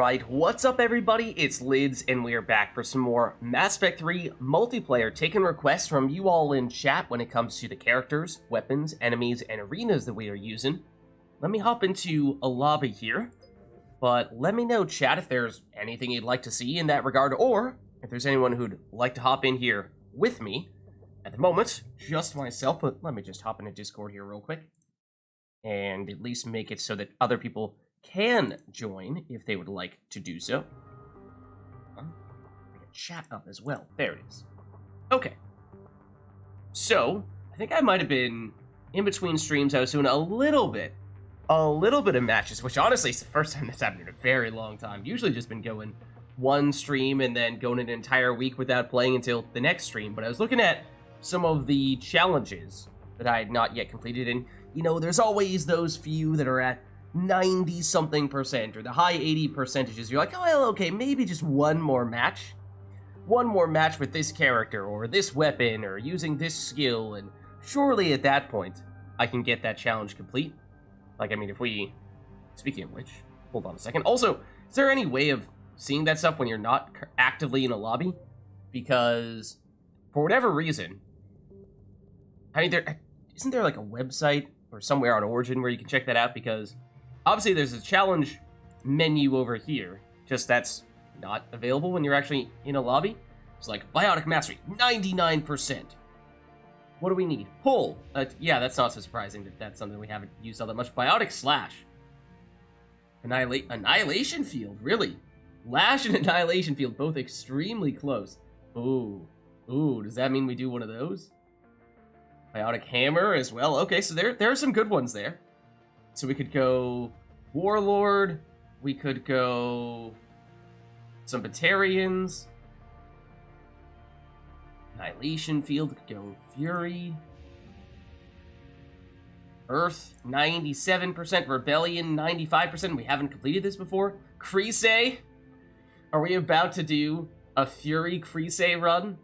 Alright, what's up everybody? It's Lids, and we're back for some more Mass Effect 3 multiplayer, taking requests from you all in chat when it comes to the characters, weapons, enemies, and arenas that we are using. Let me hop into a lobby here, but let me know, chat, if there's anything you'd like to see in that regard, or if there's anyone who'd like to hop in here with me. At the moment, just myself, but let me just hop into Discord here real quick, and at least make it so that other people can join if they would like to do so. I can chat up as well. There it is. Okay. So, I think I might have been in between streams. I was doing a little bit of matches, which honestly is the first time that's happened in a very long time. Usually just been going one stream and then going an entire week without playing until the next stream. But I was looking at some of the challenges that I had not yet completed, and you know, there's always those few that are at 90-something% or the high 80 percentages. You're like, oh, well, okay, maybe just one more match with this character or this weapon or using this skill, and surely at that point I can get that challenge complete. Like, I mean, if we, speaking of which, hold on a second. Also, is there any way of seeing that stuff when you're not actively in a lobby? Because for whatever reason, I mean, isn't there like a website or somewhere on Origin where you can check that out? Because obviously, there's a challenge menu over here, just that's not available when you're actually in a lobby. It's like, biotic mastery, 99%. What do we need? Pull. Yeah, that's not so surprising that that's something we haven't used all that much. Biotic slash. Annihilation field, really? Lash and annihilation field, both extremely close. Ooh, does that mean we do one of those? Biotic hammer as well. Okay, so there are some good ones there. So we could go Warlord, we could go some Batarians, Annihilation Field, we could go Fury, Earth, 97%, Rebellion, 95%, we haven't completed this before. Crease, are we about to do a Fury Crease run?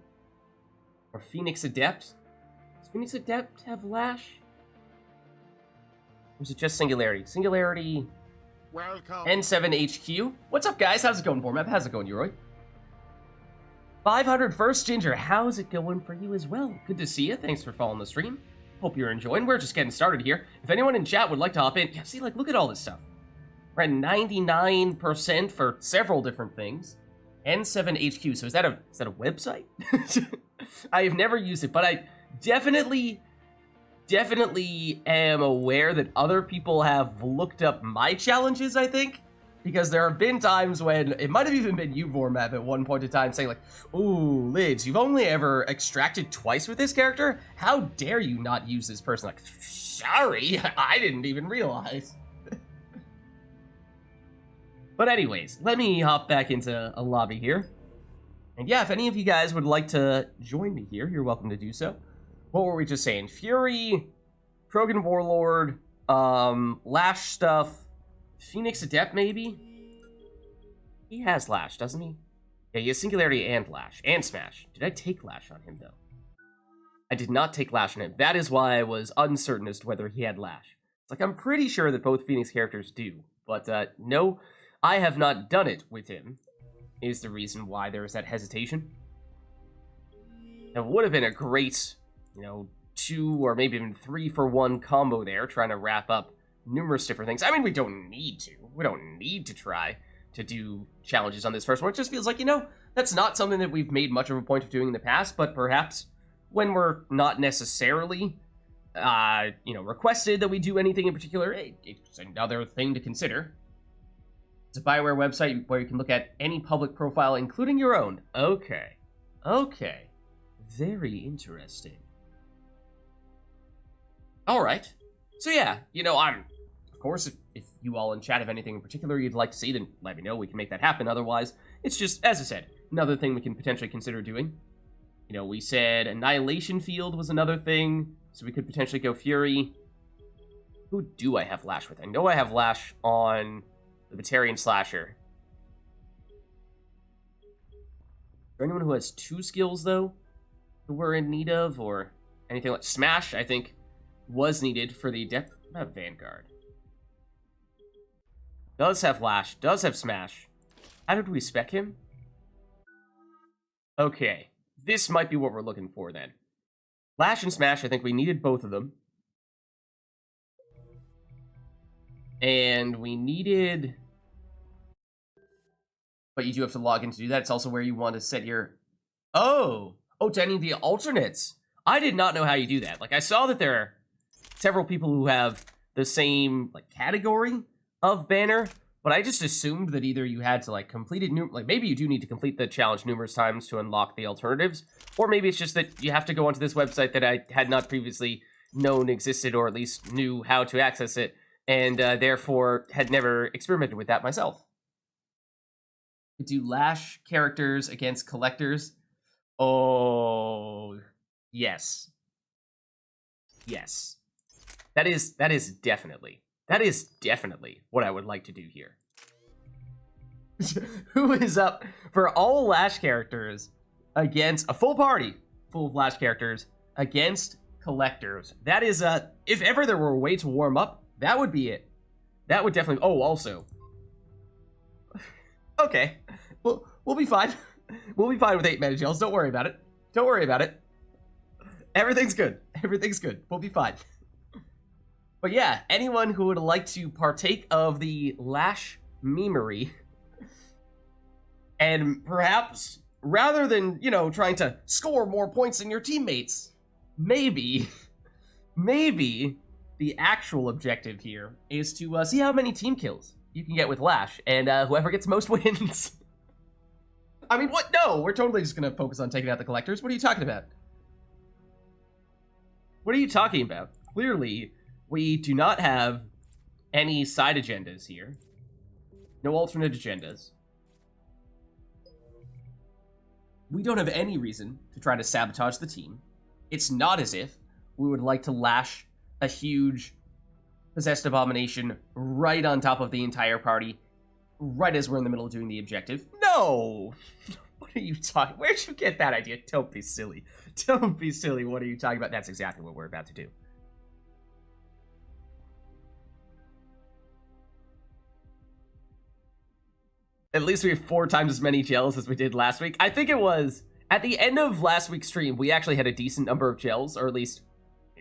Or Phoenix Adept? Does Phoenix Adept have Lash? Or is it just Singularity? Singularity. Welcome. N7HQ. What's up, guys? How's it going, Vormap? How's it going, Uroy? 500 first, Ginger. How's it going for you as well? Good to see you. Thanks for following the stream. Hope you're enjoying. We're just getting started here. If anyone in chat would like to hop in, yeah, see, like, look at all this stuff. We're at 99% for several different things. N7HQ. So is that a website? I have never used it, but I definitely am aware that other people have looked up my challenges, I think. Because there have been times when, it might have even been you, Vormap, at one point in time, saying like, ooh, Lids, you've only ever extracted twice with this character? How dare you not use this person? Like, sorry, I didn't even realize. But anyways, let me hop back into a lobby here. And yeah, if any of you guys would like to join me here, you're welcome to do so. What were we just saying? Fury, Krogan Warlord, Lash stuff, Phoenix Adept maybe? He has Lash, doesn't he? Yeah, he has Singularity and Lash, and Smash. Did I take Lash on him, though? I did not take Lash on him. That is why I was uncertain as to whether he had Lash. It's like, I'm pretty sure that both Phoenix characters do, but no, I have not done it with him, is the reason why there is that hesitation. It would have been a great, you know, 2 or maybe even 3-for-1 combo there, trying to wrap up numerous different things. I mean, we don't need to. We don't need to try to do challenges on this first one. It just feels like, you know, that's not something that we've made much of a point of doing in the past, but perhaps when we're not necessarily, you know, requested that we do anything in particular, it's another thing to consider. It's a Bioware website where you can look at any public profile, including your own. Okay. Very interesting. Alright. So yeah, you know, of course, if you all in chat have anything in particular you'd like to see, then let me know. We can make that happen. Otherwise, it's just, as I said, another thing we can potentially consider doing. You know, we said Annihilation Field was another thing, so we could potentially go Fury. Who do I have Lash with? I know I have Lash on the Batarian Slasher. Is there anyone who has 2 skills, though, that we're in need of, or anything like Smash, I think, was needed for the Adept. What about Vanguard? Does have Lash, does have Smash. How did we spec him? Okay. This might be what we're looking for then. Flash and Smash, I think we needed both of them. And we needed... But you do have to log in to do that. It's also where you want to set your... Oh, to any of the alternates. I did not know how you do that. Like, I saw that there are several people who have the same, like, category of banner, but I just assumed that either you had to, like, complete it... Like, maybe you do need to complete the challenge numerous times to unlock the alternatives, or maybe it's just that you have to go onto this website that I had not previously known existed, or at least knew how to access it, and therefore had never experimented with that myself. Do Lash characters against collectors? Oh, yes. Yes. That is definitely what I would like to do here. Who is up for all Lash characters against a full party full of Lash characters against collectors? That is, if ever there were a way to warm up, that would be it. That would definitely... Oh, also... Okay, we'll be fine. We'll be fine with 8 mana gels. Don't worry about it. Don't worry about it. Everything's good. Everything's good. We'll be fine. But yeah, anyone who would like to partake of the Lash memery, and perhaps, rather than, you know, trying to score more points than your teammates, maybe the actual objective here is to see how many team kills you can get with Lash, and whoever gets most wins. I mean, what? No, we're totally just gonna focus on taking out the collectors. What are you talking about? What are you talking about? Clearly, we do not have any side agendas here. No alternate agendas. We don't have any reason to try to sabotage the team. It's not as if we would like to lash a huge possessed abomination right on top of the entire party, right as we're in the middle of doing the objective. No! What are you talking... Where'd you get that idea? Don't be silly. Don't be silly. What are you talking about? That's exactly what we're about to do. At least we have 4 times as many gels as we did last week. I think it was... At the end of last week's stream, we actually had a decent number of gels, or at least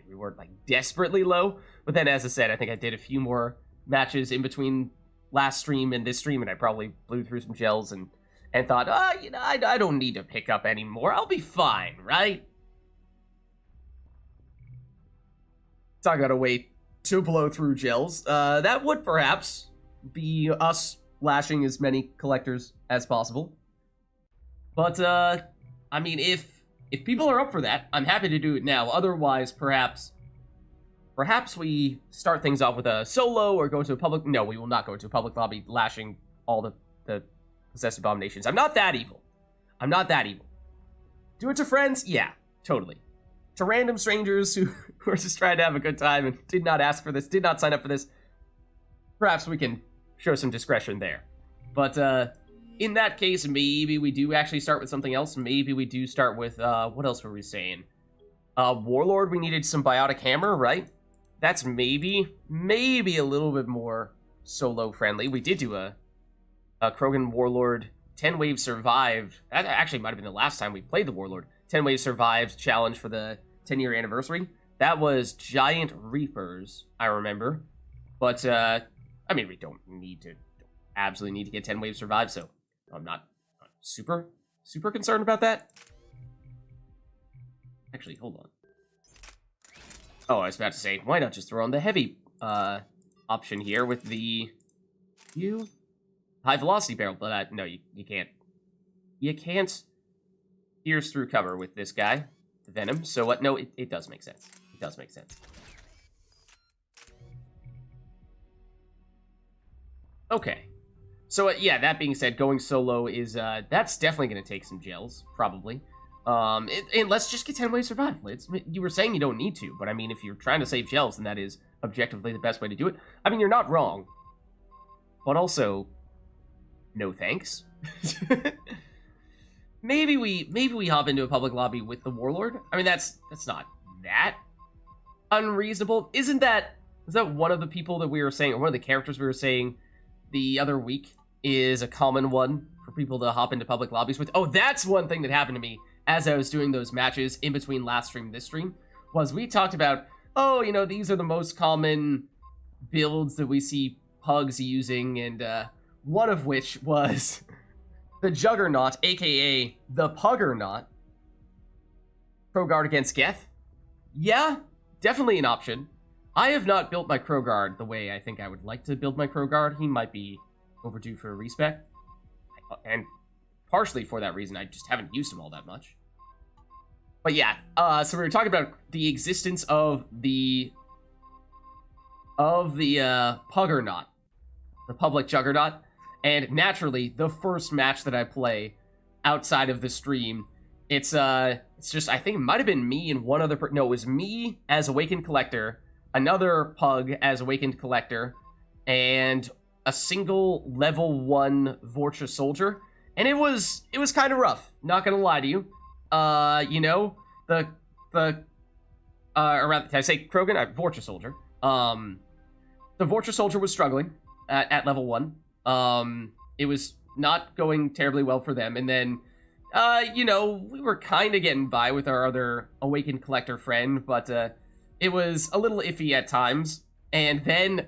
we weren't, like, desperately low. But then, as I said, I think I did a few more matches in between last stream and this stream, and I probably blew through some gels and thought, you know, I don't need to pick up anymore. I'll be fine, right? Talking about a way to blow through gels. That would perhaps be us lashing as many collectors as possible. But, I mean, if people are up for that, I'm happy to do it now. Otherwise, perhaps we start things off with a solo or go to a public... No, we will not go to a public lobby lashing all the possessed abominations. I'm not that evil. I'm not that evil. Do it to friends? Yeah, totally. To random strangers who are just trying to have a good time and did not ask for this, did not sign up for this, perhaps we can show some discretion there. But, in that case, maybe we do actually start with something else. Maybe we do start with, what else were we saying? Warlord, we needed some biotic hammer, right? That's maybe a little bit more solo friendly. We did do a Krogan Warlord 10 wave survived. That actually might have been the last time we played the Warlord. 10 wave survived challenge for the 10-year anniversary. That was Giant Reapers, I remember. But, I mean, we don't absolutely need to get 10 wave survived, so I'm not super concerned about that. Actually, hold on. Oh, I was about to say, why not just throw on the heavy option here with the high velocity barrel? But no, you can't. You can't pierce through cover with this guy, the Venom. So what? No, it does make sense. It does make sense. Okay. So, yeah, that being said, going solo is, that's definitely going to take some gels, probably. And let's just get 10 ways survive, Lids. You were saying you don't need to, but I mean, if you're trying to save gels, then that is objectively the best way to do it. I mean, you're not wrong. But also, no thanks. maybe we hop into a public lobby with the Warlord. I mean, that's not that unreasonable. Is that one of the people that we were saying, or one of the characters we were saying the other week is a common one for people to hop into public lobbies with. Oh, that's one thing that happened to me as I was doing those matches in between last stream and this stream, was we talked about, oh, you know, these are the most common builds that we see pugs using, and one of which was the Juggernaut, aka the Puggernaut. Crow against Geth. Yeah, definitely an option. I have not built my Krogard the way I think I would like to build my Krogard. He might be overdue for a respec. And partially for that reason, I just haven't used him all that much. But yeah, so we were talking about the existence of the Puggernaut, the public Juggernaut, and naturally, the first match that I play outside of the stream, it's just, I think it might have been me and one other no, it was me as Awakened Collector, another pug as Awakened Collector, and a single level 1 Vorcha soldier, and it was kind of rough, not gonna lie to you. You know, around, did I say Krogan? Vorcha soldier. The Vorcha soldier was struggling at level 1. It was not going terribly well for them, and then, you know, we were kind of getting by with our other Awakened Collector friend, but, it was a little iffy at times, and then,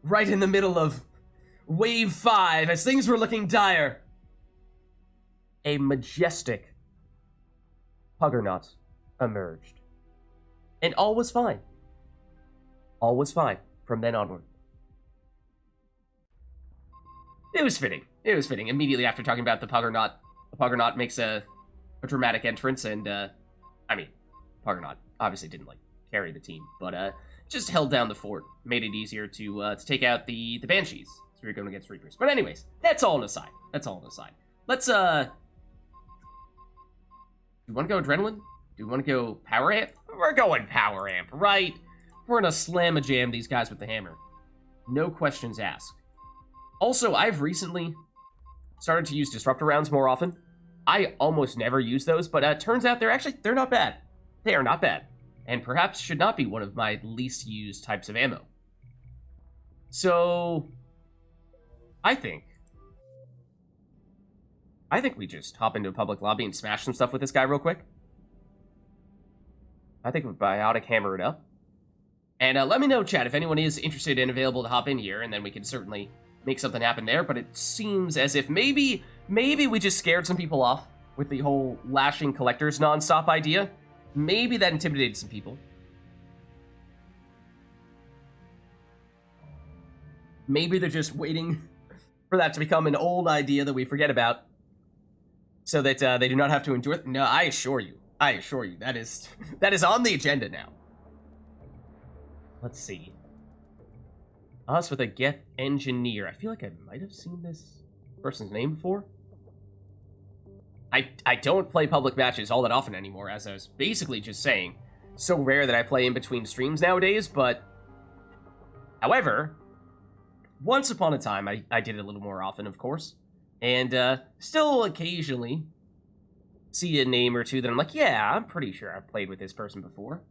right in the middle of Wave 5, as things were looking dire, a majestic Puggernaut emerged. And all was fine. All was fine from then onward. It was fitting. It was fitting. Immediately after talking about the Puggernaut makes a dramatic entrance, and, I mean, Puggernaut obviously didn't, like, carry the team, but, just held down the fort, made it easier to take out the Banshees, so we were going against Reapers. But anyways, that's all an aside. That's all an aside. Let's, do you want to go Adrenaline? Do we want to go Power Amp? We're going Power Amp, right? We're gonna slam-a-jam these guys with the hammer. No questions asked. Also, I've recently started to use Disruptor rounds more often. I almost never use those, but turns out they're not bad. They are not bad. And perhaps should not be one of my least used types of ammo. So, I think we just hop into a public lobby and smash some stuff with this guy real quick. I think we biotic hammer it up. And let me know, chat, if anyone is interested and available to hop in here, and then we can certainly make something happen there. But it seems as if maybe we just scared some people off with the whole lashing collectors nonstop idea. Maybe that intimidated some people. Maybe they're just waiting for that to become an old idea that we forget about, so that they do not have to endure it. No, I assure you, that is on the agenda now. Let's see. Us with a Geth engineer. I feel like I might have seen this person's name before. I don't play public matches all that often anymore, as I was basically just saying. So rare that I play in between streams nowadays, but... However, once upon a time, I did it a little more often, of course. And still occasionally see a name or two that I'm like, yeah, I'm pretty sure I've played with this person before.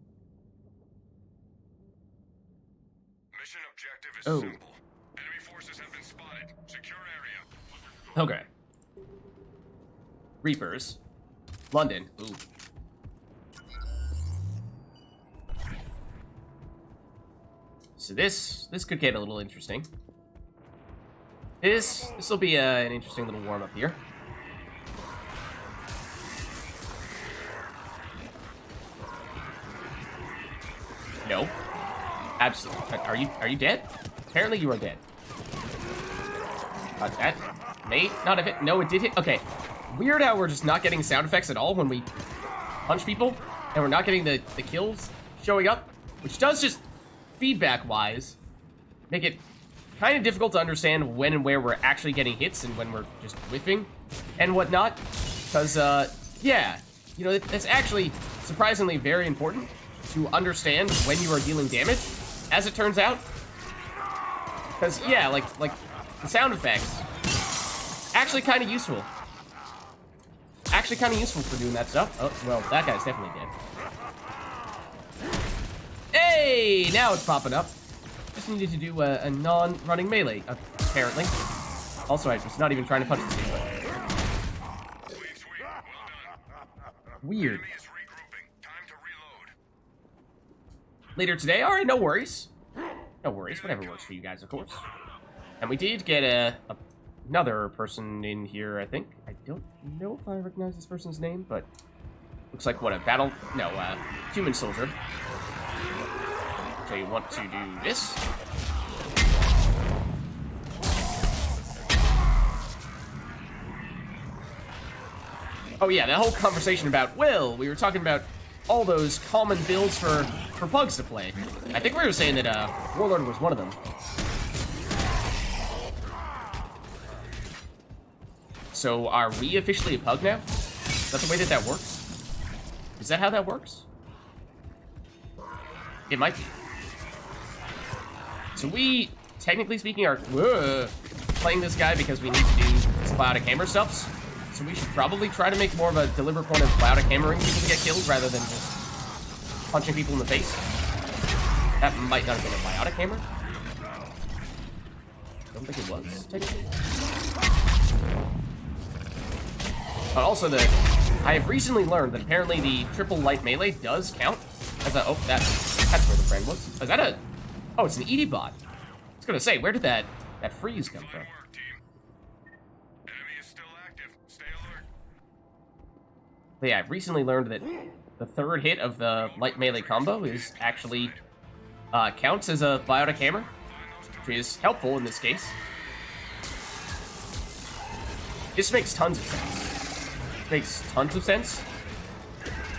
Mission objective is simple. Enemy forces have been spotted. Secure area. Okay. Reapers. London. Ooh. So this could get a little interesting. This will be an interesting little warm-up here. No. Absolutely. Are you dead? Apparently you are dead. That may not have hit. No, it did hit. Okay. Weird how we're just not getting sound effects at all when we punch people, and we're not getting the kills showing up, which does just, feedback-wise, make it kind of difficult to understand when and where we're actually getting hits and when we're just whiffing and whatnot. Because, yeah, you know, that's actually surprisingly very important to understand when you are dealing damage, as it turns out. Because, yeah, like the sound effects, actually kind of useful. Actually kind of useful for doing that stuff. Oh, well, that guy's definitely dead. Hey, now it's popping up. Just needed to do a non-running melee, apparently. Also, I was not even trying to punch this thing, but... Weird. Later today? Alright, no worries. No worries, whatever works for you guys, of course. And we did get another person in here, I think. I don't know if I recognize this person's name, but... Looks like, what, a battle... No, human soldier. So you want to do this. Oh yeah, that whole conversation about, well, we were talking about all those common builds for pugs to play. I think we were saying that Warlord was one of them. So are we officially a pug now? Is that the way that that works? Is that how that works? It might be. So we, technically speaking, are playing this guy because we need to do some biotic hammer stuffs. So we should probably try to make more of a deliberate point of biotic hammering people to get killed rather than just punching people in the face. That might not have been a biotic hammer. Don't think it was, technically. But also I have recently learned that apparently the triple light melee does count as a, oh, that's where the friend was. Is that a, oh, it's an ED bot. I was gonna say, where did that freeze come from? But yeah, I've recently learned that the third hit of the light melee combo is actually counts as a biotic hammer, which is helpful in this case. This makes tons of sense. This makes tons of sense.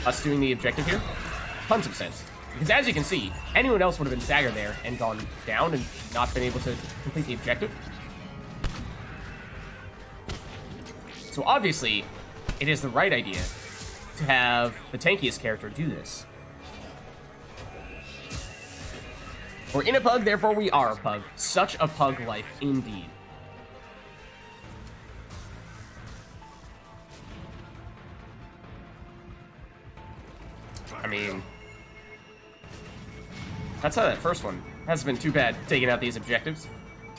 Us doing the objective here, tons of sense. Because as you can see, anyone else would have been staggered there and gone down and not been able to complete the objective. So obviously, it is the right idea to have the tankiest character do this. We're in a pug, therefore we are a pug. Such a pug life, indeed. I mean, that's how that first one hasn't been too bad, taking out these objectives.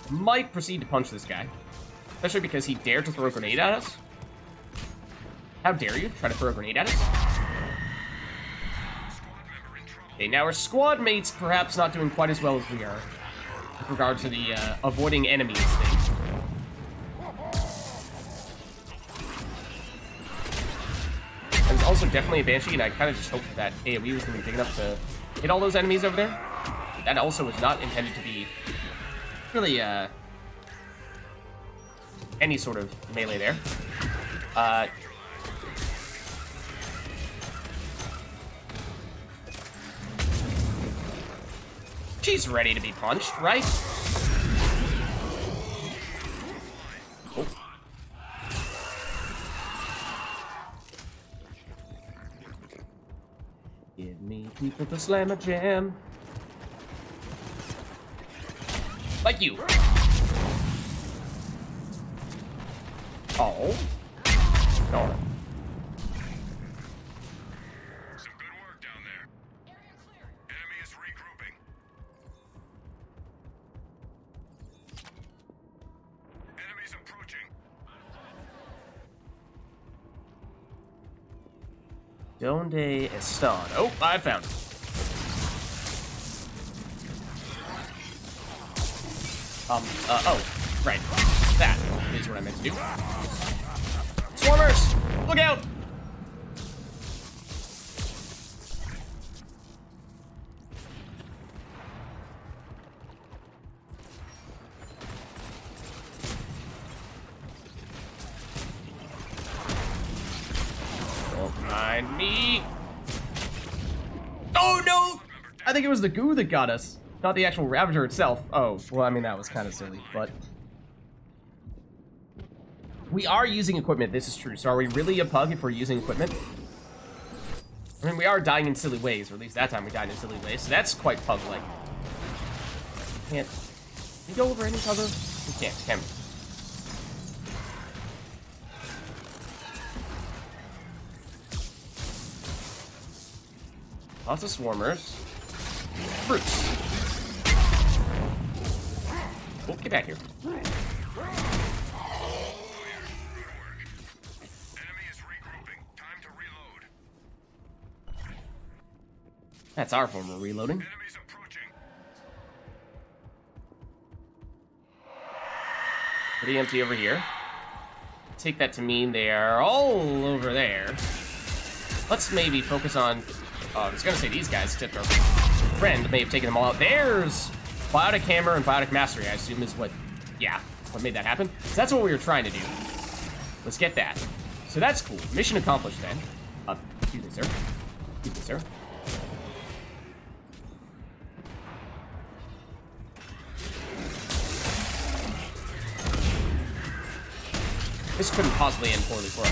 Might proceed to punch this guy. Especially because he dared to throw a grenade at us. How dare you try to throw a grenade at us? Okay, now our squad mates perhaps not doing quite as well as we are with regard to the avoiding enemies thing. There's also definitely a Banshee, and I kind of just hoped that AoE was going to be big enough to hit all those enemies over there. That also was not intended to be really any sort of melee there. She's ready to be punched, right? Oh. Give me people to slam a jam. Like you. Oh. Darn. Some good work down there. Enemy is regrouping. Enemies approaching. Donde están? Oh, I found it. Oh, right. That is what I meant to do. Swarmers! Look out! Don't mind me. Oh, no! I think it was the goo that got us. Not the actual Ravager itself. Oh, well, I mean, that was kind of silly, but... We are using equipment, this is true. So are we really a pug if we're using equipment? I mean, we are dying in silly ways, or at least that time we died in silly ways, so that's quite pug-like. Can't... Can we go over any cover? We can't, can we? Lots of swarmers. Fruits. Oh, get back here. Enemy is regrouping. Time to reload. That's our form of reloading. Enemies approaching. Pretty empty over here. Take that to mean they are all over there. Let's maybe focus on... I was gonna say these guys, except our friend may have taken them all out. There's Biotic Hammer and Biotic Mastery, I assume is what... Yeah, what made that happen. So that's what we were trying to do. Let's get that. So that's cool. Mission accomplished then. Excuse me, sir. Excuse me, sir. This couldn't possibly end poorly for us.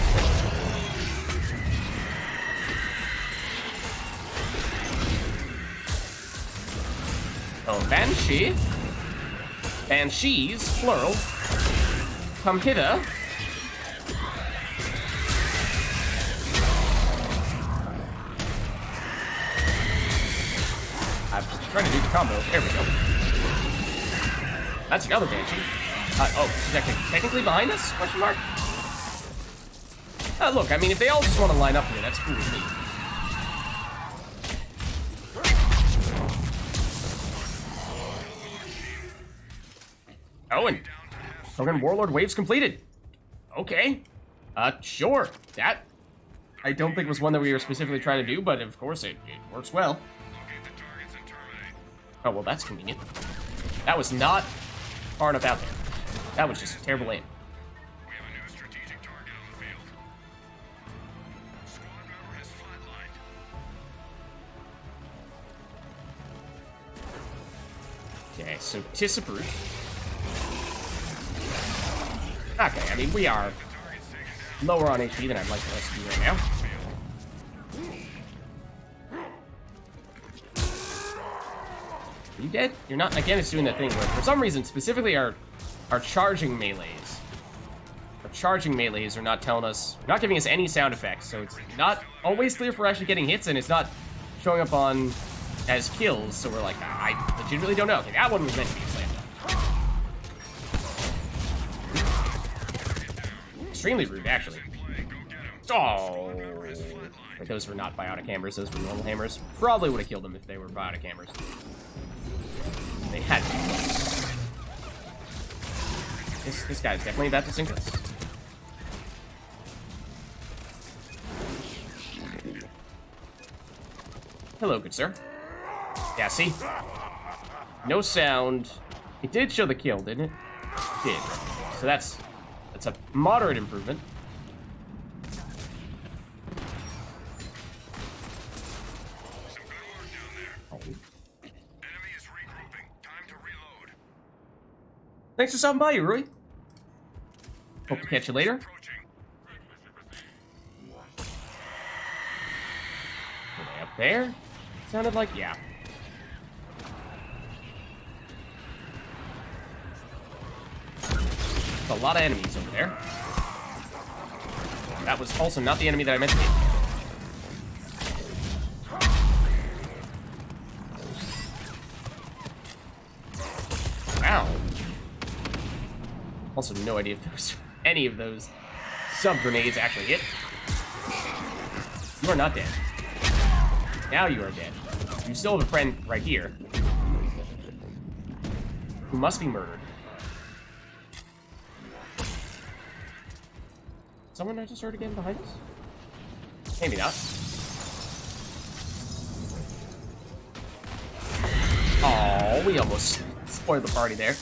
Oh, Banshee. Banshees, plural. Come hither. I'm trying to do the combo. There we go. That's another Banshee. Oh, she's technically behind us? Question mark? Look, I mean, if they all just want to line up here, that's cool with me. Oh, and Token Warlord waves completed. Okay. Sure. That, I don't think was one that we were specifically trying to do, but of course it works well. Oh, well, that's convenient. That was not far enough out there. That was just a terrible aim. We have a new strategic target on the field. Squad member has flatlined. Okay, so disapprove. Okay, I mean, we are lower on HP than I'd like the rest of you right now. Are you dead? You're not. Again, it's doing that thing where, for some reason, specifically our charging melees. Our charging melees are not telling us, not giving us any sound effects, so it's not always clear for actually getting hits, and it's not showing up on as kills, so we're like, I legitimately don't know. Okay, that one was meant to be a slam dunk. Extremely rude, actually. Oh, but those were not biotic hammers, those were normal hammers. Probably would have killed them if they were biotic hammers. They had to. This guy's definitely about to sink us. Hello, good sir. Yeah, see? No sound. It did show the kill, didn't it? It did. So that's a moderate improvement. Thanks for stopping by, Rui. Hope to catch you later. Were they up there? Sounded like, yeah. There's a lot of enemies over there. That was also not the enemy that I meant to hit. Wow. Also, no idea if any of those sub-grenades actually hit. You are not dead. Now you are dead. You still have a friend right here who must be murdered. Someone just started getting behind us? Maybe not. Oh, we almost spoiled the party there.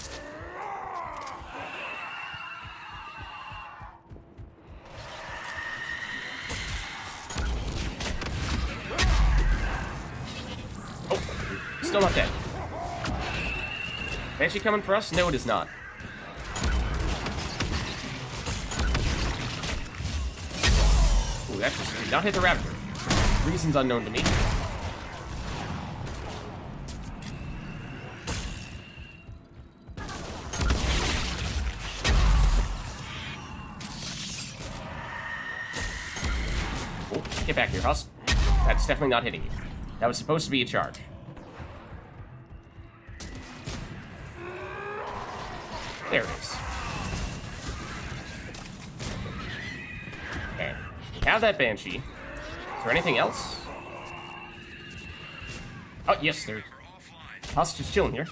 Still not dead. Is she coming for us? No, it is not. Ooh, that just did not hit the raptor. Reasons unknown to me. Oh, get back here, Husk. That's definitely not hitting you. That was supposed to be a charge. There it is. Okay. We have that Banshee. Is there anything else? Oh, yes, there's us just chilling here.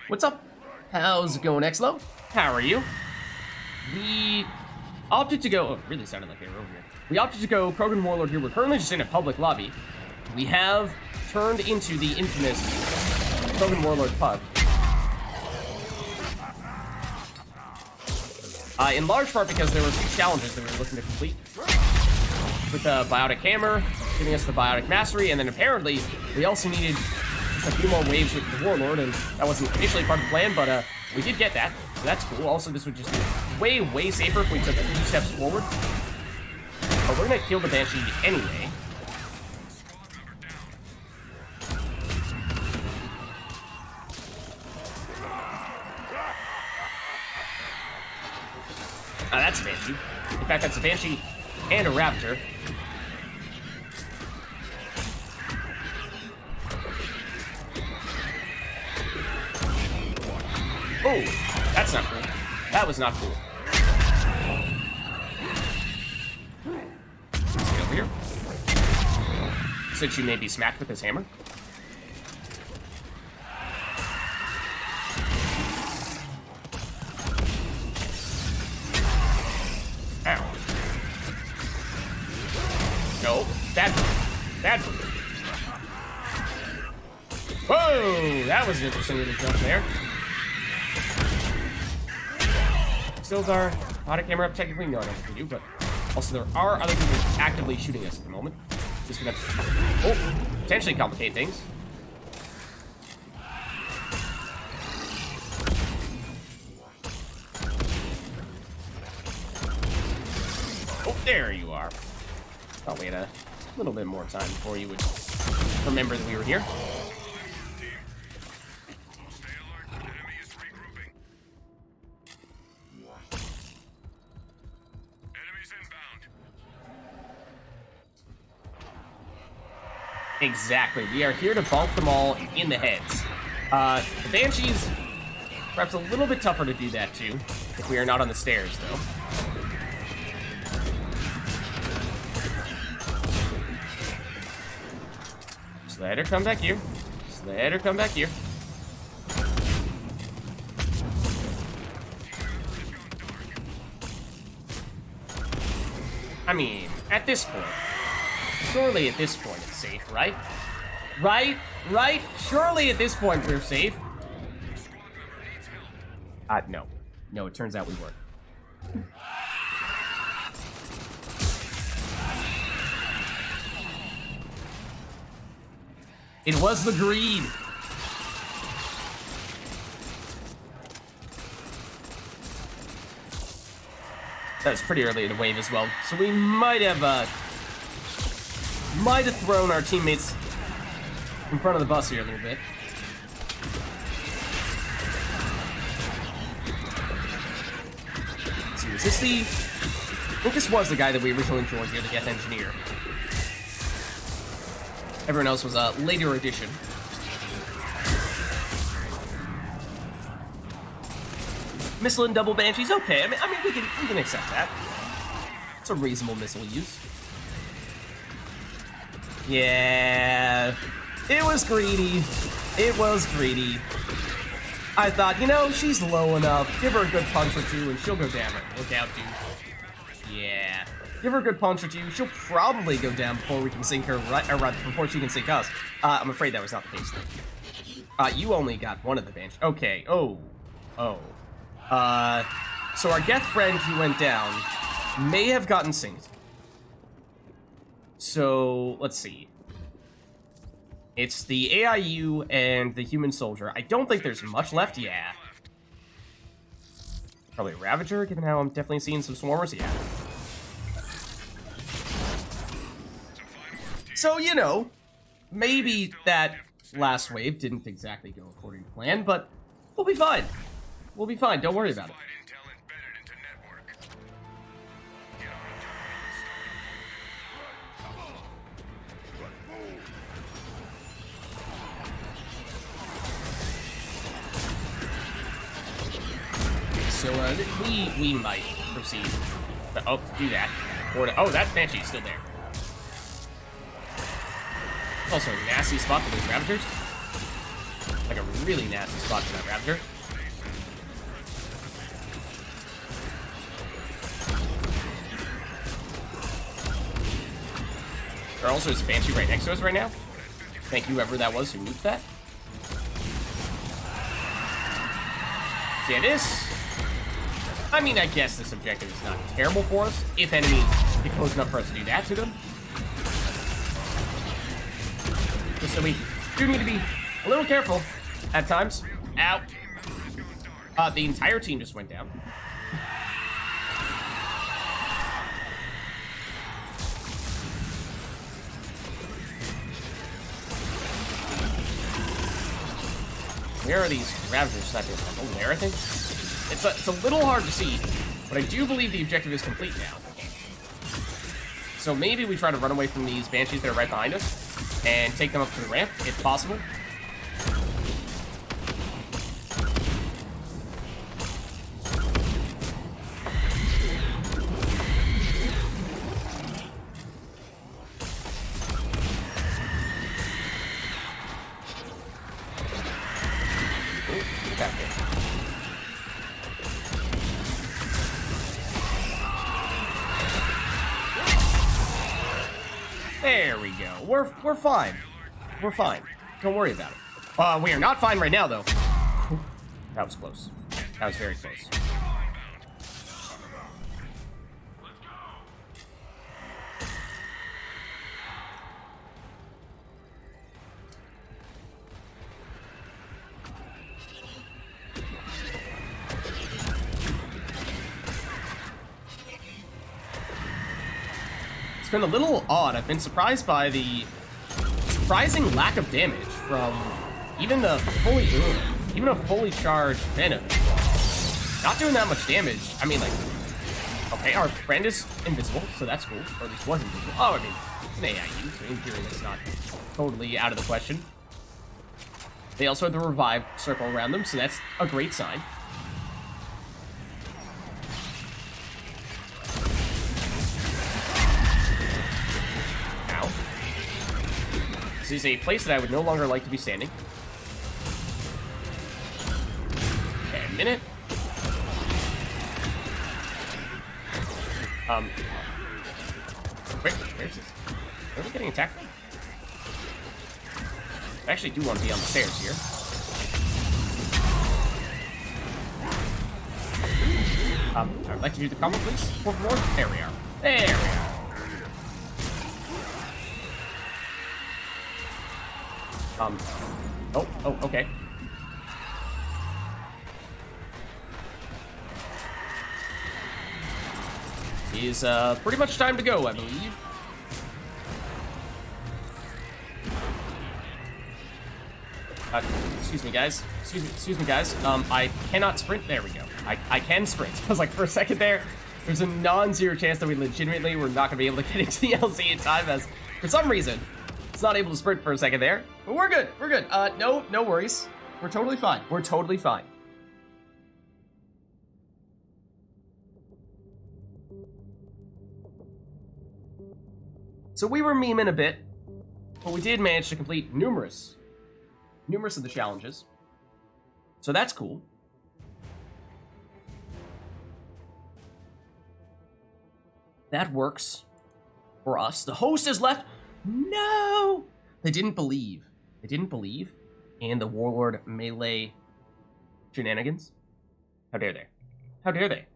What's up? How's it going, Exlo? How are you? We opted to go... Oh, it really sounded like they were over here. We opted to go Krogan Warlord here. We're currently just in a public lobby. We have turned into the infamous Krogan Warlord pub. In large part because there were a few challenges that we were looking to complete. With the Biotic Hammer, giving us the Biotic Mastery, and then apparently we also needed a few more waves with the Warlord, and that wasn't initially part of the plan, but we did get that, so that's cool. Also, this would just be way, way safer if we took a few steps forward. But we're gonna kill the Banshee anyway. That's a Banshee. In fact, that's a Banshee and a Raptor. Oh, that's not cool. That was not cool. Let's get over here. Since you may be smacked with his hammer. Ow. No, bad move. Bad move. Whoa, that was an interesting little jump there. Still our biotic camera up technically? No, I don't think we do, but also there are other people actively shooting us at the moment. Just gonna potentially complicate things. Oh, there you are. Thought we had a little bit more time before you would remember that we were here. Exactly. We are here to bonk them all in the heads. The Banshee's perhaps a little bit tougher to do that too, if we are not on the stairs, though. Just let her come back here. Just let her come back here. I mean, at this point, surely at this point it's safe, right? Right? Surely at this point we're safe. No. No, it turns out we weren't. It was the greed. That was pretty early in the wave as well, so we might have thrown our teammates in front of the bus here a little bit. Let's see, was this the... I think this was the guy that we originally joined here, the Geth Engineer. Everyone else was a later addition. Missile and double Banshees, okay. I mean we can accept that. It's a reasonable missile use. Yeah, it was greedy. It was greedy. I thought, you know, she's low enough. Give her a good punch or two, and she'll go down. Look out, dude. Yeah, give her a good punch or two. She'll probably go down before we can sink her, right? Or rather, before she can sink us. I'm afraid that was not the case, though. You only got one of the Banshees. Okay. Oh. So our Geth friend who went down may have gotten synced. So, let's see. It's the AIU and the human soldier. I don't think there's much left, yeah. Probably a Ravager, given how I'm definitely seeing some swarmers, yeah. So, you know, maybe that last wave didn't exactly go according to plan, but we'll be fine. We'll be fine. Don't worry about it. Intel embedded into network. Get on So we might proceed. Oh, do that. Or oh, that Banshee's still there. Also a nasty spot for those Ravagers. Like a really nasty spot for that Ravager. There also is a Banshee right next to us right now. Thank you, whoever that was who moved that. See, this. I mean, I guess this objective is not terrible for us. If enemies get close enough for us to do that to them. Just so we do need to be a little careful at times. Ow. The entire team just went down. Where are these Ravagers sniping? Oh, there, I think. It's a little hard to see, but I do believe the objective is complete now. So maybe we try to run away from these Banshees that are right behind us and take them up to the ramp, if possible. There we go. We're fine. We're fine. Don't worry about it. We are not fine right now, though. That was close. That was very close. It's been a little odd. I've been surprised by the surprising lack of damage from even a fully charged Venom. Not doing that much damage. I mean, like, okay, our friend is invisible, so that's cool. Or at least was invisible. Oh, I mean, it's an AIU, so in theory that's not totally out of the question. They also have the revive circle around them, so that's a great sign. This is a place that I would no longer like to be standing. Okay, a minute. Wait, where's this? Are we getting attacked? I actually do want to be on the stairs here. I'd like to do the combo, please. For more. There we are. There we are. Oh, okay. Is pretty much time to go, I believe. Excuse me, guys. Excuse me, guys. I cannot sprint. There we go. I can sprint. I was like, for a second there, there's a non-zero chance that we legitimately were not going to be able to get into the LZ in time, as for some reason it's not able to sprint for a second there. But we're good. We're good. No worries. We're totally fine. We're totally fine. So we were memeing a bit, but we did manage to complete numerous of the challenges. So that's cool. That works for us. The host is left. No! They didn't believe. They didn't believe in the Warlord melee shenanigans. How dare they? How dare they?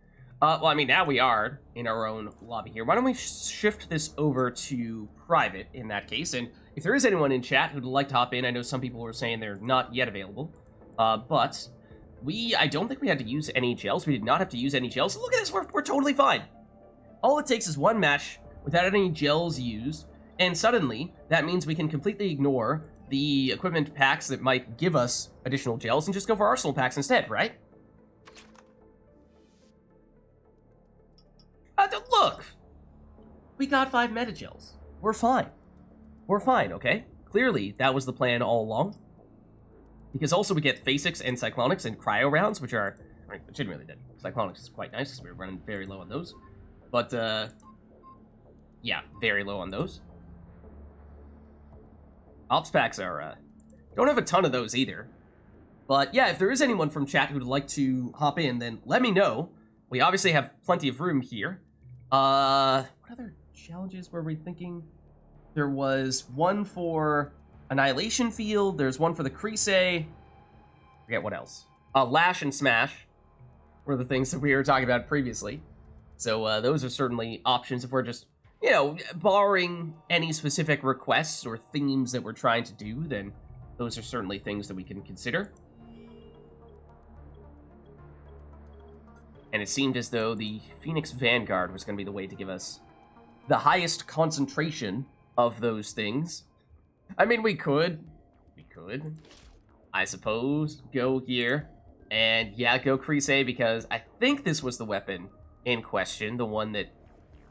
Well, I mean, now we are in our own lobby here. Why don't we shift this over to private in that case? And if there is anyone in chat who'd like to hop in, I know some people were saying they're not yet available. But I don't think we had to use any gels. We did not have to use any gels. Look at this, we're totally fine. All it takes is one match without any gels used, and suddenly that means we can completely ignore the equipment packs that might give us additional gels and just go for arsenal packs instead, right? Look! We got 5 meta gels. We're fine. We're fine, okay? Clearly, that was the plan all along. Because also we get Phasics and Cyclonics and Cryo rounds, which are... I mean, legitimately did. Cyclonics is quite nice, because we were running very low on those. But, yeah, very low on those. Ops packs are, don't have a ton of those either. But, yeah, if there is anyone from chat who'd like to hop in, then let me know. We obviously have plenty of room here. What other challenges were we thinking? There was one for Annihilation Field, there's one for the Crease. Forget what else. Lash and Smash were the things that we were talking about previously. So those are certainly options if we're just, you know, barring any specific requests or themes that we're trying to do, then those are certainly things that we can consider. And it seemed as though the Phoenix Vanguard was going to be the way to give us the highest concentration of those things. I mean, we could, I suppose, go here, and yeah, go Crease, because I think this was the weapon in question, the one that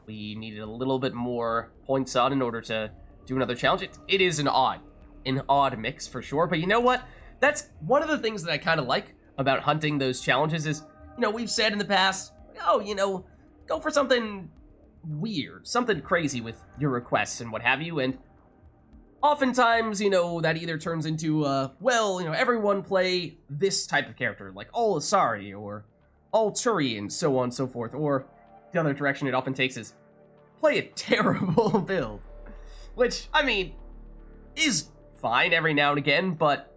we needed a little bit more points on in order to do another challenge. It is an odd mix for sure, but you know what? That's one of the things that I kind of like about hunting those challenges is, you know, we've said in the past, oh, you know, go for something weird, something crazy with your requests and what have you, and oftentimes, you know, that either turns into, well, you know, everyone play this type of character, like all Asari or all Turian, so on and so forth, or the other direction it often takes is play a terrible build, which, I mean, is fine every now and again, but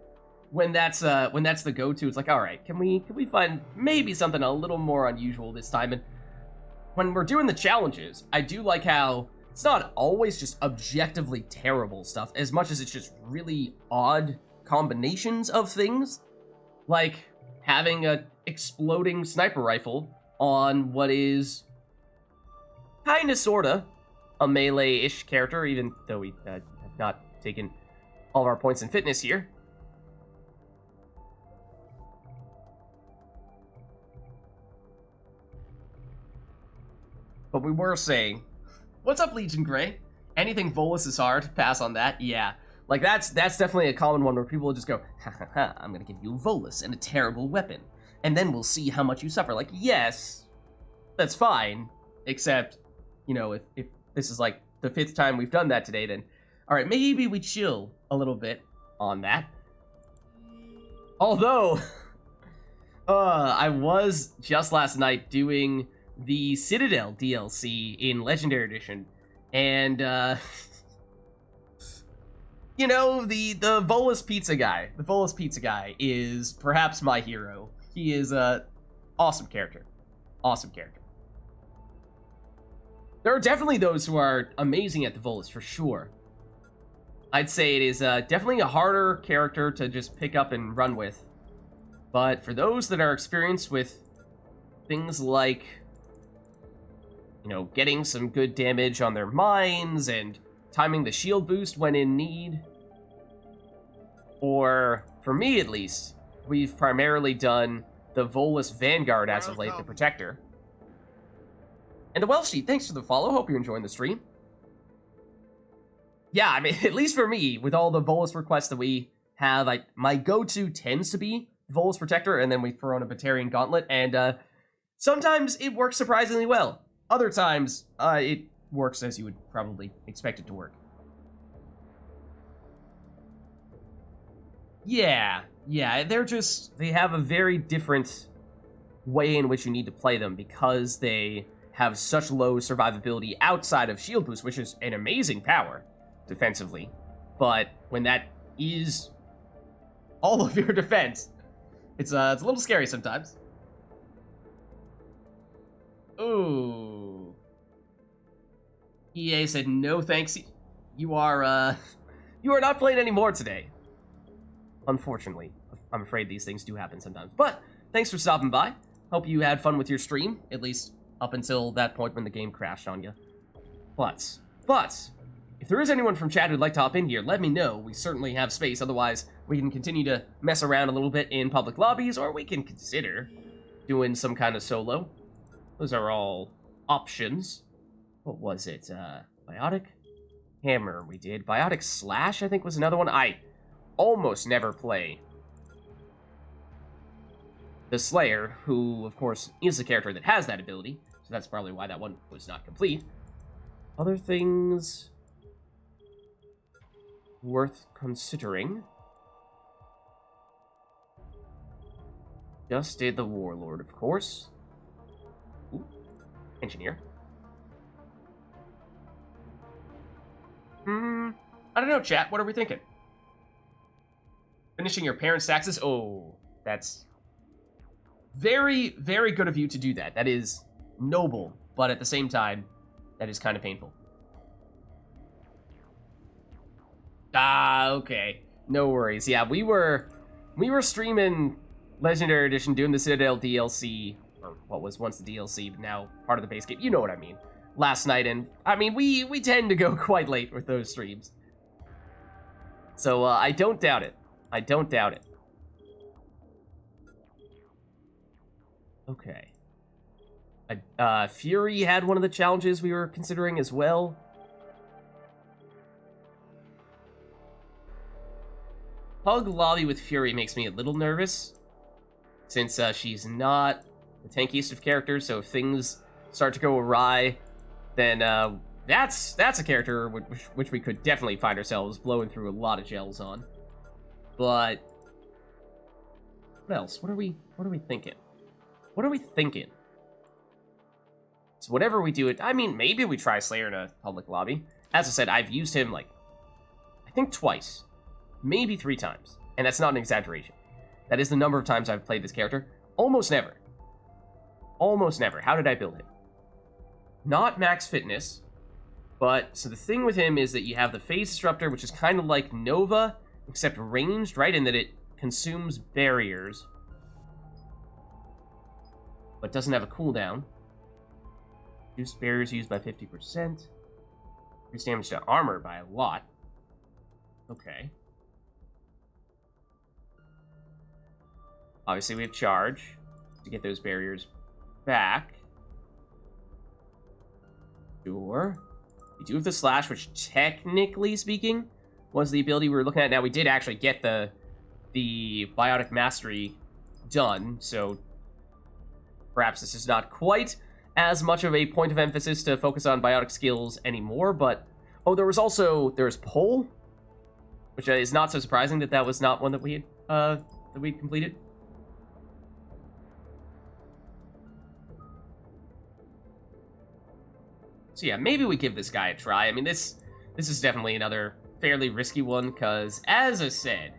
when that's the go-to, it's like, all right, can we find maybe something a little more unusual this time? And when we're doing the challenges, I do like how it's not always just objectively terrible stuff, as much as it's just really odd combinations of things, like having a exploding sniper rifle on what is kinda sorta a melee-ish character, even though we have not taken all of our points in fitness here. But we were saying, what's up, Legion Grey? Anything Volus is hard, pass on that, yeah. Like, that's definitely a common one where people will just go, ha ha ha, I'm gonna give you Volus and a terrible weapon, and then we'll see how much you suffer. Like, yes, that's fine, except, you know, if this is like the 5th time we've done that today, then, alright, maybe we chill a little bit on that. Although, I was just last night doing the Citadel DLC in Legendary Edition, and, you know, the Volus Pizza guy is perhaps my hero. He is a awesome character. There are definitely those who are amazing at the Volus, for sure. I'd say it is definitely a harder character to just pick up and run with. But for those that are experienced with things like, you know, getting some good damage on their mines and timing the shield boost when in need, or, for me at least, we've primarily done the Volus Vanguard as of late, the Protector. And the Welsh Sheet, thanks for the follow, hope you're enjoying the stream. Yeah, I mean, at least for me, with all the Volus requests that we have, my go-to tends to be Volus Protector, and then we throw in a Batarian Gauntlet, and sometimes it works surprisingly well. Other times, it works as you would probably expect it to work. Yeah, they have a very different way in which you need to play them because they have such low survivability outside of shield boost, which is an amazing power defensively. But when that is all of your defense, it's a little scary sometimes. Ooh. EA said no thanks. You are not playing anymore today. Unfortunately. I'm afraid these things do happen sometimes. But thanks for stopping by. Hope you had fun with your stream, at least up until that point when the game crashed on you. But If there is anyone from chat who'd like to hop in here, let me know. We certainly have space. Otherwise, we can continue to mess around a little bit in public lobbies, or we can consider doing some kind of solo. Those are all options. What was it? Biotic Hammer we did. Biotic Slash, I think, was another one. I almost never play the Slayer, who, of course, is the character that has that ability. So that's probably why that one was not complete. Other things worth considering. Just did the Warlord, of course. Ooh, Engineer. I don't know, chat. What are we thinking? Finishing your parents' taxes? Oh, that's very, very good of you to do that. That is noble, but at the same time, that is kind of painful. Ah, okay. No worries. Yeah, we were streaming Legendary Edition, doing the Citadel DLC, or what was once the DLC, but now part of the base game. You know what I mean. Last night, and I mean, we tend to go quite late with those streams. So, I don't doubt it. I don't doubt it. Okay. Fury had one of the challenges we were considering as well. Pug lobby with Fury makes me a little nervous, since she's not the tankiest of characters, so if things start to go awry, then that's a character which we could definitely find ourselves blowing through a lot of gels on. But what else? What are we thinking? What are we thinking? So whatever we do it, I mean, maybe we try Slayer in a public lobby. As I said, I've used him like I think twice, maybe 3 times, and that's not an exaggeration. That is the number of times I've played this character. Almost never. Almost never. How did I build him? Not max fitness, but so the thing with him is that you have the phase disruptor, which is kind of like Nova, except ranged, right? In that it consumes barriers, but doesn't have a cooldown. Reduce barriers used by 50%. Reduce damage to armor by a lot. Okay. Obviously, we have charge to get those barriers back. Sure. We do have the slash, which technically speaking was the ability we were looking at. Now, we did actually get the biotic mastery done, so perhaps this is not quite as much of a point of emphasis to focus on biotic skills anymore, but oh, there's pull, which is not so surprising that was not one that we had completed. So yeah, maybe we give this guy a try. I mean, this is definitely another fairly risky one, because, as I said,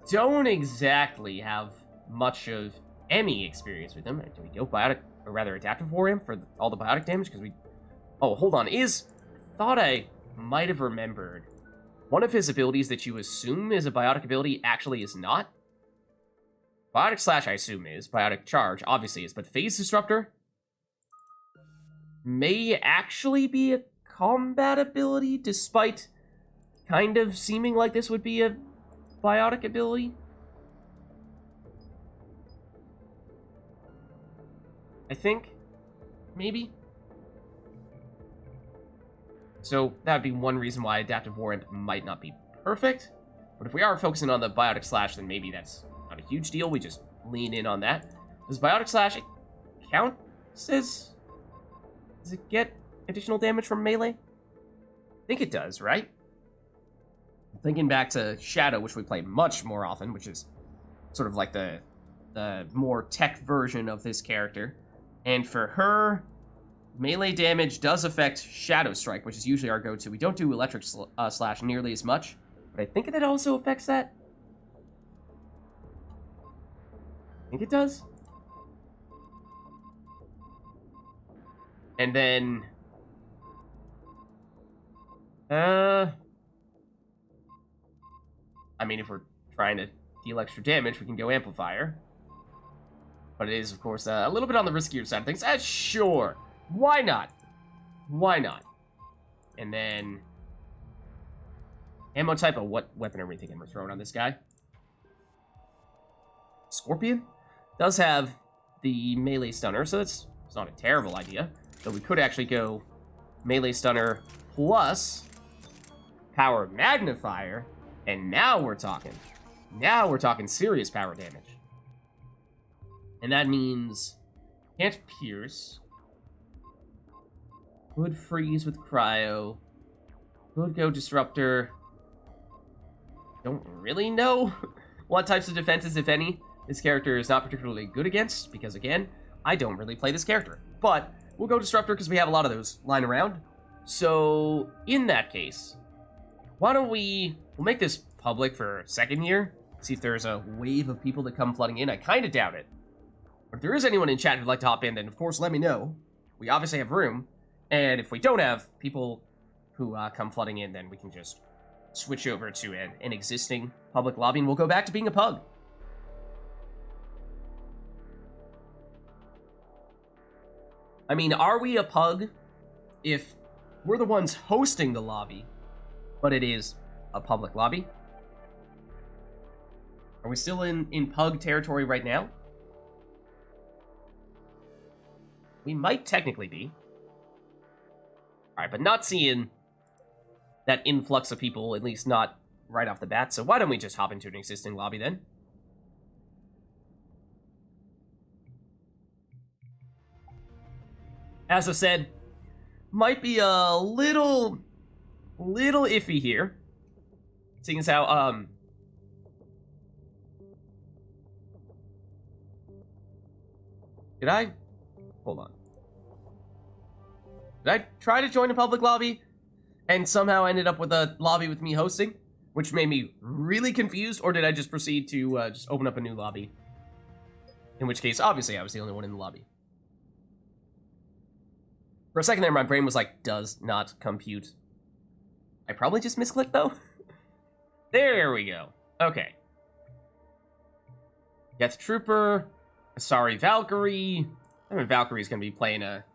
don't exactly have much of any experience with him. Do we go biotic, or rather adaptive warrior for all the biotic damage? Because we... Oh, hold on. I thought I might have remembered one of his abilities that you assume is a biotic ability actually is not. Biotic slash, I assume, is. Biotic charge, obviously, is. But phase disruptor may actually be a combat ability, despite kind of seeming like this would be a biotic ability. I think. Maybe. So that would be one reason why adaptive warrant might not be perfect. But if we are focusing on the biotic slash, then maybe that's not a huge deal. We just lean in on that. Does biotic slash count as... Does it get additional damage from melee? I think it does, right? Thinking back to Shadow, which we play much more often, which is sort of like the more tech version of this character. And for her, melee damage does affect Shadow Strike, which is usually our go-to. We don't do Electric Slash nearly as much, but I think that also affects that. I think it does. And then... I mean, if we're trying to deal extra damage, we can go Amplifier. But it is, of course, a little bit on the riskier side of things. Sure. Why not? Why not? And then... Ammo type of what weapon are we thinking we're throwing on this guy? Scorpion? Does have the melee stunner, so it's not a terrible idea. Though we could actually go melee stunner plus power magnifier, and now we're talking. Now we're talking serious power damage. And that means can't pierce. Could freeze with cryo. Could go disruptor. Don't really know what types of defenses, if any, this character is not particularly good against, because again, I don't really play this character. But we'll go disruptor because we have a lot of those lying around. So in that case, why don't we'll make this public for second year, see if there's a wave of people that come flooding in. I kind of doubt it. But if there is anyone in chat who'd like to hop in, then of course let me know. We obviously have room. And if we don't have people who come flooding in, then we can just switch over to an existing public lobby, and we'll go back to being a pug. I mean, are we a pug if we're the ones hosting the lobby, but it is a public lobby? Are we still in pug territory right now? We might technically be. Alright, but not seeing that influx of people, at least not right off the bat, so why don't we just hop into an existing lobby then? As I said, might be a little iffy here, seeing as how, did I? Hold on. Did I try to join a public lobby and somehow ended up with a lobby with me hosting, which made me really confused, or did I just proceed to just open up a new lobby? In which case, obviously, I was the only one in the lobby. For a second there, my brain was like, does not compute. I probably just misclicked, though. There we go. Okay. Death Trooper, Asari Valkyrie. I mean, Valkyrie's going to be playing a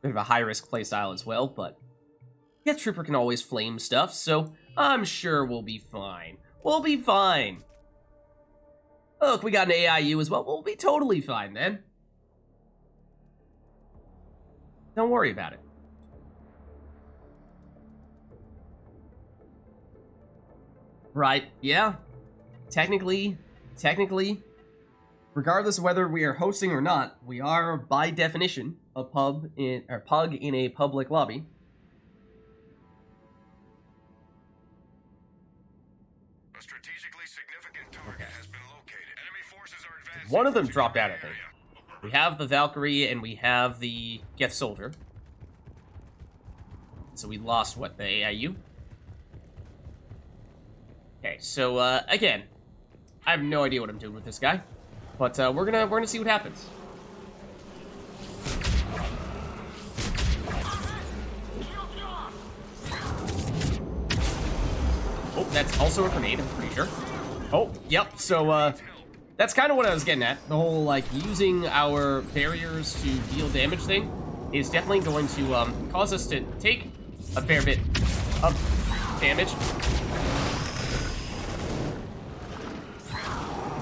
bit of a high-risk playstyle as well, but Death Trooper can always flame stuff, so I'm sure we'll be fine. We'll be fine. Look, we got an AIU as well. We'll be totally fine then. Don't worry about it. Right, yeah. Technically, regardless of whether we are hosting or not, we are, by definition, a pug in a public lobby. A strategically significant target has been located. Enemy forces are advancing. One of them dropped out, I think. We have the Valkyrie and we have the Geth Soldier. So we lost, what, the AIU? Okay, so, again, I have no idea what I'm doing with this guy. But, we're gonna see what happens. Oh, that's also a grenade, I'm pretty sure. Oh, yep, so, that's kind of what I was getting at. The whole, like, using our barriers to deal damage thing is definitely going to, cause us to take a fair bit of damage.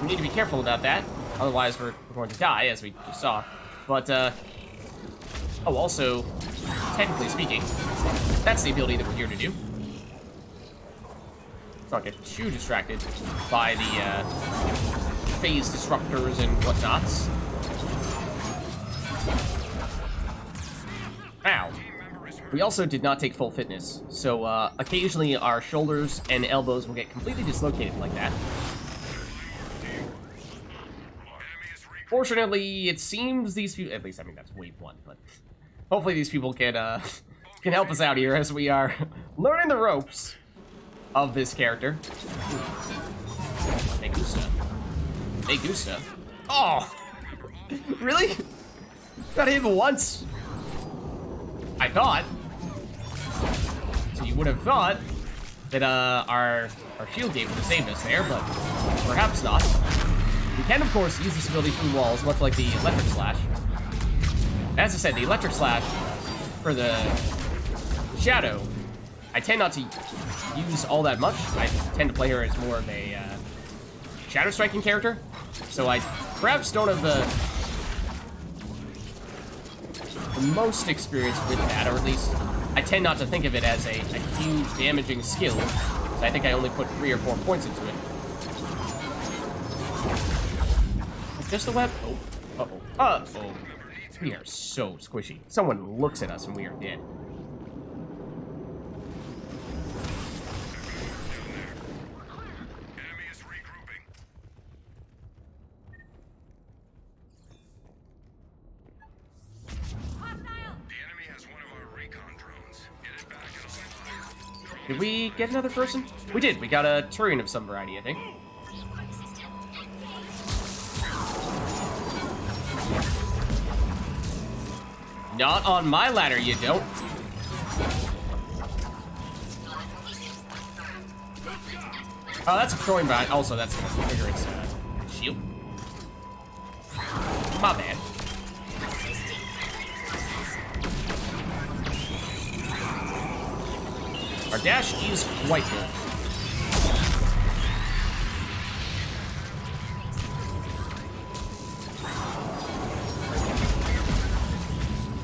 We need to be careful about that, otherwise we're going to die, as we just saw. But, oh, also, technically speaking, that's the ability that we're here to do. Let's not get too distracted by the, phase disruptors and whatnots. Ow. We also did not take full fitness, so occasionally our shoulders and elbows will get completely dislocated like that. Fortunately, it seems these people, at least, I mean, that's wave one, but hopefully these people can help us out here as we are learning the ropes of this character. Hey, Gusta. Hey, Gusta. Oh! Really? Got hit once. I thought. So you would have thought that our shield gate would have saved us there, but perhaps not. We can, of course, use this ability through walls, much like the electric slash. As I said, the electric slash for the shadow I tend not to use all that much. I tend to play her as more of a shadow striking character, so I perhaps don't have the most experience with that, or at least I tend not to think of it as a huge damaging skill. So I think I only put 3 or 4 points into it. Just a web? Oh. Uh-oh. Uh-oh. We are so squishy. Someone looks at us and we are dead. Enemy is regrouping. The enemy has one of our recon drones. Get it back and online. Did we get another person? We did. We got a Turian of some variety, I think. Not on my ladder, you don't. Oh, that's a throwing bot. Also, that's gonna trigger its shield. My bad. Our dash is quite good.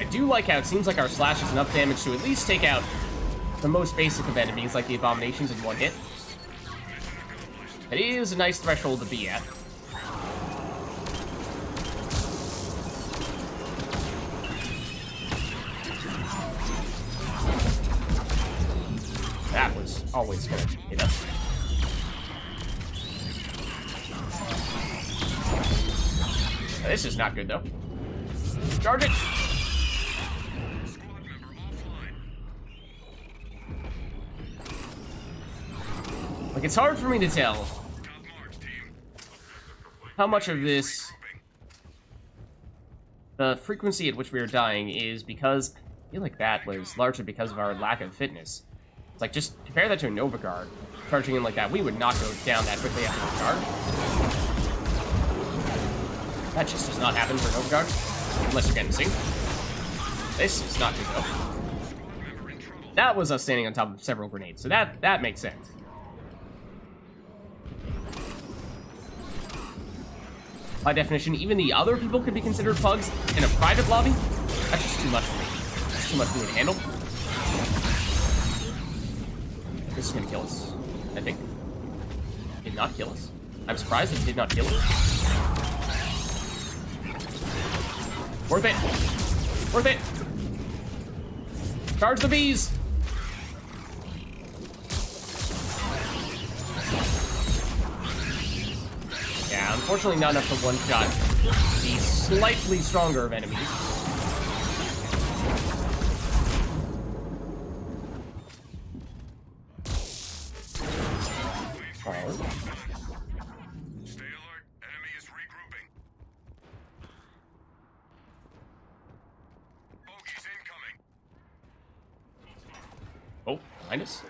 I do like how it seems like our slash is enough damage to at least take out the most basic of enemies, like the abominations, in one hit. It is a nice threshold to be at. That was always gonna hit us. This is not good, though. Charge it! Squad member offline. Like, it's hard for me to tell Top marks, team. how much of this, Regrouping. the frequency at which we are dying, is because I feel like that was largely because of our lack of fitness. It's like, just compare that to a Nova Guard. Charging in like that, we would not go down that quickly after a guard. That just does not happen for Nova Guard, unless you're getting synced. This is not good though. Squad member in trouble. That was us standing on top of several grenades, so that makes sense. By definition, even the other people could be considered pugs in a private lobby. That's just too much for me. That's too much for me to handle. This is gonna kill us, I think. Did not kill us. I'm surprised it did not kill us. Worth it. Worth it. Charge the bees. Yeah, unfortunately not enough to one-shot the slightly stronger of enemies. Oh. Stay alert. Enemy is regrouping. Bogeys incoming. Oh, behind us?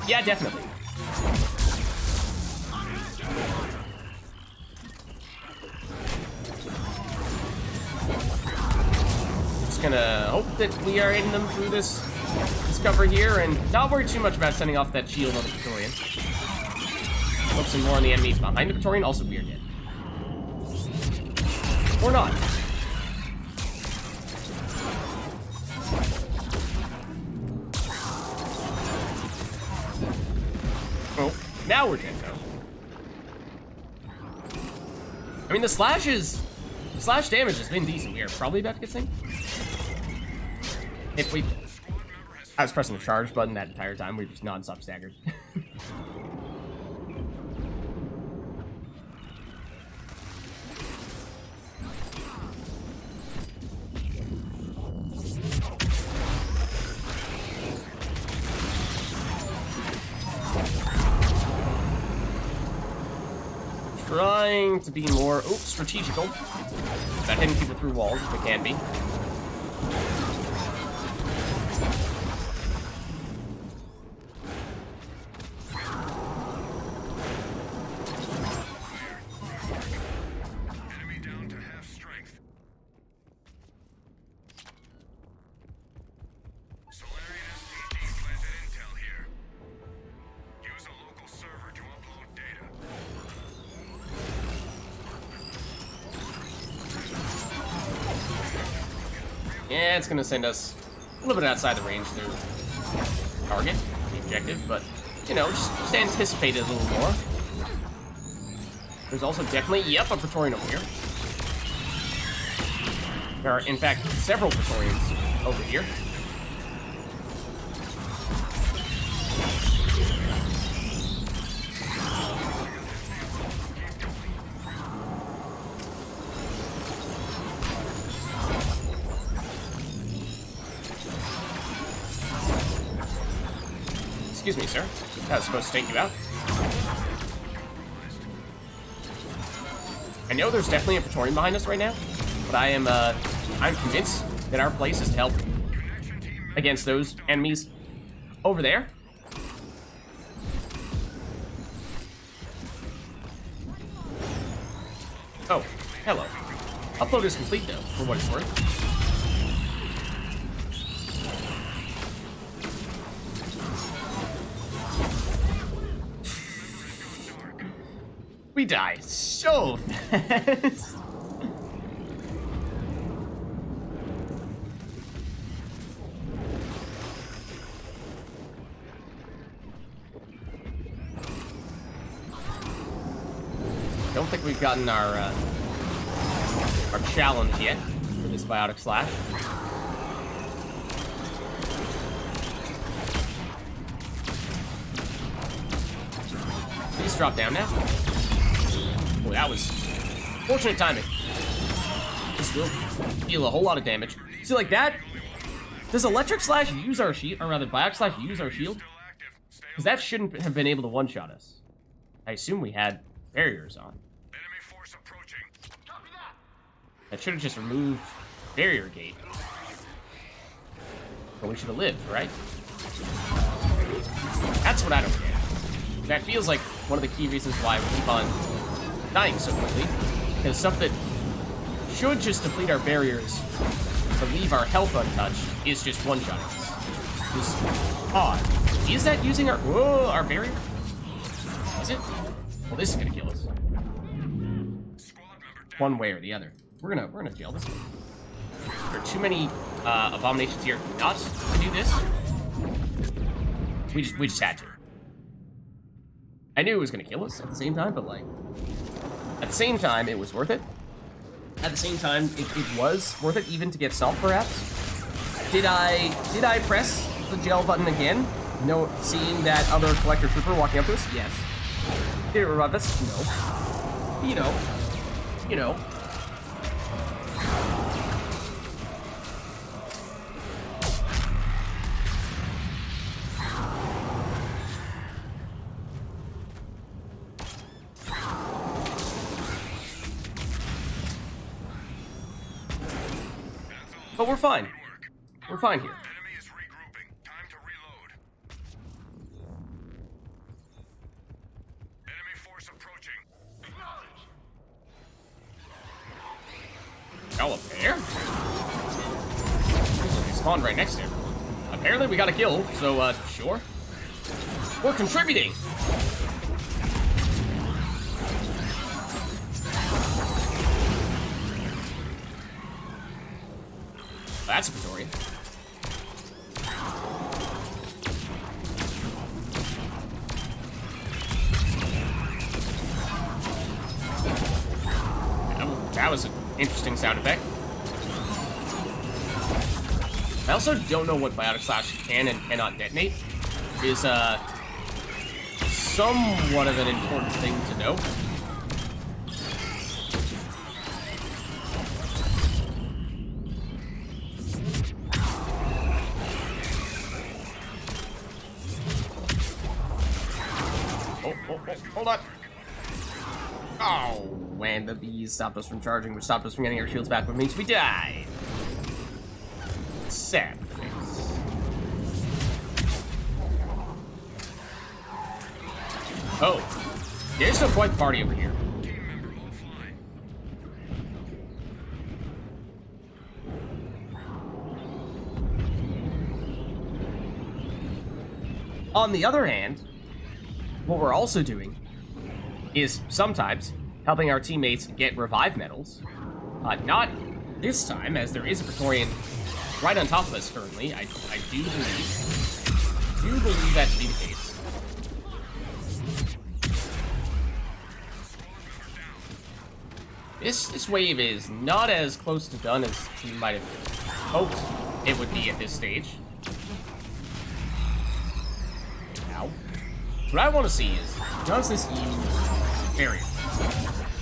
Yeah, definitely. Just gonna hope that we are hitting them through this cover here and not worry too much about sending off that shield on the Praetorian. Focusing more on the enemies behind the Praetorian, also weird dead. Or not. Oh, now we're dead though. I mean, the slash damage has been decent. We are probably about to get synced. If we... I was pressing the charge button that entire time. We were just non-stop staggered. Trying to be more, strategical. About hitting people through walls if we can be. Enemy down to half strength. Solarian SPG planted Yeah, it's gonna send us a little bit outside the range of their target, the objective, but, you know, just anticipate it a little more. There's also definitely, yep, a Praetorian over here. There are, in fact, several Praetorians over here. Excuse me, sir. I was supposed to take you out. I know there's definitely a Praetorian behind us right now, but I'm convinced that our place is to help against those enemies over there. Oh, hello. Upload is complete, though, for what it's worth. We die so fast. Don't think we've gotten our challenge yet for this biotic slash. Please drop down now. Boy, that was fortunate timing. This will deal a whole lot of damage. See, like that? Does electric slash use our shield, or rather, biotic slash use our shield? Because that shouldn't have been able to one-shot us. I assume we had barriers on. Enemy force approaching. Copy that. That should have just removed barrier gate. But we should have lived, right? That's what I don't get. That feels like one of the key reasons why we keep on dying so quickly. Because stuff that should just deplete our barriers but leave our health untouched is just one-shotting us. Just odd. Is that using our... Whoa, our barrier? Is it? Well, this is gonna kill us. One way or the other. We're gonna jail this one. There are too many abominations here not to do this. We just had to. I knew it was gonna kill us at the same time, but like, at the same time, it was worth it. At the same time, it was worth it even to get salt, perhaps. Did I press the jail button again? No, seeing that other collector trooper walking up to us? Yes. Did it revive us? No. You know. But we're fine. We're fine here. Enemy is regrouping. Time to reload. Enemy force approaching. Acknowledge. Oh, up there? He spawned right next to him. Apparently we got a kill, so, sure. We're contributing! That's a Praetorian. That was an interesting sound effect. I also don't know what biotic slash can and cannot detonate. Is somewhat of an important thing to know. Oh, hold on. Oh, and the bees stopped us from charging, which stopped us from getting our shields back, which means we died. Sad face. Oh, there's still quite the party over here. Team member offline. On the other hand, what we're also doing is sometimes helping our teammates get revive medals. Not this time, as there is a Praetorian right on top of us currently. I do believe that to be the case. This wave is not as close to done as we might have hoped it would be at this stage. Ow. What I want to see is, does this use barrier?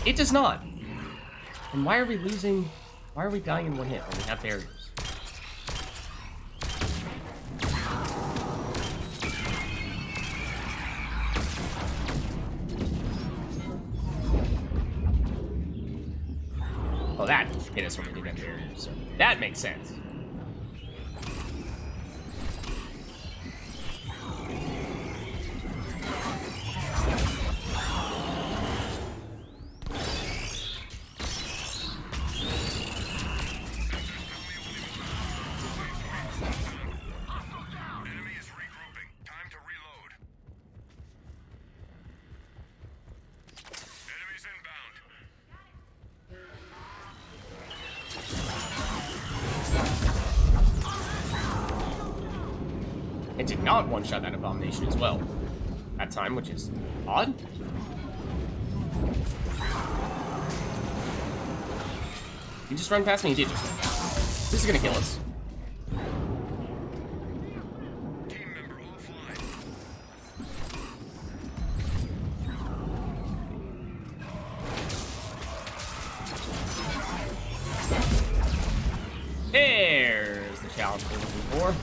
It does not. And why are we losing? Why are we dying in one hit when we have barriers? Oh, that hit us when we did that barrier, so that makes sense. It did not one-shot that abomination as well that time, which is odd. You just run past me, you did just run past me. This is gonna kill us. Team member offline. There's the challenge we're looking for.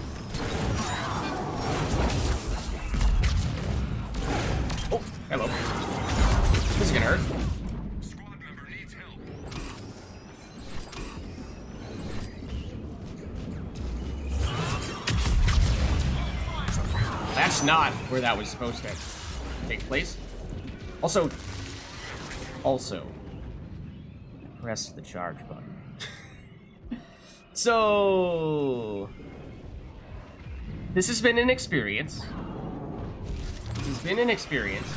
Oh, hello. This is gonna hurt. Squad member needs help. That's not where that was supposed to take place. Also, press the charge button. So, this has been an experience. It's been an experience.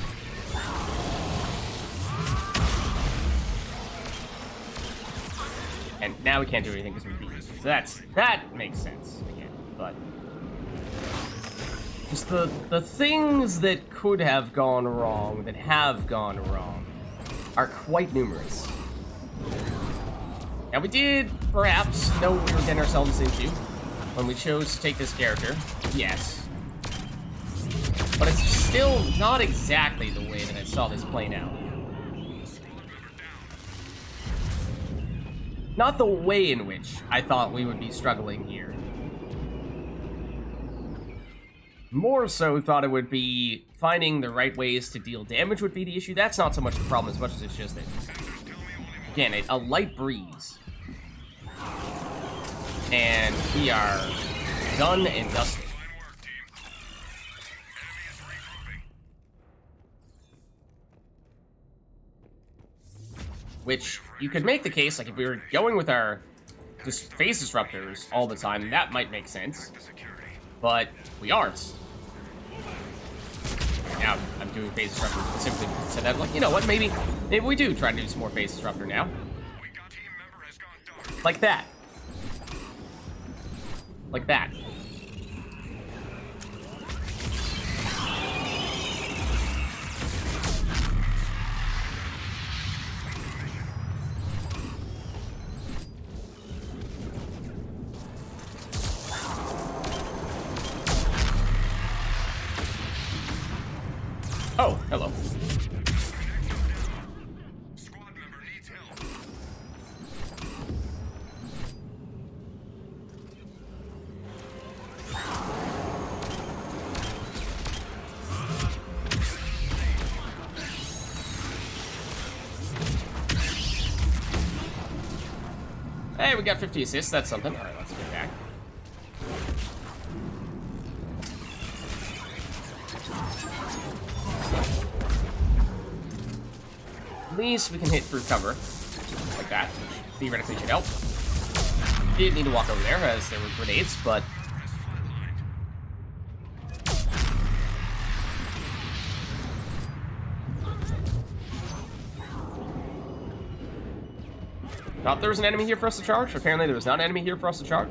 And now we can't do anything because we're beat. So that makes sense again, but just the things that could have gone wrong, that have gone wrong, are quite numerous. Now we did perhaps know what we were getting ourselves into when we chose to take this character, yes. But it's still not exactly the way that I saw this playing out. Not the way in which I thought we would be struggling here. More so thought it would be finding the right ways to deal damage would be the issue. That's not so much the problem as much as it's just that, again, a light breeze. And we are done and dusted. Which, you could make the case, like, if we were going with our phase disruptors all the time, that might make sense. But we aren't. Now, I'm doing phase disruptor specifically so that, like, you know what, maybe we do try to do some more phase disruptor now. Like that. Like that. Oh, hello. Squad member needs help. Hey, we got 50 assists, that's something. Alright, let's get back. At least we can hit through cover. Like that. Theoretically should help. Did need to walk over there as there were grenades, but... Thought there was an enemy here for us to charge. Apparently there was not an enemy here for us to charge.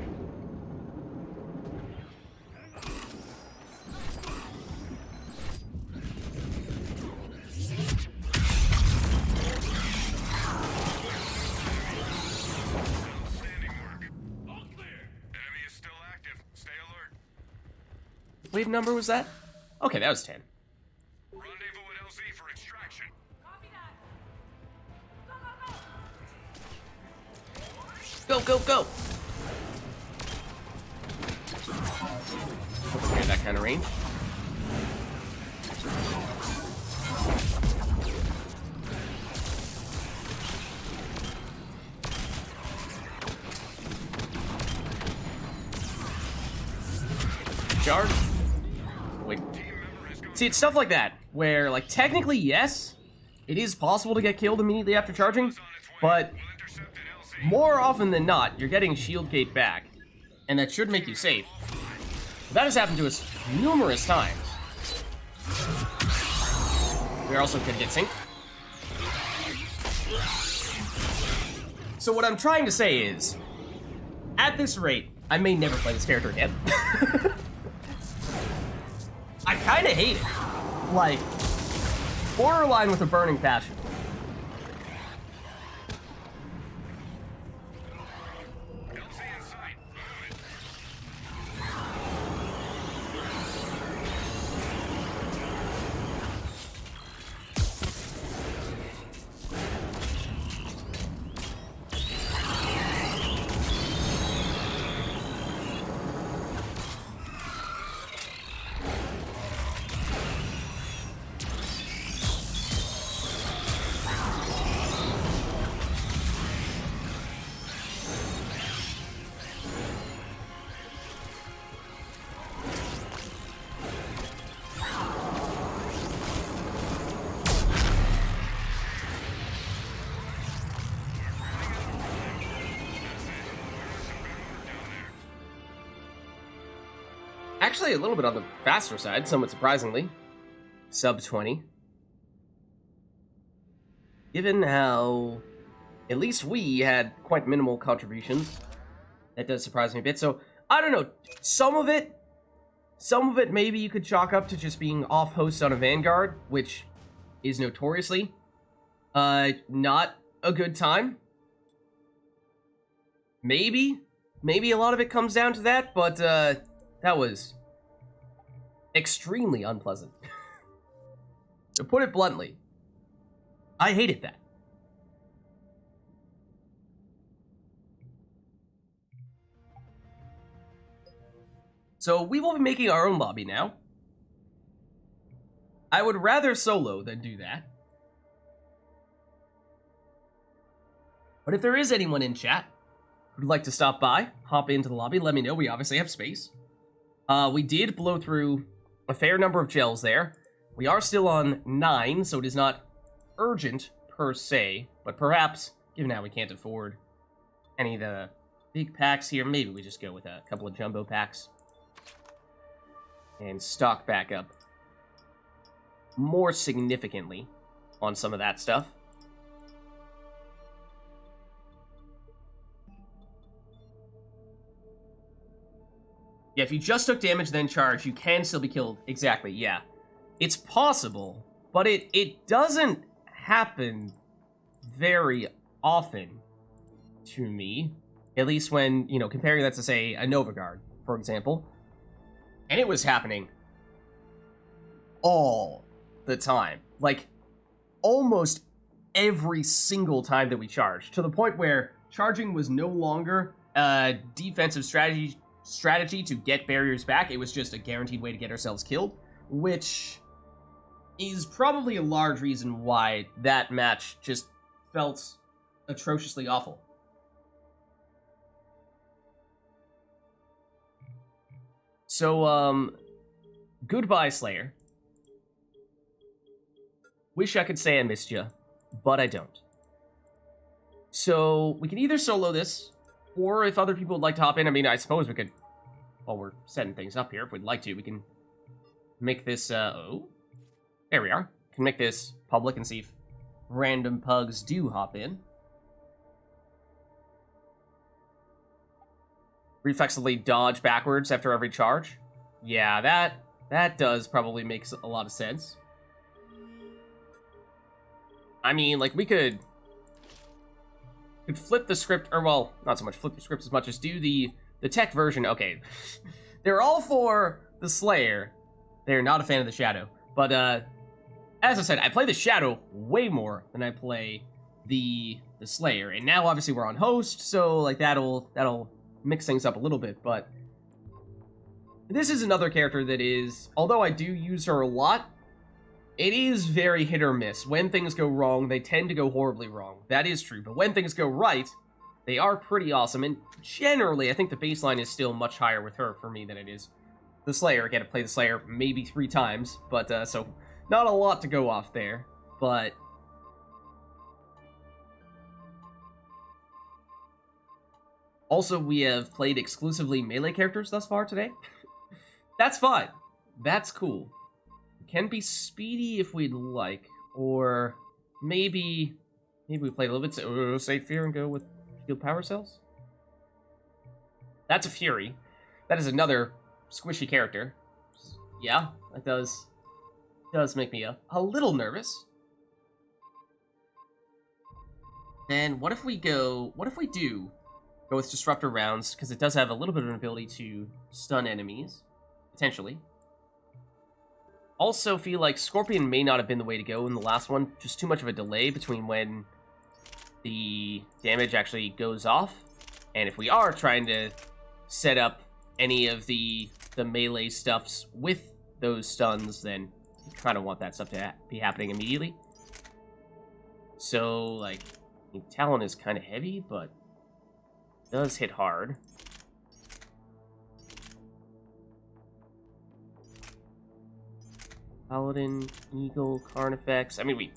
What wave number was that? Okay, that was 10. Rendezvous at LZ for extraction. Copy that. Go, go, go! Hope we have that kind of range. Charge. Wait. See, it's stuff like that, where, like, technically, yes, it is possible to get killed immediately after charging, but more often than not, you're getting shield gate back, and that should make you safe. That has happened to us numerous times. We're also gonna get synced. So what I'm trying to say is, at this rate, I may never play this character again. I kinda hate it. Like, borderline with a burning passion. LZ in sight. Actually, a little bit on the faster side, somewhat surprisingly. Sub 20. Given how at least we had quite minimal contributions, that does surprise me a bit. So, I don't know, some of it maybe you could chalk up to just being off host on a Vanguard, which is notoriously not a good time. Maybe a lot of it comes down to that, but that was extremely unpleasant. To put it bluntly, I hated that. So we will be making our own lobby now. I would rather solo than do that. But if there is anyone in chat who'd like to stop by, hop into the lobby, let me know. We obviously have space. We did blow through a fair number of gels there. We are still on 9, so it is not urgent per se, but perhaps, given how we can't afford any of the big packs here, maybe we just go with a couple of jumbo packs and stock back up more significantly on some of that stuff. Yeah, if you just took damage then charge, you can still be killed. Exactly, yeah. It's possible, but it doesn't happen very often to me. At least when, you know, comparing that to, say, a Nova Guard, for example. And it was happening all the time. Like, almost every single time that we charged. To the point where charging was no longer a defensive strategy to get barriers back. It was just a guaranteed way to get ourselves killed, which is probably a large reason why that match just felt atrociously awful. So, goodbye, Slayer. Wish I could say I missed you, but I don't. So, we can either solo this, or if other people would like to hop in, I mean, I suppose we could, while we're setting things up here, if we'd like to, we can make this, oh, there we are. Can make this public and see if random pugs do hop in. reflexively dodge backwards after every charge. Yeah, that does probably make a lot of sense. I mean, like, we could flip the script, or, well, not so much flip the script as much as do the tech version. Okay, they're all for the Slayer. They're not a fan of the Shadow. But, as I said, I play the Shadow way more than I play the Slayer. And now, obviously, we're on host, so, like, that'll mix things up a little bit. But this is another character that is, although I do use her a lot, it is very hit or miss. When things go wrong, they tend to go horribly wrong. That is true. But when things go right, they are pretty awesome. And generally, I think the baseline is still much higher with her for me than it is the Slayer. Again, I play the Slayer maybe 3 times. But, so, not a lot to go off there. But also, we have played exclusively melee characters thus far today. That's fine. That's cool. Can be speedy if we'd like, or maybe we play a little bit safe here and go with shield power cells. That's a Fury. That is another squishy character. Yeah, that does make me a little nervous. Then what if we do go with disruptor rounds, because it does have a little bit of an ability to stun enemies potentially. Also feel like Scorpion may not have been the way to go in the last one. Just too much of a delay between when the damage actually goes off. And if we are trying to set up any of the melee stuffs with those stuns, then you kind of want that stuff to be happening immediately. So, like, Talon is kind of heavy, but does hit hard. Paladin, Eagle, Carnifex. I mean,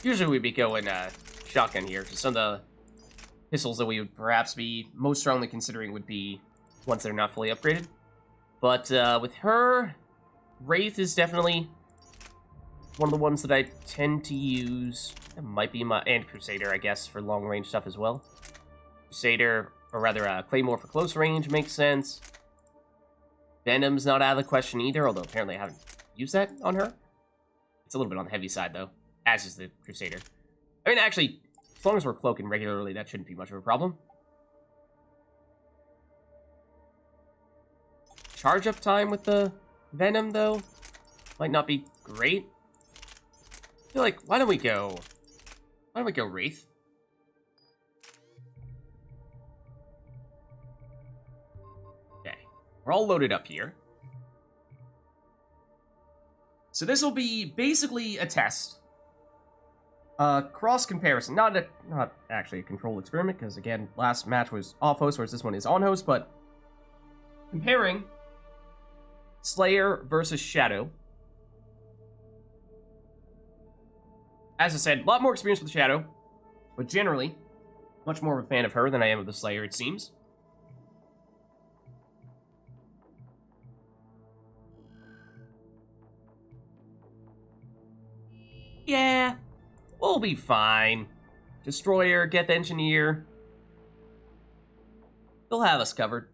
usually we'd be going shotgun here, because some of the pistols that we would perhaps be most strongly considering would be ones that are not fully upgraded. But with her, Wraith is definitely one of the ones that I tend to use. That might be and Crusader, I guess, for long range stuff as well. Crusader, or rather Claymore for close range makes sense. Venom's not out of the question either, although apparently I haven't use that on her. It's a little bit on the heavy side, though, as is the Crusader. I mean, actually, as long as we're cloaking regularly, that shouldn't be much of a problem. Charge up time with the Venom, though, might not be great. I feel like, why don't we go Wraith? Okay, we're all loaded up here. So this will be basically a test. Cross comparison. Not actually a control experiment, because again, last match was off host, whereas this one is on host, but comparing Slayer versus Shadow. As I said, a lot more experience with Shadow, but generally, much more of a fan of her than I am of the Slayer, it seems. Yeah, we'll be fine. Destroyer, Geth Engineer. They'll have us covered.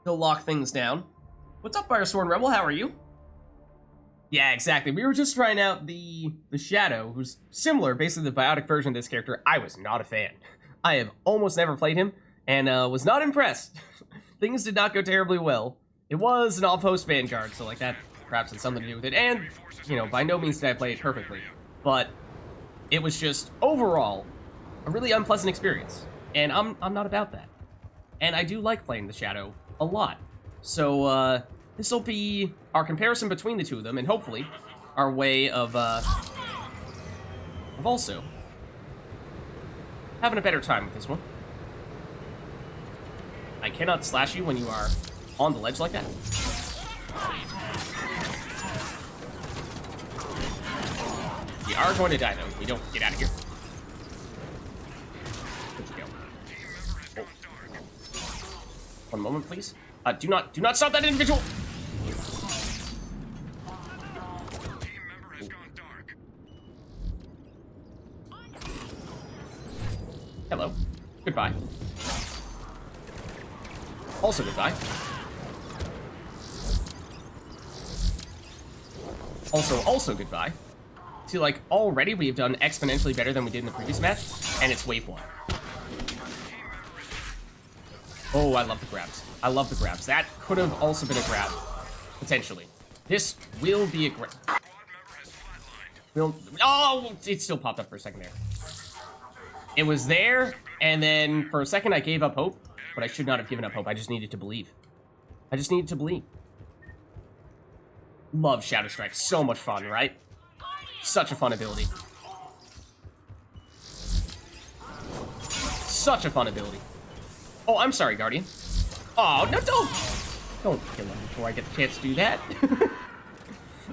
They'll lock things down. What's up, Firesworn Rebel? How are you? Yeah, exactly. We were just trying out the Shadow, who's similar, basically the biotic version of this character. I was not a fan. I have almost never played him, and was not impressed. Things did not go terribly well. It was an off-host Vanguard, so like that perhaps had something to do with it. And, you know, by no means did I play it perfectly. But it was just, overall, a really unpleasant experience. And I'm not about that. And I do like playing the Shadow a lot. So, this will be our comparison between the two of them, and hopefully our way of also having a better time with this one. I cannot slash you when you are on the ledge like that. We are going to die, though, if we don't get out of here. Where'd you go? Oh. One moment, please. Do not stop that individual! Hello. Goodbye. Also goodbye. Also goodbye. See, like, already we've done exponentially better than we did in the previous match, and it's wave 1. Oh, I love the grabs. I love the grabs. That could have also been a grab, potentially. This will be a grab. Oh, it still popped up for a second there. It was there, and then for a second I gave up hope, but I should not have given up hope. I just needed to believe. I just needed to believe. Love Shadow Strike. So much fun, right? Such a fun ability. Such a fun ability. Oh, I'm sorry, Guardian. Oh, no, don't kill him before I get the chance to do that.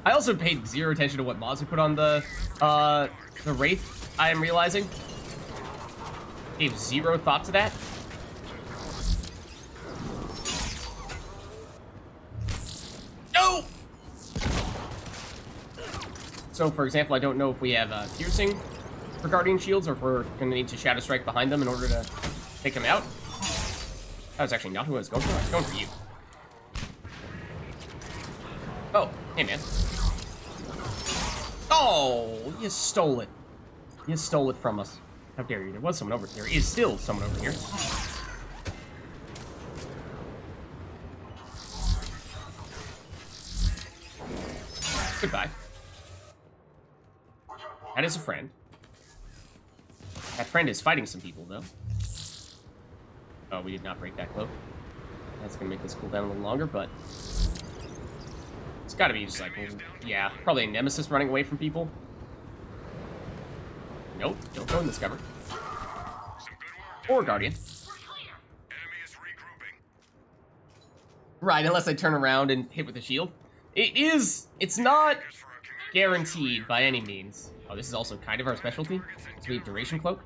I also paid zero attention to what mods we put on the Wraith, I am realizing. Gave zero thought to that. No! So, for example, I don't know if we have piercing for Guardian Shields or if we're going to need to Shadow Strike behind them in order to take them out. That was actually not who I was going for. I was going for you. Oh, hey, man. Oh, you stole it. You stole it from us. How dare you? There was someone over here. There is still someone over here. Goodbye. That is a friend. That friend is fighting some people, though. Oh, we did not break that cloak. That's gonna make this cool down a little longer, but... It's gotta be just like... Yeah, probably a nemesis running away from people. Nope, don't go in this cover. Or Guardian. Right, unless I turn around and hit with a shield. It's not guaranteed by any means. Oh, this is also kind of our specialty. So we have Duration Cloak.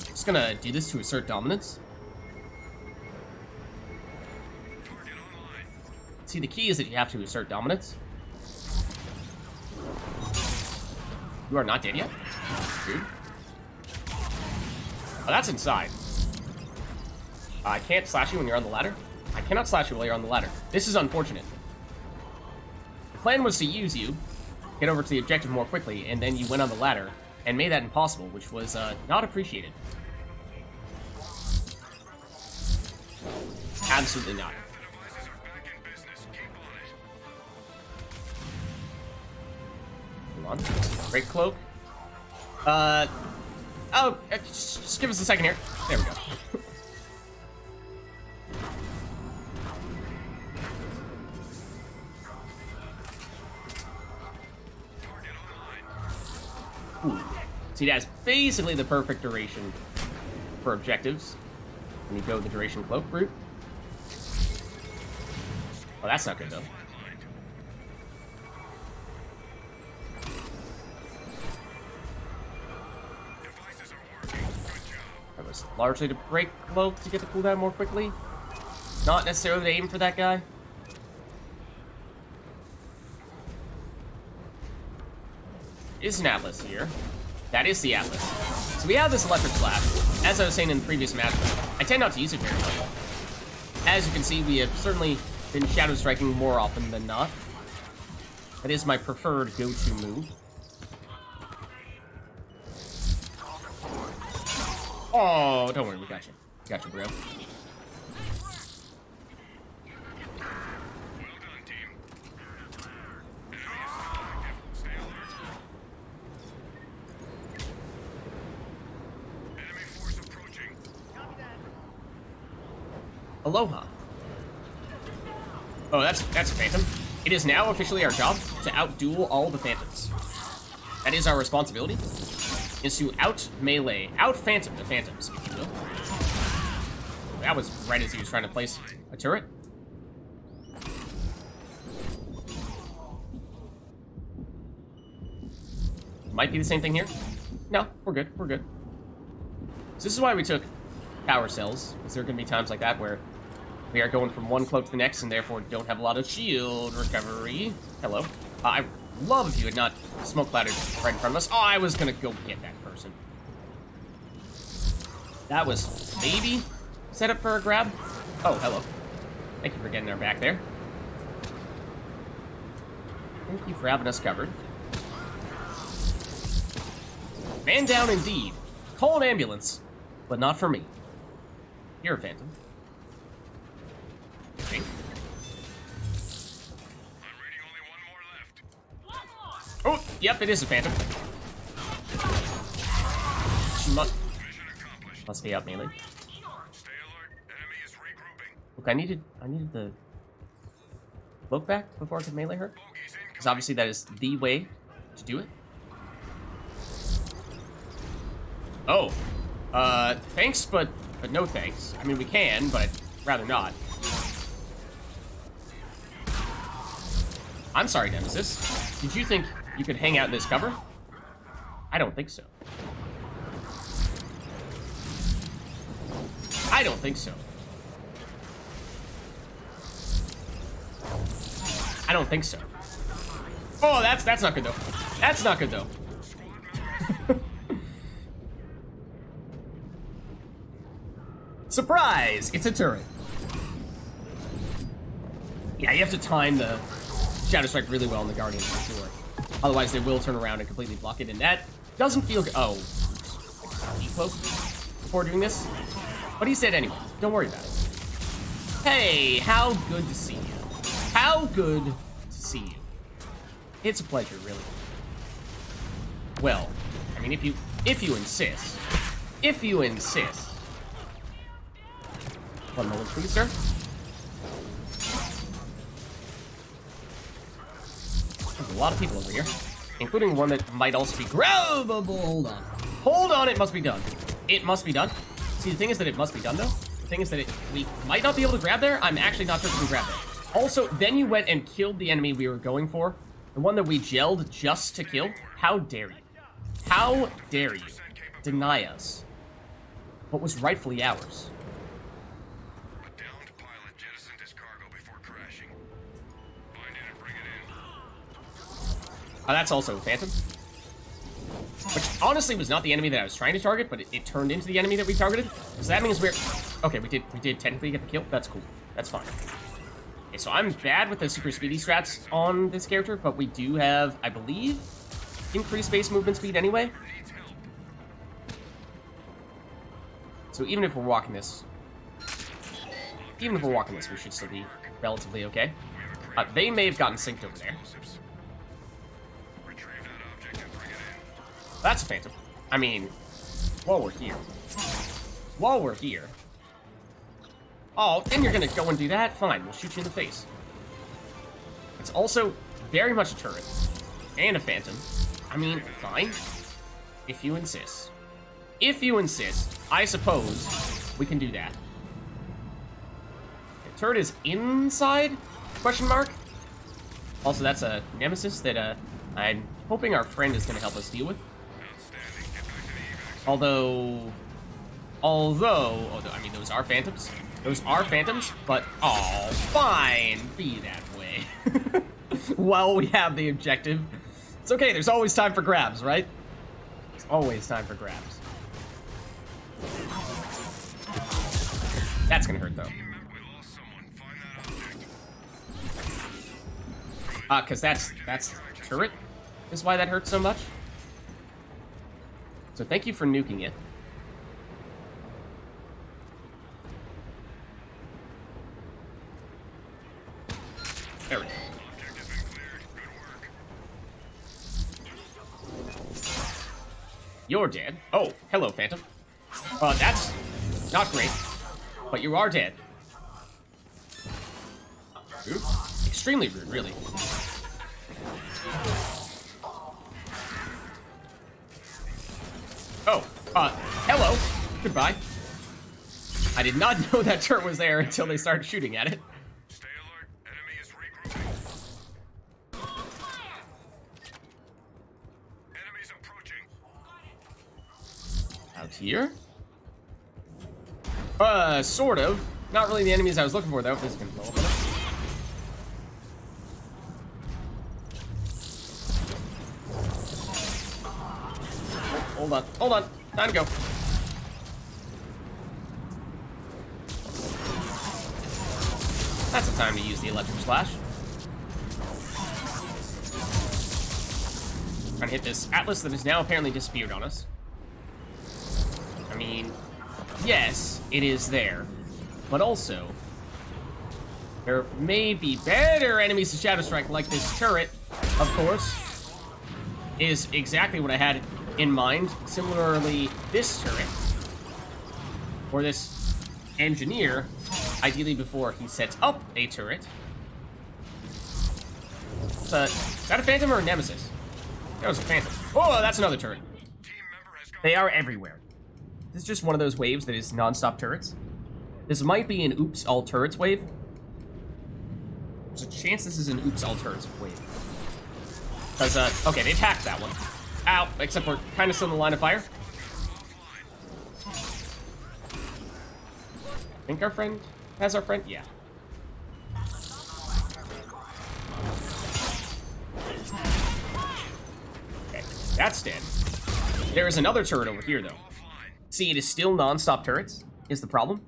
Just gonna do this to assert dominance. See, the key is that you have to assert dominance. You are not dead yet, dude. Oh, that's inside. I can't slash you when you're on the ladder. I cannot slash you while you're on the ladder. This is unfortunate. The plan was to use you, get over to the objective more quickly, and then you went on the ladder and made that impossible, which was not appreciated. Absolutely not. Hold on. Break cloak. Oh, just give us a second here. There we go. Ooh. See, that's basically the perfect duration for objectives when you go the duration cloak route. Oh, that's not good, though. That was largely to break cloak to get the cooldown more quickly. Not necessarily to aim for that guy. Is an Atlas here. That is the Atlas. So we have this electric slash. As I was saying in the previous match, I tend not to use it very much. As you can see, we have certainly been shadow striking more often than not. That is my preferred go-to move. Oh, don't worry, we got you. Got you, bro. Aloha. Oh, that's a Phantom. It is now officially our job to outduel all the Phantoms. That is our responsibility, is to out-melee, out-Phantom the Phantoms, if you will. That was right as he was trying to place a turret. Might be the same thing here. No, we're good, we're good. So this is why we took power cells, because there are going to be times like that where we are going from one cloak to the next and therefore don't have a lot of shield recovery. Hello. love if you had not smoke clouded right in front of us. Oh, I was gonna go get that person. That was maybe set up for a grab. Oh, hello. Thank you for getting our back there. Thank you for having us covered. Man down indeed. Call an ambulance, but not for me. You're a phantom. Okay. I'm reading only one more left. Oh, yep, it is a phantom. She Mission accomplished. must be out melee. Stay alert. Enemy is regrouping. Look, I needed the cloak back before I could melee her. Bogeys Because incoming. obviously that is the way to do it. Oh. Thanks, but no thanks. I mean, we can, but I'd rather not. I'm sorry, Nemesis. Did you think you could hang out in this cover? I don't think so. I don't think so. I don't think so. Oh, that's not good, though. That's not good, though. Surprise! It's a turret. Yeah, you have to time the Shadow Strike really well in the Guardians for sure. Otherwise, they will turn around and completely block it, and that doesn't feel good. Oh. Decloak before doing this? But he said anyway. Don't worry about it. Hey, how good to see you. How good to see you. It's a pleasure, really. Well, I mean, if you insist. If you insist. 1 moment, please, sir. There's a lot of people over here, including one that might also be grabbable. Hold on. Hold on, it must be done. It must be done. See, the thing is that it must be done, though. The thing is that we might not be able to grab there. I'm actually not sure if we can grab there. Also, then you went and killed the enemy we were going for. The one that we gelled just to kill. How dare you? How dare you deny us what was rightfully ours? A downed pilot jettisoned his cargo before crashing. Find it and bring it in. Oh, that's also a phantom. Which honestly was not the enemy that I was trying to target, but it turned into the enemy that we targeted. So that means we're... Okay, we did technically get the kill. That's cool. That's fine. Okay, so I'm bad with the super speedy strats on this character, but we do have, I believe, increased base movement speed anyway. Needs help. So even if we're walking this... Even if we're walking this, we should still be relatively okay. They may have gotten synced over there. Explosives. Retrieve that object and bring it in. That's a phantom. I mean, while we're here. While we're here. Oh, then you're gonna go and do that? Fine, we'll shoot you in the face. It's also very much a turret. And a phantom. I mean, fine. If you insist. If you insist, I suppose we can do that. The turret is inside? Question mark? Also, that's a nemesis that I'm hoping our friend is gonna help us deal with. Outstanding. Get back to the evac. Although, I mean, those are phantoms. Those are phantoms, but, oh, fine, be that way. While we have the objective. It's okay, there's always time for grabs, right? There's always time for grabs. That's gonna hurt, though. Team member, we lost someone. Find that object. Because that's turret is why that hurts so much. So thank you for nuking it. There we go. Object has been cleared. Good work. You're dead. Oh, hello, Phantom. That's not great, but you are dead. Rude. Extremely rude, really. Oh, hello. Goodbye. I did not know that turret was there until they started shooting at it. Stay alert. Enemy is regrouping. Enemies approaching. Out here? Sort of. Not really the enemies I was looking for, though. This is gonna blow up on hold on, hold on. Time to go. That's the time to use the electric slash. Trying to hit this Atlas that has now apparently disappeared on us. I mean, yes, it is there, but also there may be better enemies to Shadow Strike, like this turret, of course, is exactly what I had in mind. Similarly, this turret, or this engineer, ideally before he sets up a turret. Is that a Phantom or a Nemesis? That was a Phantom. Oh, that's another turret. They are everywhere. This is just one of those waves that is non-stop turrets. This might be an oops all turrets wave. There's a chance this is an oops all turrets wave. Because, okay, they attacked that one. Ow, except we're kind of still in the line of fire. I think our friend has our friend? Yeah. Okay, that's dead. There is another turret over here, though. See, it is still non-stop turrets, is the problem.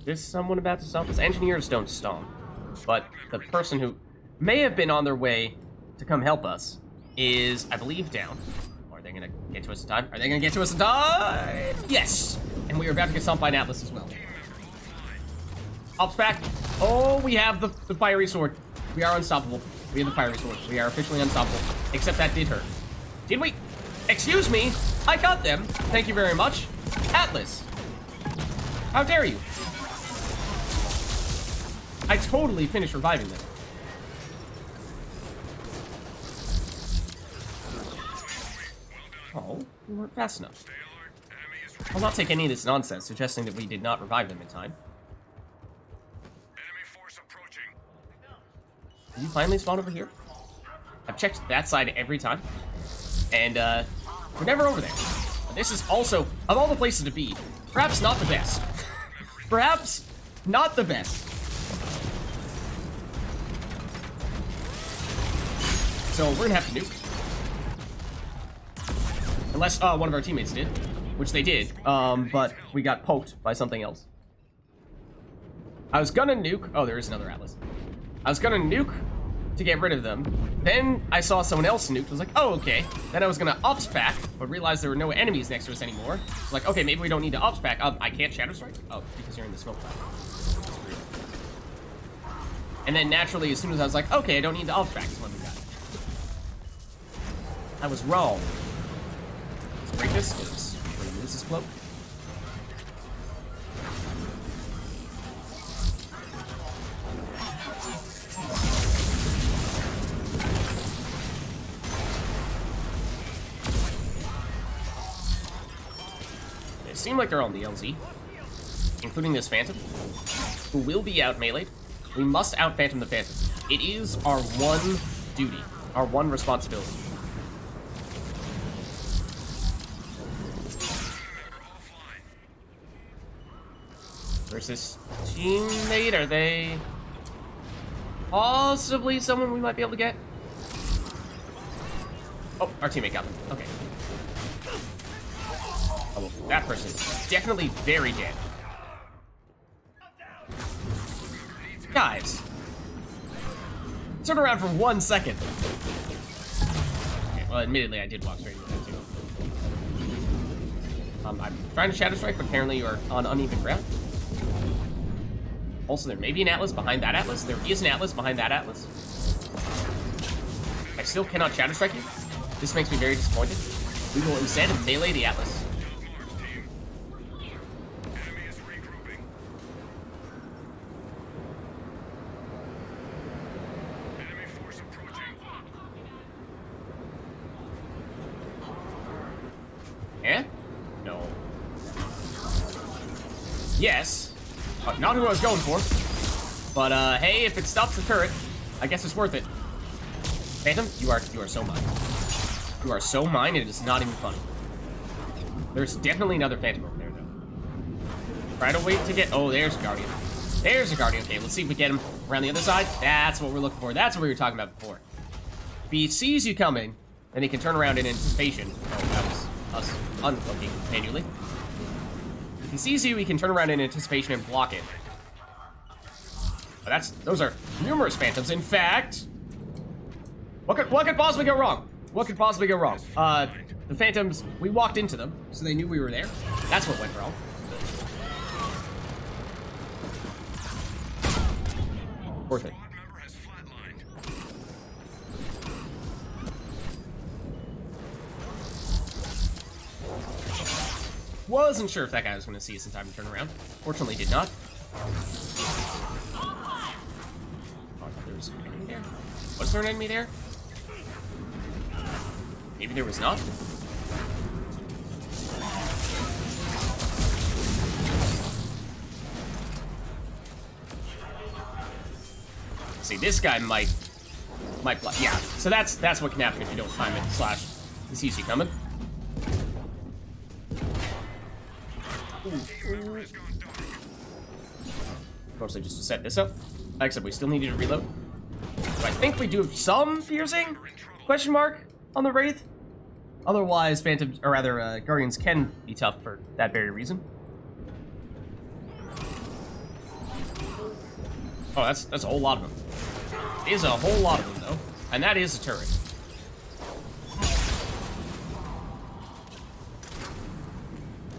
Is someone about to stomp? Because engineers don't stomp. But the person who may have been on their way to come help us is, I believe, down. Are they going to get to us in time? Are they going to get to us in time? Yes! And we are about to get stomped by an Atlas as well. Ops back. Oh, we have the fiery sword. We are unstoppable. We have the fiery sword. We are officially unstoppable. Except that did hurt. Did we? Excuse me. I got them. Thank you very much. Atlas. How dare you? I totally finished reviving them. Oh, we weren't fast enough. I'll not take any of this nonsense suggesting that we did not revive them in time. Did you finally spawn over here? I've checked that side every time. And, we're never over there. This is also, of all the places to be, perhaps not the best. Perhaps not the best. So we're gonna have to nuke. Unless, one of our teammates did. Which they did, but we got poked by something else. I was gonna nuke. Oh, there is another Atlas. I was gonna nuke to get rid of them. Then I saw someone else nuke. I was like, oh, okay. Then I was gonna ops back, but realized there were no enemies next to us anymore. I was like, okay, maybe we don't need to ops back. I can't Shadow Strike? Oh, because you're in the smoke cloud. That's weird. And then naturally, as soon as I was like, okay, I don't need to ops back, is when we got it. I was wrong. Let's break this, because we're gonna lose this cloak. They seem like they're on the LZ, including this Phantom, who will be out melee'd. We must out Phantom the Phantom. It is our one duty, our one responsibility. Where's this teammate? Are they possibly someone we might be able to get? Oh, our teammate got them. Okay. Oh, well, that person is definitely very dead. Guys. Turn around for 1 second. Okay, well, admittedly, I did walk straight into that, too. I'm trying to Shadow Strike, but apparently you're on uneven ground. Also, there may be an Atlas behind that Atlas. There is an Atlas behind that Atlas. I still cannot Shadow Strike you. This makes me very disappointed. We will instead melee the Atlas. Yeah? No. Yes. Not who I was going for. But, hey, if it stops the turret, I guess it's worth it. Phantom, you are so mine. You are so mine, it is not even funny. There's definitely another Phantom over there, though. Try to wait to get... Oh, there's a Guardian. There's a Guardian. Okay, let's see if we get him around the other side. That's what we're looking for. That's what we were talking about before. If he sees you coming, then he can turn around in anticipation. Oh, that was us unclicking manually. If he sees you, he can turn around in anticipation and block it. But those are numerous phantoms. In fact, what could possibly go wrong? What could possibly go wrong? The phantoms, we walked into them, so they knew we were there. That's what went wrong. Poor thing. Wasn't sure if that guy was going to see us in time to turn around. Fortunately, did not. Oh, there's an enemy there. Was there an enemy there? Maybe there was not. See, this guy might block. Yeah, so that's what can happen if you don't time it. Slash, he sees you coming. Mostly just to set this up. Except we still needed to reload. So I think we do have some piercing? Question mark on the Wraith. Otherwise, Phantoms, or rather, Guardians can be tough for that very reason. Oh, that's a whole lot of them. It is a whole lot of them, though. And that is a turret.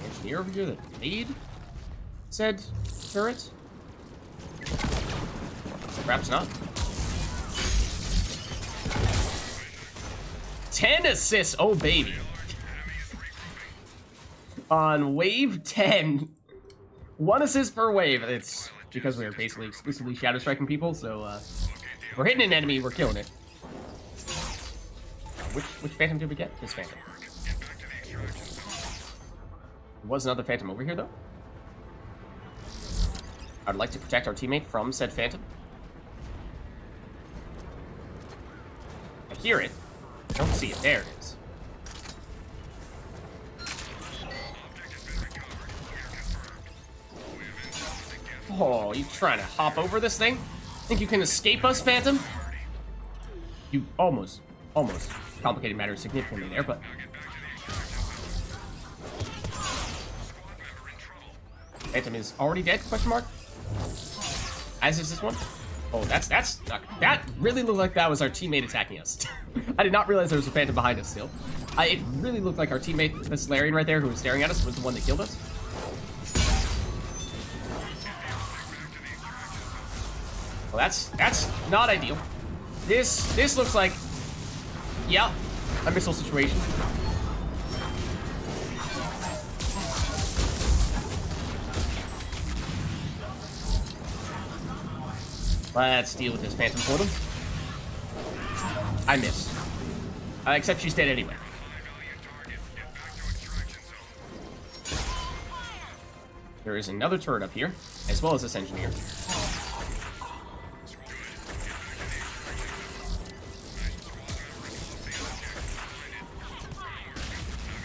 Engineer over here that made said turret? Perhaps not. 10 assists, oh baby. On wave 10. 1 assist per wave. It's because we are basically exclusively shadow striking people, so if we're hitting an enemy, we're killing it. Which phantom did we get? This phantom. There was another phantom over here, though. I'd like to protect our teammate from said phantom. I hear it. I don't see it. There it is. Oh, you trying to hop over this thing? Think you can escape us, Phantom? You almost complicated matters significantly there, but... Phantom is already dead, question mark? As is this one? Oh, that really looked like that was our teammate attacking us. I did not realize there was a Phantom behind us still. It really looked like our teammate, the Solarian right there, who was staring at us, was the one that killed us. Well, that's not ideal. This looks like, yeah, a missile situation. Let's deal with this Phantom for them. I missed. Except she's dead anyway. There is another turret up here, as well as this engineer.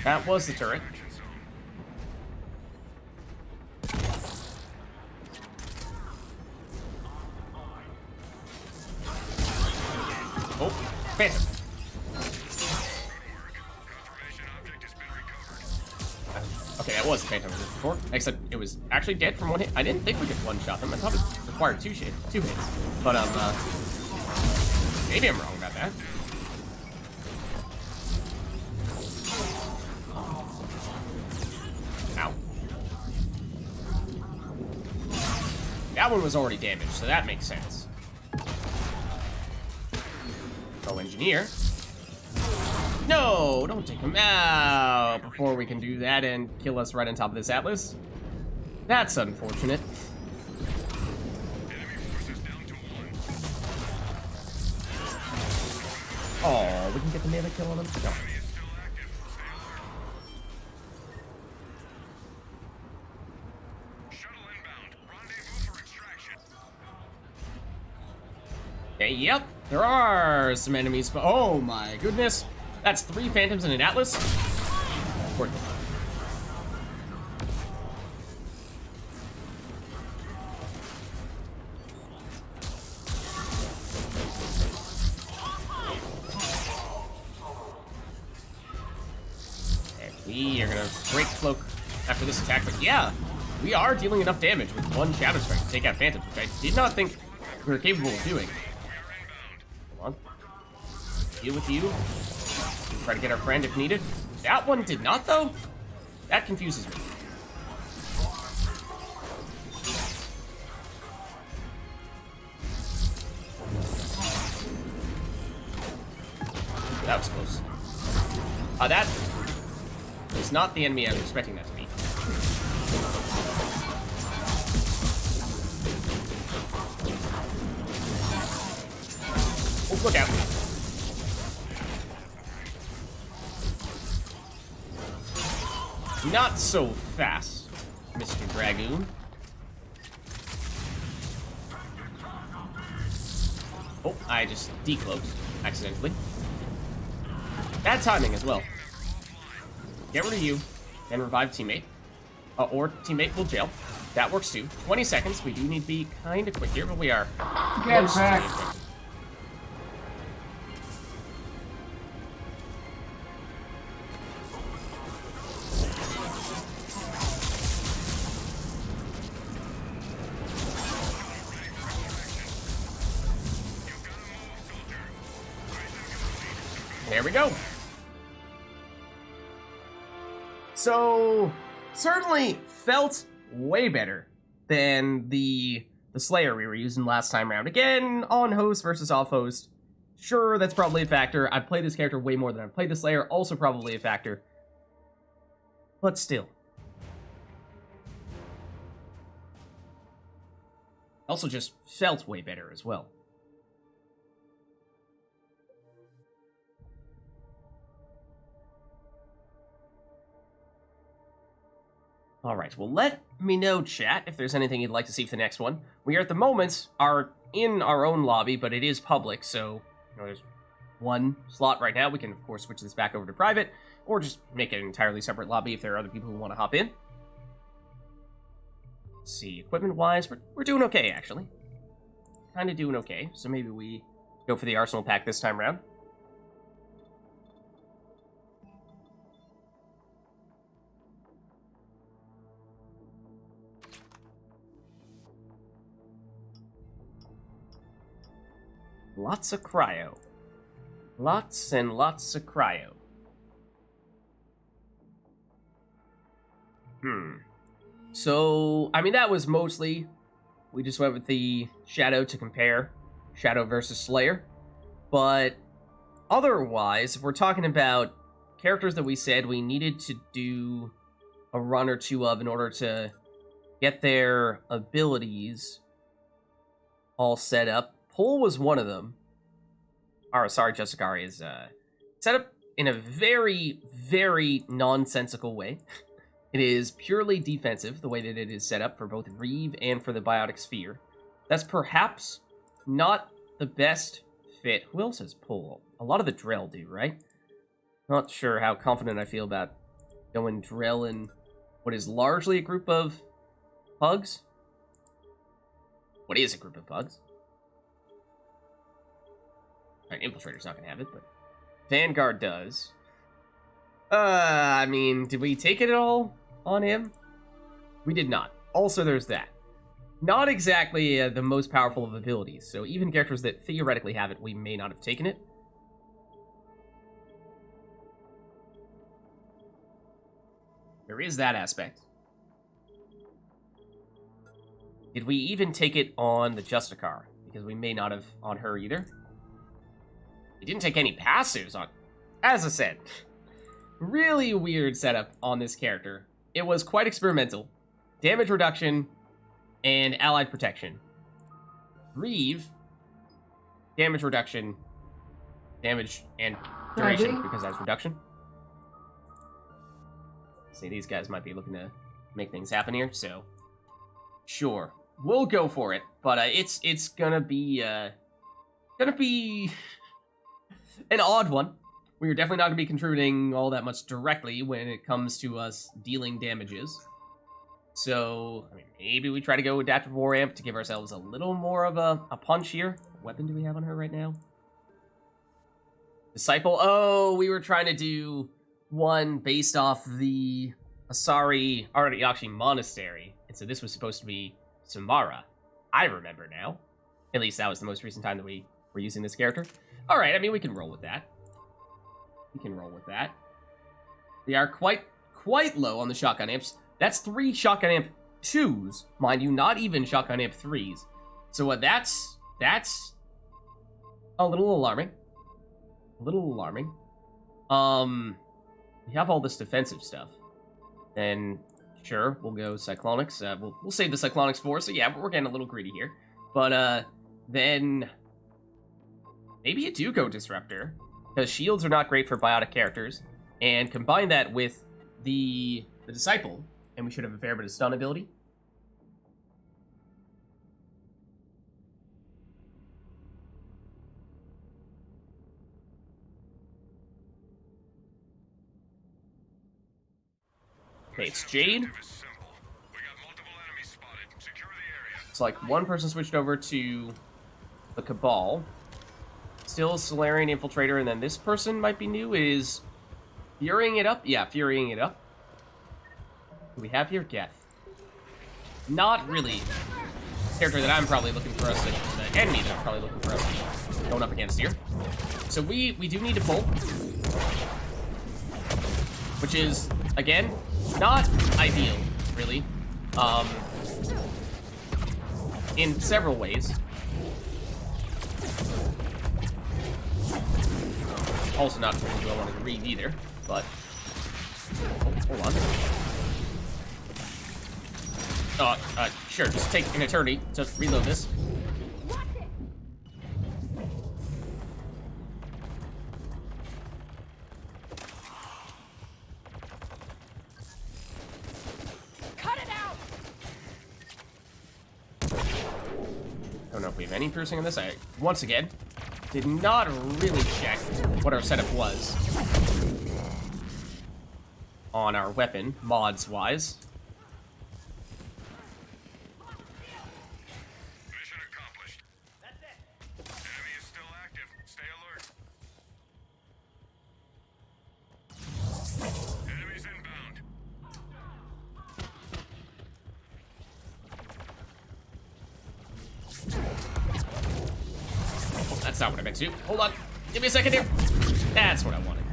That was the turret. Oh, Phantom. Okay, that was the Phantom before. Except it was actually dead from one hit. I didn't think we could one-shot them. I thought it required two hits. But, maybe I'm wrong about that. Ow. That one was already damaged, so that makes sense. Oh, engineer. No, don't take him out before we can do that and kill us right on top of this Atlas. That's unfortunate. Oh, we can get the melee kill on him? No. Okay, yep, there are some enemies, but oh my goodness. That's 3 Phantoms and an Atlas. Worth it. You're gonna break cloak after this attack, but yeah, we are dealing enough damage with one Shadow Strike to take out Phantoms, which I did not think we were capable of doing. Hold on. Deal with you. Try to get our friend if needed. That one did not, though? That confuses me. That was close. That is not the enemy I was expecting that to be. Oh, look out. Not so fast, Mr. Dragoon. Oh, I just decloaked accidentally. Bad timing as well. Get rid of you, then revive teammate. Or teammate will jail. That works too. 20 seconds. We do need to be kind of quick here, but we are close to being quick. There we go. So, certainly felt way better than the Slayer we were using last time around. Again, on host versus off host. Sure, that's probably a factor. I've played this character way more than I've played the Slayer, also probably a factor. But still. Also just felt way better as well. Alright, well let me know, chat, if there's anything you'd like to see for the next one. We are at the moment are in our own lobby, but it is public, so there's one slot right now. We can, of course, switch this back over to private, or just make it an entirely separate lobby if there are other people who want to hop in. Let's see, equipment-wise, we're doing okay, actually. Kind of doing okay, so maybe we go for the Arsenal pack this time around. Lots of cryo. Lots and lots of cryo. So, I mean, that was mostly... We just went with the Shadow to compare. Shadow versus Slayer. But otherwise, if we're talking about characters that we said we needed to do a run or two of in order to get their abilities all set up, Pole was one of them. Or, sorry, Justicari is set up in a very, very nonsensical way. It is purely defensive, the way that it is set up for both Reeve and for the Biotic Sphere. That's perhaps not the best fit. Who else has Pole? A lot of the Drell do, right? Not sure how confident I feel about going Drell in what is largely a group of pugs. What is a group of pugs? Right, Infiltrator's not going to have it, but Vanguard does. I mean, did we take it all on him? We did not. Also, there's that. Not exactly the most powerful of abilities, so even characters that theoretically have it, we may not have taken it. There is that aspect. Did we even take it on the Justicar? Because we may not have on her either. We didn't take any passives on... As I said, really weird setup on this character. It was quite experimental. Damage reduction and allied protection. Reeve, damage reduction, damage and duration, because that's reduction. See, these guys might be looking to make things happen here, so... Sure, we'll go for it, but it's gonna be an odd one. We are definitely not going to be contributing all that much directly when it comes to us dealing damages. So, I mean, maybe we try to go Adaptive War Amp to give ourselves a little more of a punch here. What weapon do we have on her right now? Disciple. Oh, we were trying to do one based off the Asari Aratiakshi Monastery, and so this was supposed to be Samara. I remember now. At least that was the most recent time that we were using this character. Alright, I mean, we can roll with that. We can roll with that. We are quite low on the shotgun amps. That's 3 shotgun amp 2s, mind you, not even shotgun amp 3s. So that's a little alarming. A little alarming. We have all this defensive stuff. Then, sure, we'll go Cyclonics. We'll save the Cyclonics for, so yeah, we're getting a little greedy here. But, then... maybe you do go Disruptor, because shields are not great for biotic characters, and combine that with the Disciple, and we should have a fair bit of stun ability. Okay, it's Jade. It's like one person switched over to the Cabal. Still Solarian Infiltrator, and then this person might be new, is Furying it up? Yeah, Furying it up. What do we have here? Geth. Not really character that I'm probably looking for us to, the enemy that I'm probably looking for us to going up against here. So we do need to pull. Which is, again, not ideal, really. In several ways. Also not really what I wanted to read either, but... oh, hold on. Sure, just take an eternity to reload this. Cut it out. I don't know if we have any piercing on this. I, once again, did not really check what our setup was on our weapon, mods-wise. Mission accomplished. That's it. Enemy is still active. Stay alert. Enemies inbound. Oh, that's not what I meant to do. Hold on. Give me a second here. That's what I wanted.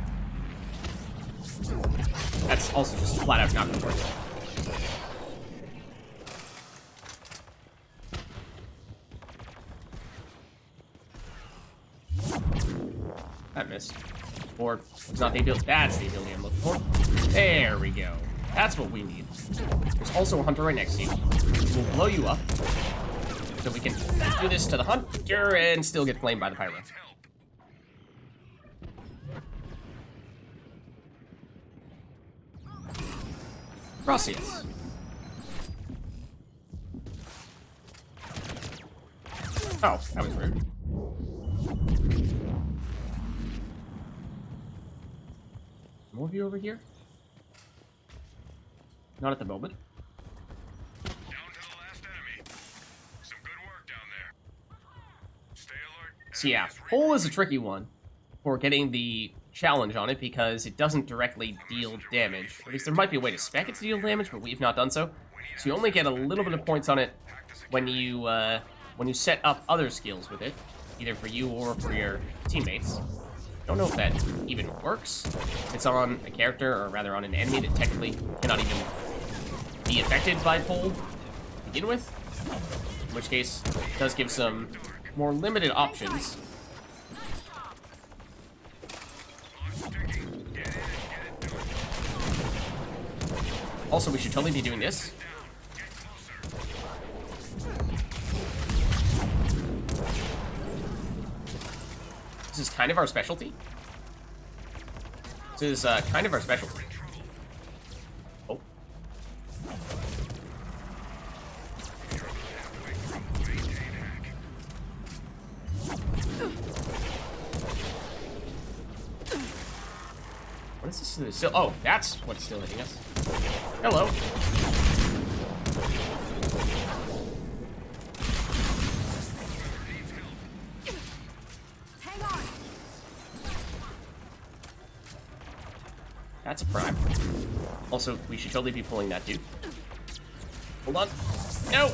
That's also just flat out not gonna work. That missed. Or it's not the ability. That's the ability I'm looking for. There we go. That's what we need. There's also a hunter right next to you. We'll blow you up. So we can do this to the hunter and still get flamed by the pyro. Gracias. Oh, that was rude. More of you over here? Not at the moment. Down to the last enemy. Some good work down there. Stay alert. So yeah, pull is a tricky one for getting the challenge on it because it doesn't directly deal damage. At least there might be a way to spec it to deal damage, but we've not done so. So you only get a little bit of points on it when you set up other skills with it, either for you or for your teammates. Don't know if that even works. It's on a character, or rather on an enemy that technically cannot even be affected by pull to begin with. In which case, it does give some more limited options. Also, we should totally be doing this. This is kind of our specialty. This is kind of our specialty. Oh. What is this? Still, oh, that's what's still hitting us. Hello. That's a prime. Also, we should totally be pulling that dude. Hold on. No!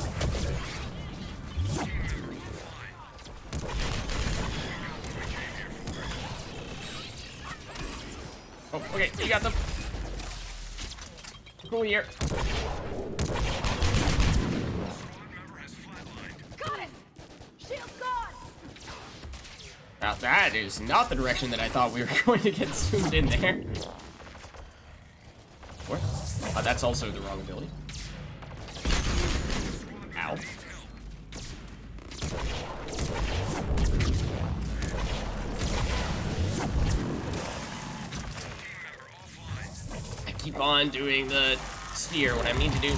Oh, okay, you got them. Cool here. Got it! Shield's gone! Now that is not the direction that I thought we were going to get zoomed in there. What? Oh, that's also the wrong ability. Ow. I keep on doing the sphere when I mean to do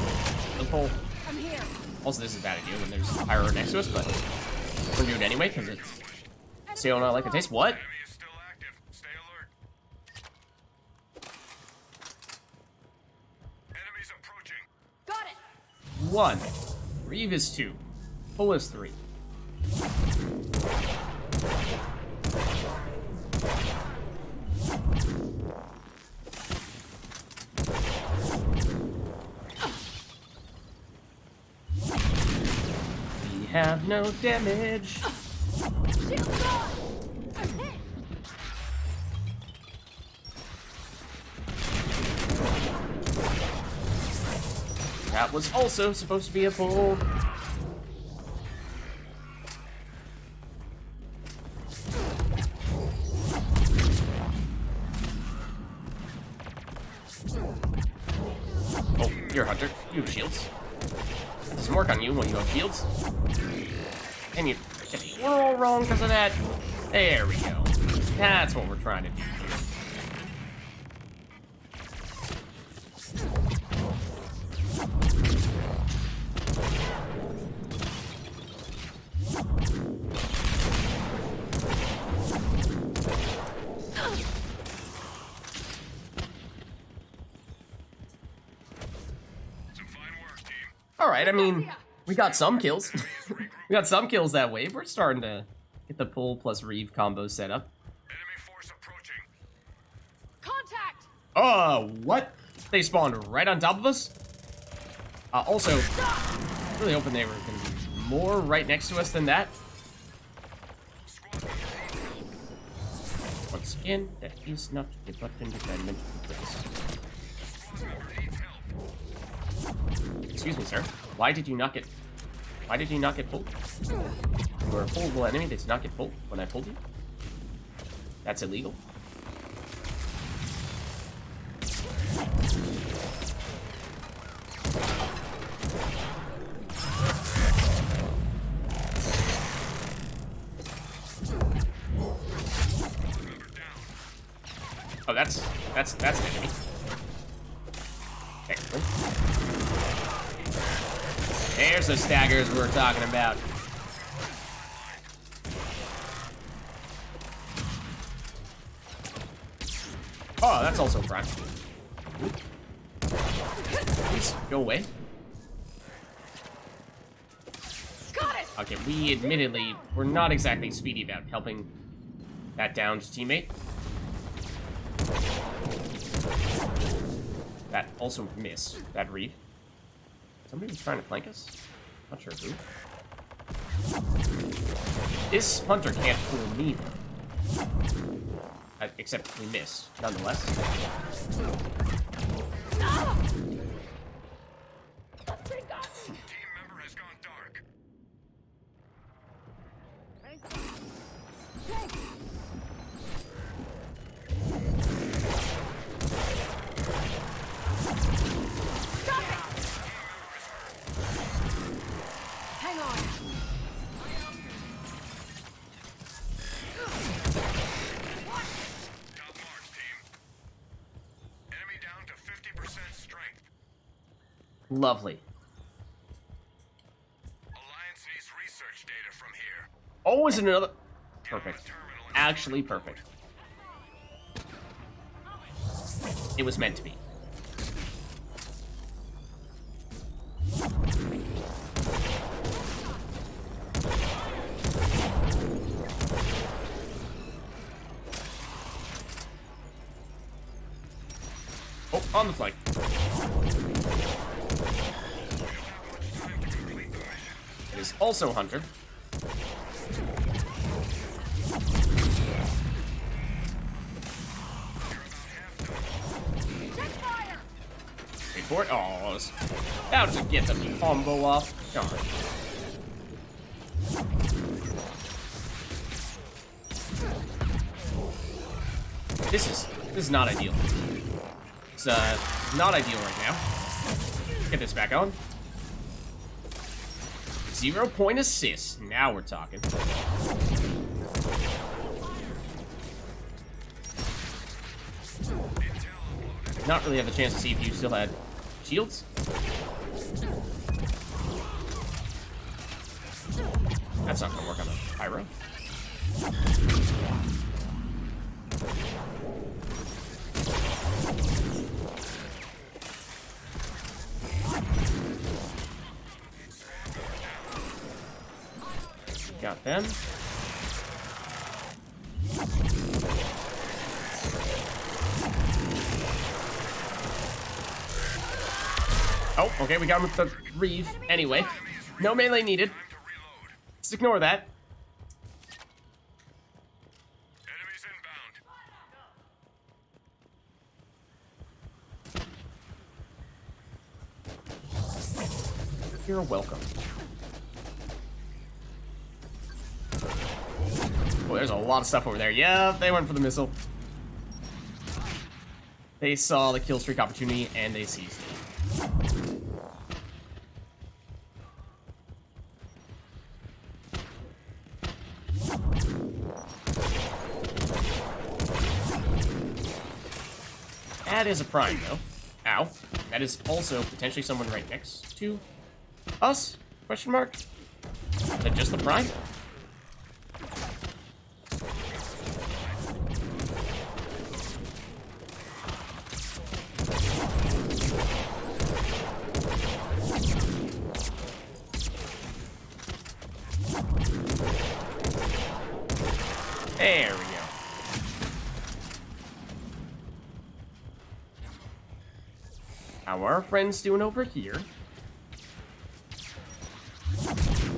the pole. I'm here. Also, this is a bad idea when there's pyro next to us, but we're gonna do it anyway because it's still not like it tastes. What? Enemy is still active. Stay alert. Enemies approaching. Got it! 1. Reeve is 2. Pull is 3. We have no damage. Shield's gone! I'm hit! That was also supposed to be a pull. Oh, you're a hunter. You have shields. Doesn't work on you when you have shields. And we're all wrong because of that. There we go. That's what we're trying to do here. Some fine work, team. All right, I mean, we got some kills. We got some kills that way. We're starting to get the pull plus Reeve combo set up. Enemy force approaching. Contact! What? They spawned right on top of us? Also, really hoping they were going to be more right next to us than that. Once again, that is not the button that I meant to press. Excuse me, sir. Why did you not get pulled? You were a pullable enemy that did not get pulled when I pulled you? That's illegal. Oh, that's an enemy. Technically. There's the staggers we were talking about. Oh, that's also prime. Please go away. Got it! Okay, we admittedly were not exactly speedy about helping that downed teammate. That also missed. That Reeve. Somebody was trying to flank us? Not sure who. This hunter can't fool me, though. Except we missed, nonetheless. Ah! Team member has gone dark. Stop it! Hang on. Top marks, team. Enemy down to 50% strength. Lovely. Alliance needs research data from here. Oh, is it another? Perfect. Actually perfect. It was meant to be. On the flank. It is also Hunter. Check fire! Wait for it. Oh, how does it get the combo off? Darn. This is not ideal. It's not ideal right now. Get this back on. 0 point assist. Now we're talking. Not really have a chance to see if you still had shields. That's not gonna work on the pyro. Got them. Oh, okay, we got him with the Reeve. Anyway, no melee needed. Just ignore that. Enemies inbound. You're welcome. Oh, there's a lot of stuff over there. Yeah, they went for the missile. They saw the kill streak opportunity and they seized it. That is a prime, though. Ow. That is also potentially someone right next to us? Question mark? Is that just the prime? There we go. How are our friends doing over here?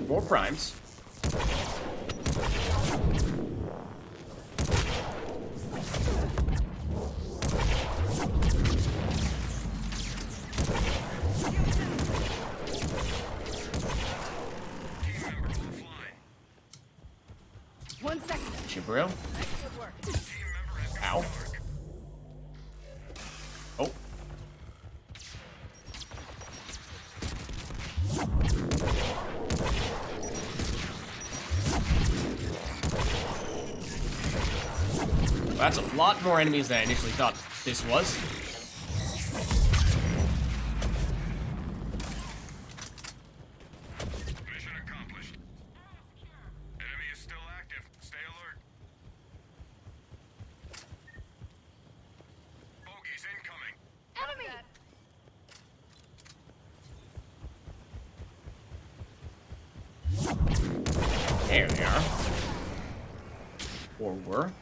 More primes. One second. Chibro. Good work. Ow. Oh. Well, that's a lot more enemies than I initially thought this was. Mission accomplished. Enemy is still active. Stay alert. Bogeys incoming. Enemy! There they are. Or were.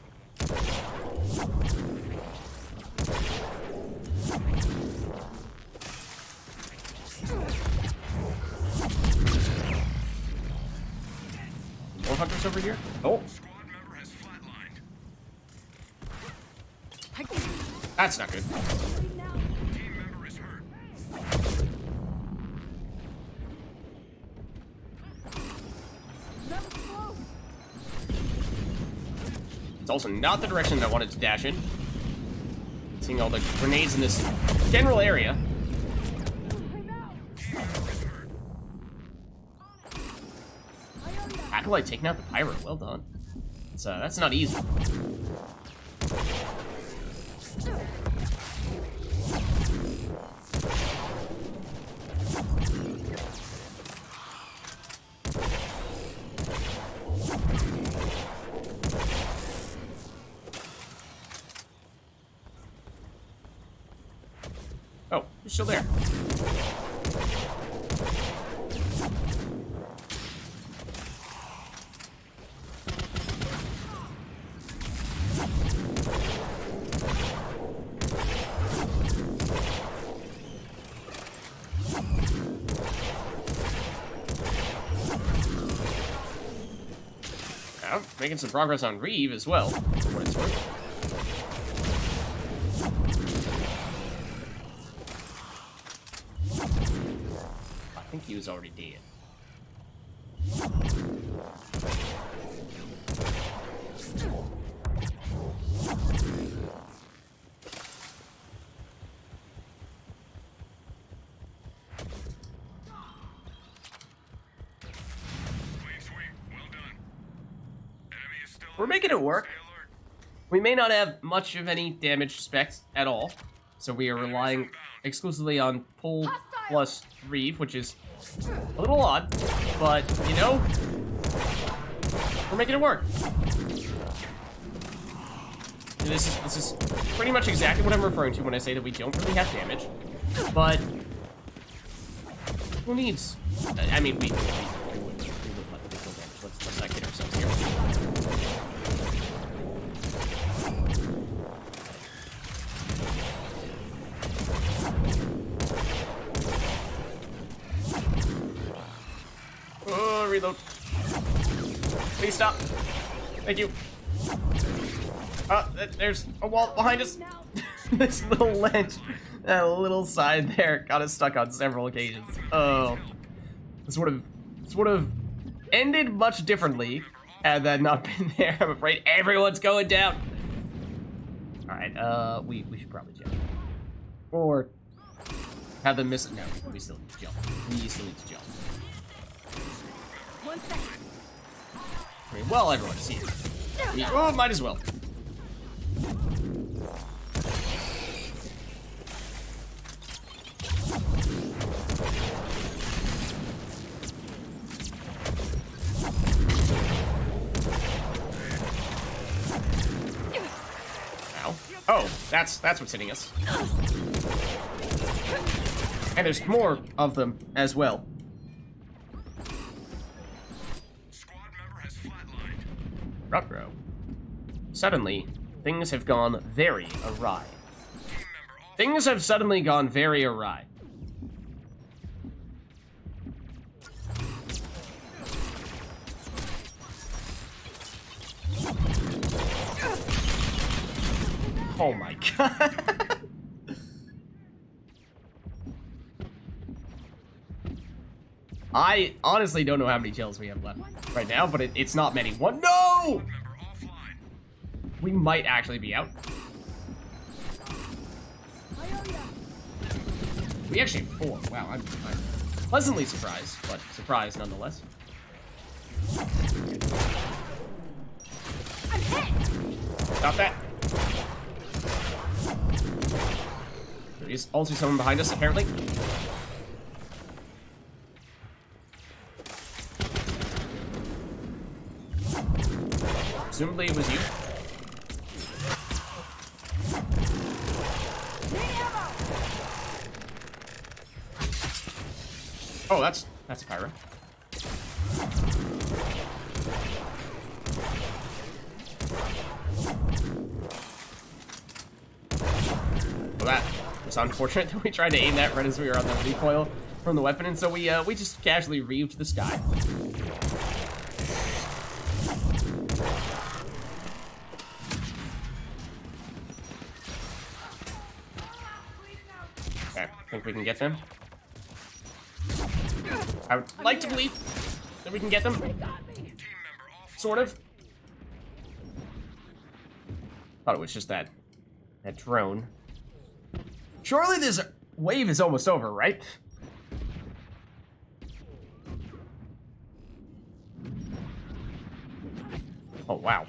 More hunters over here? Oh, Squad member has flatlined. that's not good. Team member is hurt. It's also not the direction I wanted to dash in. Seeing all the grenades in this general area. Acolyte taking out the pyro. Well done. That's not easy. Oh, you're still there. I'm making some progress on Reeve as well, for what it's worth. I think he was already dead. We're making it work. We may not have much of any damage specs at all, so we are relying exclusively on pull plus Reeve, which is a little odd, but, you know, we're making it work. And this is pretty much exactly what I'm referring to when I say that we don't really have damage, but who needs? I mean, we would let the kill damage. Let's not kid ourselves here. Oh, reload. Please stop. Thank you. There's a wall behind us. This little ledge, that little side there, got us stuck on several occasions. Oh, this would have ended much differently had that not been there. I'm afraid everyone's going down. All right, we should probably jump, or have them miss it. No, we still need to jump. We still need to jump. 1 second. I mean, well, everyone's here. Oh, might as well. Ow. Oh, that's what's hitting us. And there's more of them as well. Ruh-roh. Suddenly, things have gone very awry. Things have suddenly gone very awry. Oh my god. I honestly don't know how many kills we have left right now, but it's not many. One, no! We might actually be out. We actually have 4. Wow, I'm pleasantly surprised, but surprised nonetheless. I'm hit. Stop that. There is also someone behind us, apparently. Presumably it was you. Oh, that's a pyro. Well, that was unfortunate that we tried to aim that right as we were on the recoil from the weapon, and so we just casually reeved the sky. Okay, think we can get them. I would like to believe that we can get them. Sort of. Thought it was just that drone. Surely this wave is almost over, right? Oh, wow.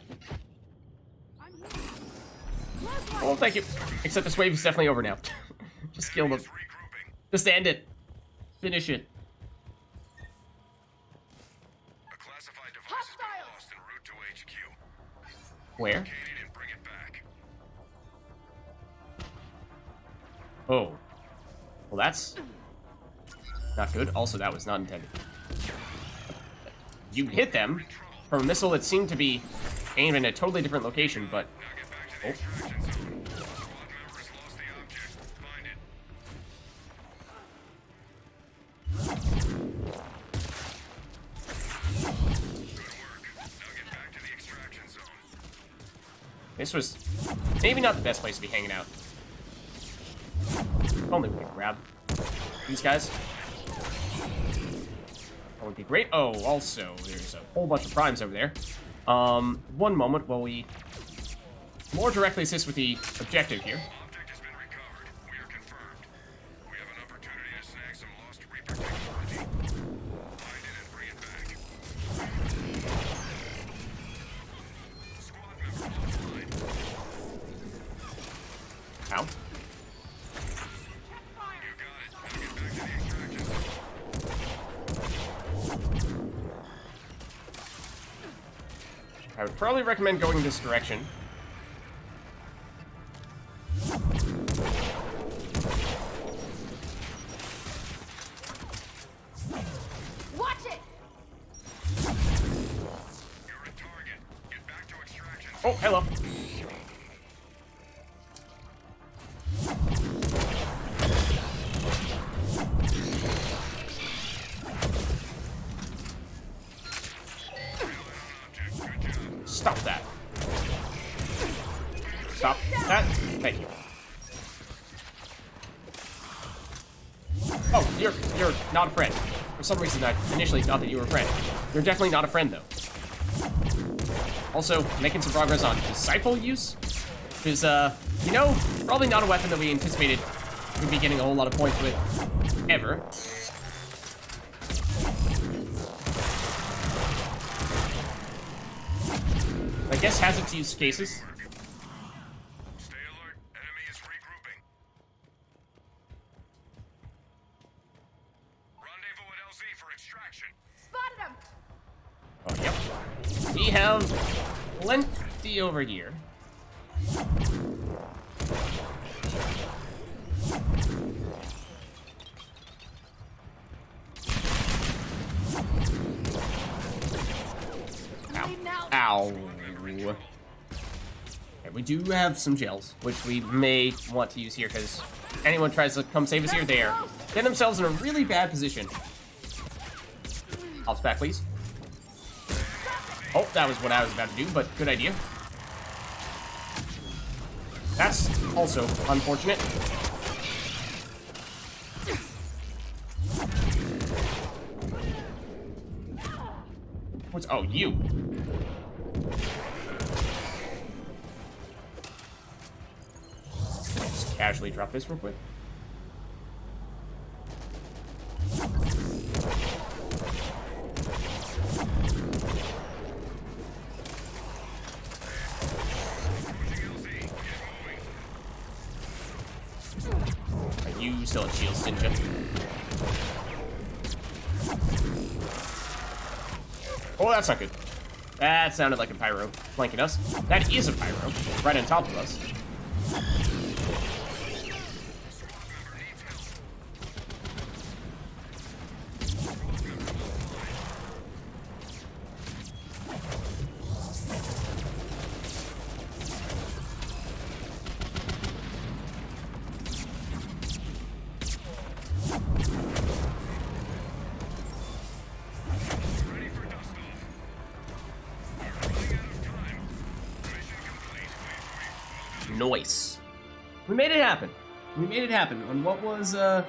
Oh, thank you. Except this wave is definitely over now. Just kill them. Just end it. Finish it. A classified device has been lost en route to HQ. Where? Locate it and bring it back. Oh. Well, that's not good. Also, that was not intended. You hit them from a missile that seemed to be aimed in a totally different location, but... Now get back to the extraction zone. Squad member has lost the object. Find it. Good work. Now get back to the This was maybe not the best place to be hanging out. If only we could grab these guys. That would be great. Oh, also, there's a whole bunch of primes over there. One moment while we more directly assist with the objective here. Object has been recovered. We are confirmed. We have an opportunity to snag some lost Reaper technology. Find it and bring it back. Squad member offline. Ow. You got it. Now get back to the extraction zone. I would probably recommend going this direction. Watch it! You're a target. Get back to extraction Oh, zone. hello. Stop that. Stop that. Thank you. Oh, you're not a friend. For some reason, I initially thought that you were a friend. You're definitely not a friend, though. Also, making some progress on disciple use, which is, you know, probably not a weapon that we anticipated we'd be getting a whole lot of points with, ever. I guess has its use cases. Stay alert. Enemy is regrouping. Rendezvous at LZ for extraction. Spotted him! Oh, yep. We have plenty over here. Bleeding out. Ow. Okay, we do have some gels, which we may want to use here, because anyone tries to come save us here, they are getting themselves in a really bad position. Hops back, please. Oh, that was what I was about to do, but good idea. That's also unfortunate. What's... Oh, you. Just casually drop this real quick. You still have shields, didn't you? Oh, that's not good. That sounded like a pyro flanking us. That is a pyro, right on top of us. Ready for dust off. Running out of time. Mission complete. Nice. We made it happen. We made it happen on what was a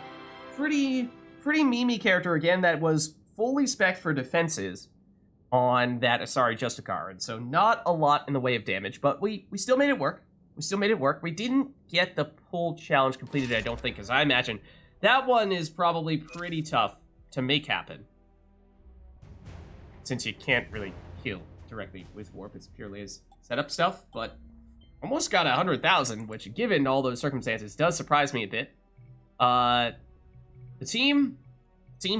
pretty memey character again that was fully spec'd for defenses on that Asari Justicar, and so not a lot in the way of damage, but we still made it work. We still made it work. We didn't get the pull challenge completed, I don't think, because I imagine that one is probably pretty tough to make happen, since you can't really kill directly with warp. It's purely as setup stuff, but almost got 100,000, which, given all those circumstances, does surprise me a bit. The team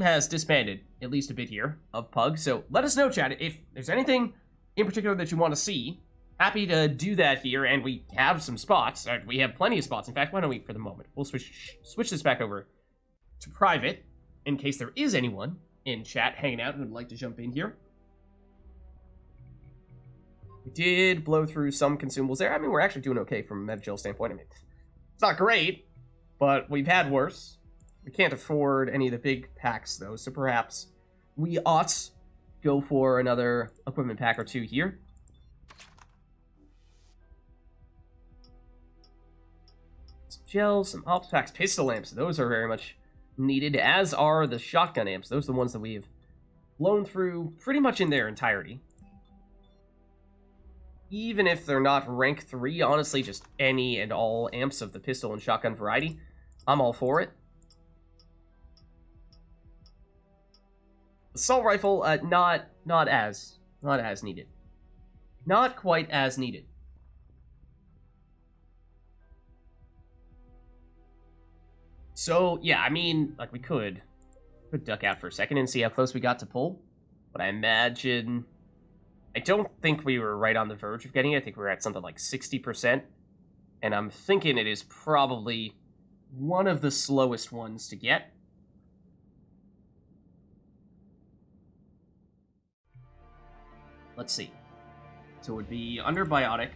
has disbanded at least a bit here of Pug, so let us know, chat, if there's anything in particular that you want to see. Happy to do that here, and we have some spots. We have plenty of spots. In fact, why don't we, for the moment, we'll switch this back over to private, in case there is anyone in chat hanging out who would like to jump in here. We did blow through some consumables there. I mean, we're actually doing okay from a metagel standpoint. I mean, it's not great, but we've had worse. We can't afford any of the big packs, though, so perhaps we ought go for another equipment pack or two here. gels, some ops packs, pistol amps. Those are very much needed, as are the shotgun amps. Those are the ones that we've blown through pretty much in their entirety. Even if they're not rank 3, honestly, just any and all amps of the pistol and shotgun variety, I'm all for it. Assault rifle, not as needed. Not quite as needed. So, yeah, I mean, like, we could duck out for a second and see how close we got to pull. But I imagine... I don't think we were right on the verge of getting it. I think we were at something like 60%. And I'm thinking it is probably one of the slowest ones to get. Let's see. So it would be under biotic.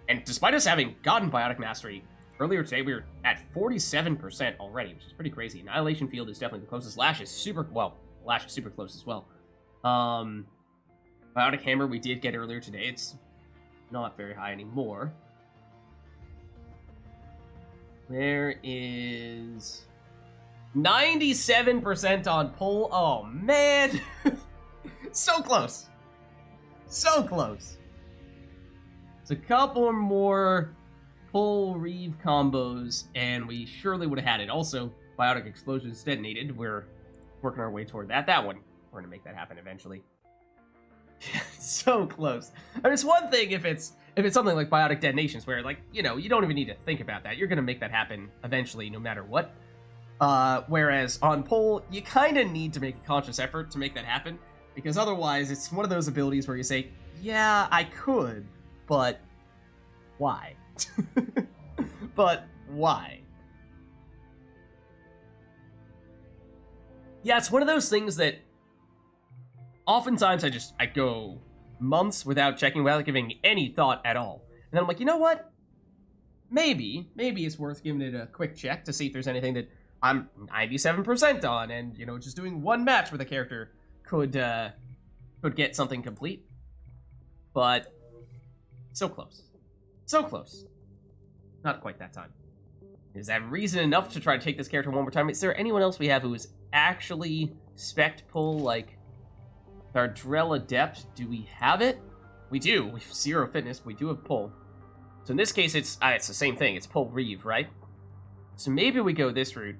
And despite us having gotten biotic mastery earlier today, we were at 47% already, which is pretty crazy. Annihilation field is definitely the closest. Lash is super close as well. Biotic hammer we did get earlier today. It's not very high anymore. There is 97% on pull. Oh, man. So close. So close. It's a couple more pull reeve combos, and we surely would have had it. Also, biotic explosions detonated. We're working our way toward that. That one, we're going to make that happen eventually. So close. I mean, it's one thing if it's something like biotic detonations, where, like, you know, you don't even need to think about that. You're going to make that happen eventually, no matter what. Whereas on pull, you kind of need to make a conscious effort to make that happen, because otherwise it's one of those abilities where you say, yeah, I could, but why? But why? Yeah, it's one of those things that oftentimes I go months without checking, without giving any thought at all. And then I'm like, you know what? Maybe it's worth giving it a quick check to see if there's anything that I'm 97% on, and, you know, just doing one match with a character could get something complete. But so close. So close. Not quite that time. Is that reason enough to try to take this character one more time? Is there anyone else we have who is actually spec pull, like Ardrell Adept? Do we have it? We do. We have 0 fitness, but we do have pull. So in this case, it's the same thing. It's pull reeve, right? So maybe we go this route.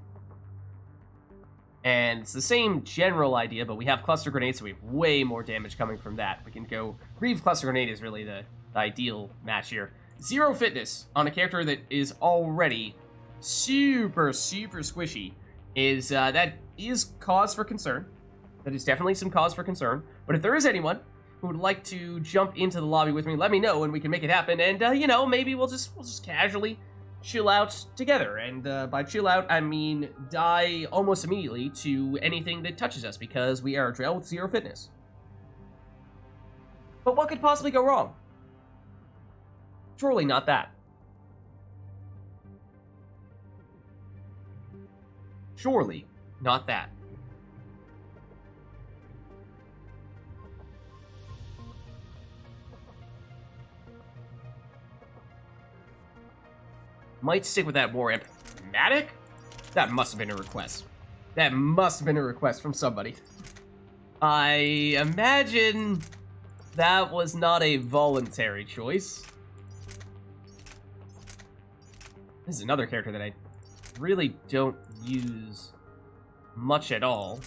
And it's the same general idea, but we have cluster grenades, so we have way more damage coming from that. We can go... Reeve cluster grenade is really the ideal match here. 0 fitness on a character that is already super squishy is that is cause for concern. That is definitely some cause for concern. But if there is anyone who would like to jump into the lobby with me, let me know and we can make it happen. And you know, maybe we'll just casually chill out together. And by chill out, I mean die almost immediately to anything that touches us, because we are Drell with 0 fitness. But what could possibly go wrong? Surely not that. Surely not that. Might stick with that more Matic? That must have been a request. That must have been a request from somebody. I imagine that was not a voluntary choice. This is another character that I really don't use much at all.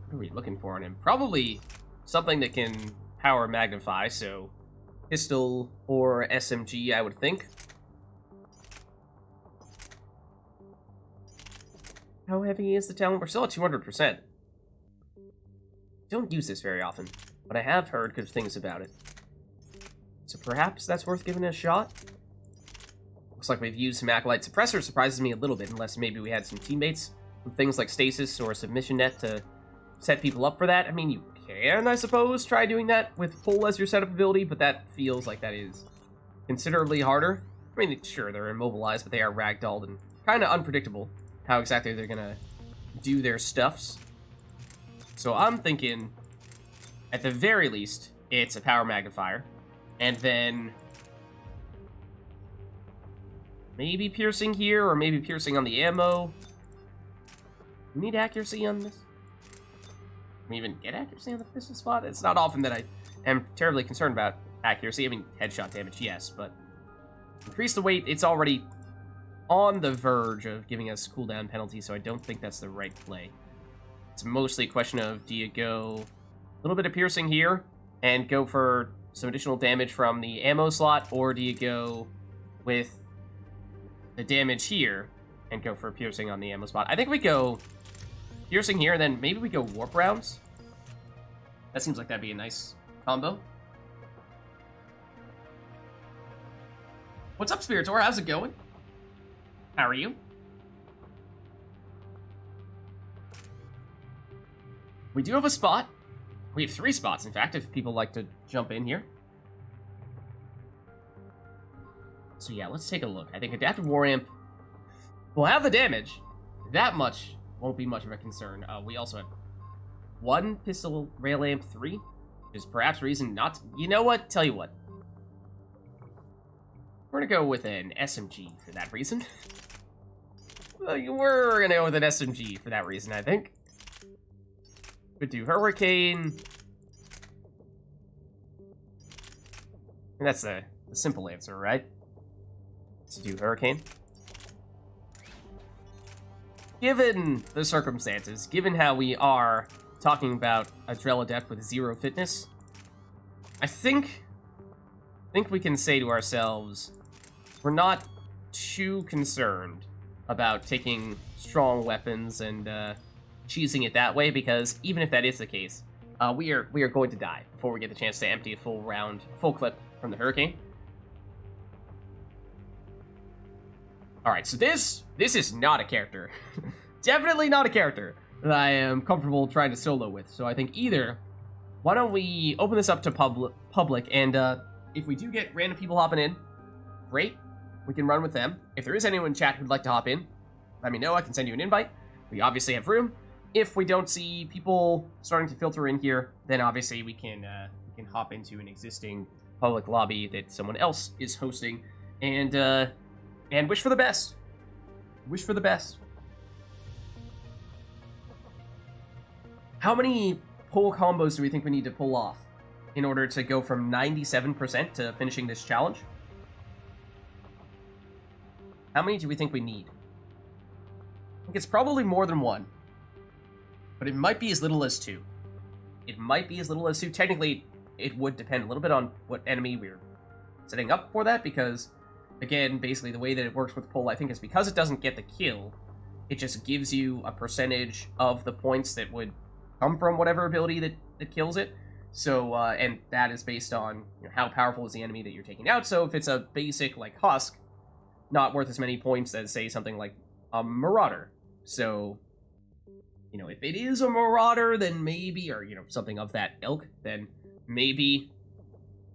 What are we looking for on him? Probably something that can power magnify, so pistol or SMG, I would think. How heavy is the talent? We're still at 200%. Don't use this very often, but I have heard good things about it. So perhaps that's worth giving it a shot? Looks like we've used some Acolyte Suppressor. Surprises me a little bit, unless maybe we had some teammates with things like Stasis or Submission Net to set people up for that. I mean, you can, I suppose, try doing that with Pull as your setup ability, but that feels like that is considerably harder. I mean, sure, they're immobilized, but they are ragdolled and kind of unpredictable how exactly they're going to do their stuffs. So I'm thinking, at the very least, it's a power magnifier. And then maybe piercing here, or maybe piercing on the ammo. We need accuracy on this. Can we even get accuracy on the pistol spot? It's not often that I am terribly concerned about accuracy. I mean, headshot damage, yes, but increase the weight, it's already on the verge of giving us cooldown penalty, so I don't think that's the right play. It's mostly a question of, do you go a little bit of piercing here and go for some additional damage from the ammo slot, or do you go with the damage here and go for piercing on the ammo spot? I think we go piercing here, and then maybe we go warp rounds. That seems like that'd be a nice combo. What's up, Spiritor? How's it going? How are you? We do have a spot. We have 3 spots, in fact, if people like to jump in here. So yeah, let's take a look. I think Adaptive War Amp will have the damage. That much won't be much of a concern. We also have 1 Pistol Rail Amp 3, which is perhaps reason not to... You know what? Tell you what. We're gonna go with an SMG for that reason. We're gonna go with an SMG for that reason, I think. Could do Hurricane. And that's the simple answer, right? To do Hurricane. Given the circumstances, given how we are talking about a Drell Adept with 0 fitness, I think we can say to ourselves, we're not too concerned about taking strong weapons and cheesing it that way, because even if that is the case, we are going to die before we get the chance to empty a full clip from the Hurricane. Alright, so this is not a character. Definitely not a character that I am comfortable trying to solo with. So I think either, why don't we open this up to public, and if we do get random people hopping in, great, we can run with them. If there is anyone in chat who'd like to hop in, let me know, I can send you an invite. We obviously have room. If we don't see people starting to filter in here, then obviously we can hop into an existing public lobby that someone else is hosting, and wish for the best. Wish for the best. How many pull combos do we think we need to pull off in order to go from 97% to finishing this challenge? How many do we think we need? I think it's probably more than 1. But it might be as little as 2. It might be as little as 2. Technically, it would depend a little bit on what enemy we're setting up for that, because, again, basically the way that it works with pull, I think, is because it doesn't get the kill, it just gives you a percentage of the points that would come from whatever ability that kills it. So, and that is based on, you know, how powerful is the enemy that you're taking out. So if it's a basic, like, Husk, not worth as many points as, say, something like a Marauder. So, you know, if it is a Marauder, then maybe, or, you know, something of that ilk, then maybe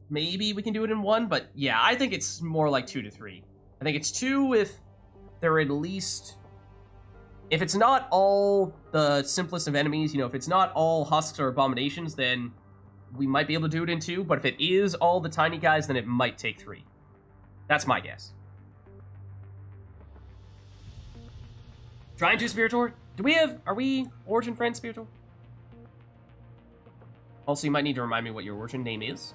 we can do it in 1. But yeah, I think it's more like 2 to 3. I think it's 2 if they're at least... If it's not all the simplest of enemies, you know, if it's not all Husks or Abominations, then we might be able to do it in 2. But if it is all the tiny guys, then it might take 3. That's my guess. Trying to, Spiritor? Are we Origin friends, Spiritor? Also, you might need to remind me what your Origin name is.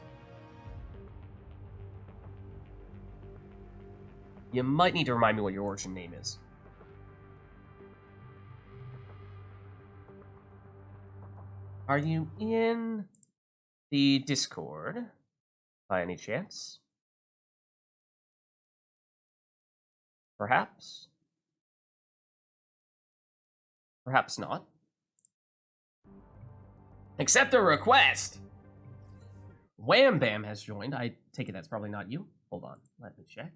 You might need to remind me what your Origin name is. Are you in the Discord by any chance? Perhaps? Perhaps not. Accept a request! Wham Bam has joined. I take it that's probably not you. Hold on, let me check.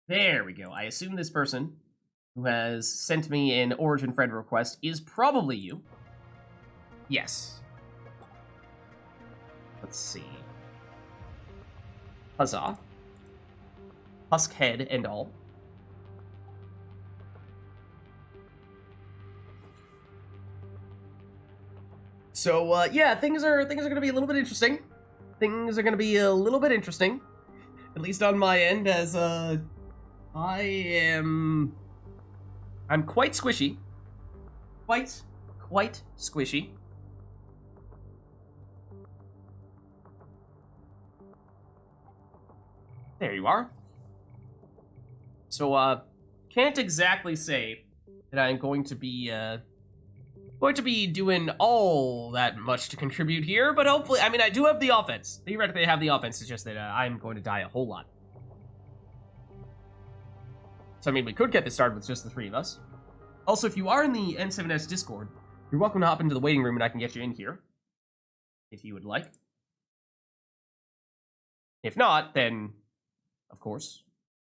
There we go. I assume this person who has sent me an Origin friend request is probably you. Yes. Let's see. Huzzah. Husk head and all. So yeah, things are gonna be a little bit interesting. things are going to be a little bit interesting. At least on my end, as I'm quite squishy. Quite squishy. There you are. So, can't exactly say that I'm going to be doing all that much to contribute here, but hopefully, I mean, I do have the offense. Theoretically, I have the offense, it's just that I'm going to die a whole lot. So, I mean, we could get this started with just the three of us. Also, if you are in the N7S Discord, you're welcome to hop into the waiting room and I can get you in here, if you would like. If not, then, of course,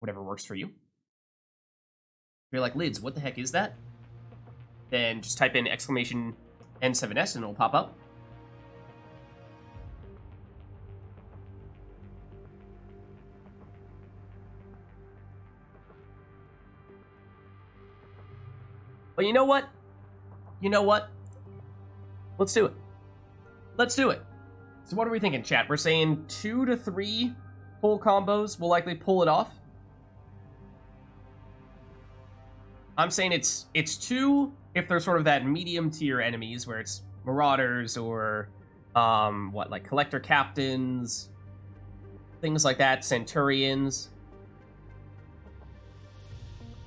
whatever works for you. If you're like, Lids, what the heck is that? Then just type in exclamation N7S and it'll pop up. But you know what? You know what? Let's do it. Let's do it. So what are we thinking, chat? We're saying 2 to 3 full combos will likely pull it off. I'm saying it's 2 if they're sort of that medium tier enemies where it's marauders or like collector captains, things like that, centurions.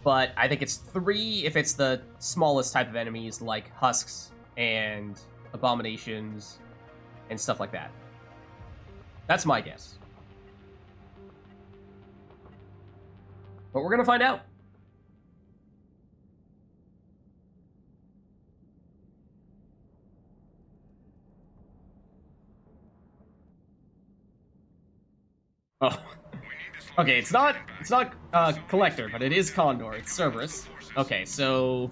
But I think it's 3 if it's the smallest type of enemies like husks and abominations and stuff like that. That's my guess. But we're gonna find out. Oh. Okay, it's not Collector, but it is Condor. It's Cerberus. Okay, so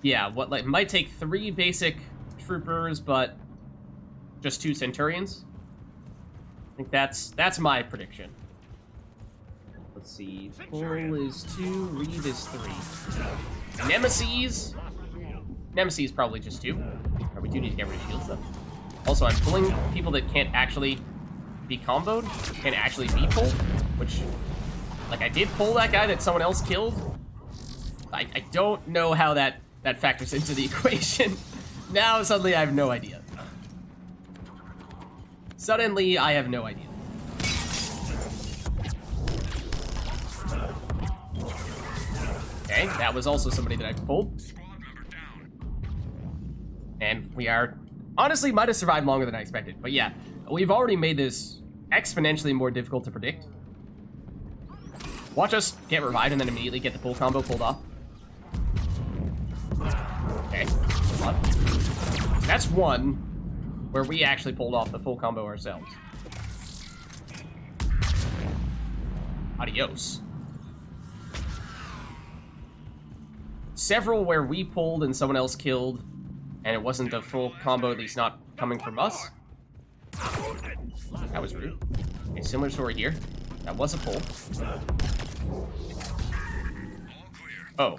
yeah, what like might take 3 basic troopers, but just 2 centurions. I think that's my prediction. Let's see. Pull is 2, read is 3. Nemesis probably just 2. Or we do need to get rid of shields though. Also, I'm pulling people that can't actually be comboed, can't actually be pulled, which, like, I did pull that guy that someone else killed. I don't know how that factors into the equation. Now, suddenly, I have no idea. Suddenly, I have no idea. Okay, that was also somebody that I pulled. And we are, honestly, might have survived longer than I expected. But yeah, we've already made this exponentially more difficult to predict. Watch us get revived and then immediately get the full combo pulled off. Okay, hold on. That's one where we actually pulled off the full combo ourselves. Adios. Several where we pulled and someone else killed, and it wasn't a full combo, at least not coming from us. That was rude. Okay, similar story here. That was a pull. Oh.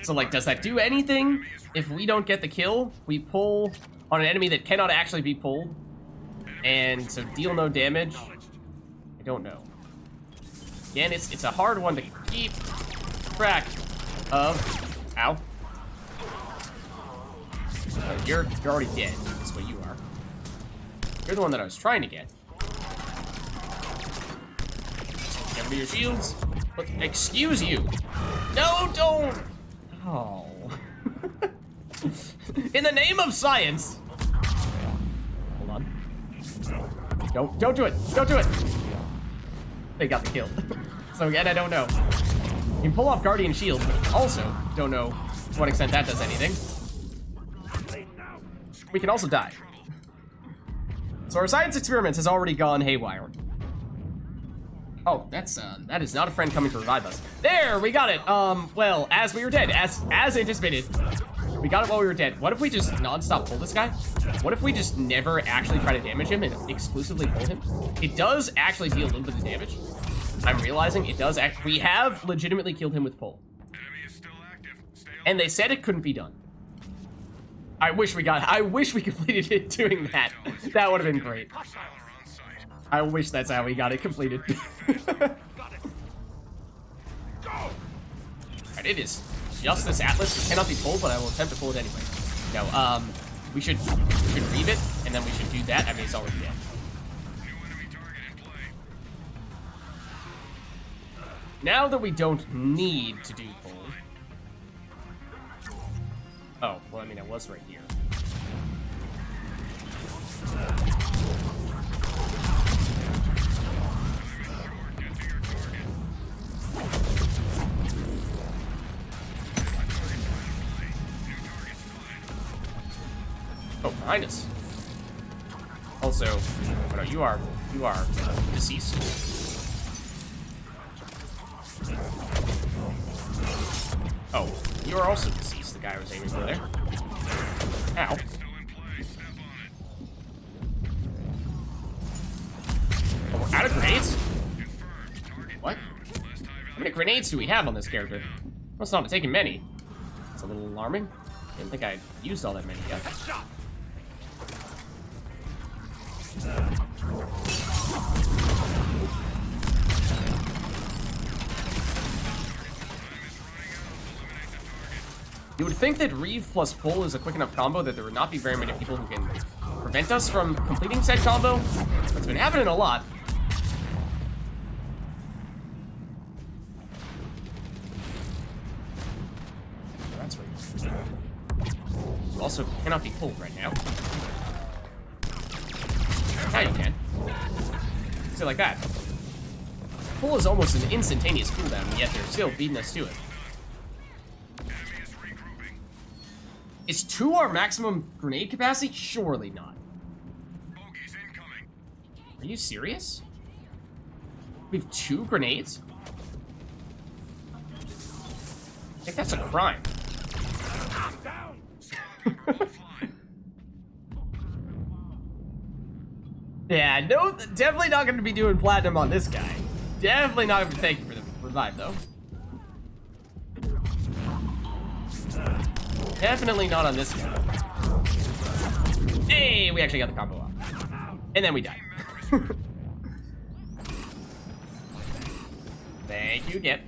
So, like, does that do anything? If we don't get the kill, we pull on an enemy that cannot actually be pulled, and so deal no damage? I don't know. Again, it's a hard one to keep track of. Ow. You're already dead. That's what you are. You're the one that I was trying to get. Get rid of your shields. But, excuse you. No, don't. Oh. In the name of science. Hold on. Don't do it. Don't do it. They got the kill. So again, I don't know. You can pull off Guardian Shield, but also don't know to what extent that does anything. We can also die. So our science experiment has already gone haywire. Oh, that is not a friend coming to revive us. There, we got it. Well, as we were dead, as anticipated. We got it while we were dead. What if we just non-stop pull this guy? What if we just never actually try to damage him and exclusively pull him? It does actually deal a little bit of damage. I'm realizing it does we have legitimately killed him with pull. And they said it couldn't be done. I wish we completed it doing that. That would have been great. I wish that's how we got it completed. Alright, it is just this Atlas. It cannot be pulled, but I will attempt to pull it anyway. No, we should reave it, and then we should do that. I mean, it's already dead. Now that we don't need to do pull. Oh, well, I mean, it was right here. Oh, behind us. Also, oh no, you are deceased. Oh, you are also deceased, the guy I was aiming for there. Ow. Oh, we're out of grenades? What? How many grenades do we have on this character? Must not have taken many. It's a little alarming. I didn't think I used all that many yet. You would think that Reeve plus Pull is a quick enough combo that there would not be very many people who can prevent us from completing said combo. It's been happening a lot. That's right. You also cannot be pulled right now. Now you can. Say like that. Pull is almost an instantaneous cooldown, yet they're still beating us to it. Is 2 our maximum grenade capacity? Surely not. Are you serious? We have 2 grenades? I think that's a crime. Yeah, no, definitely not going to be doing platinum on this guy. Definitely not going to thank you for the revive, though. Definitely not on this guy. Hey, we actually got the combo off. And then we died. Thank you again.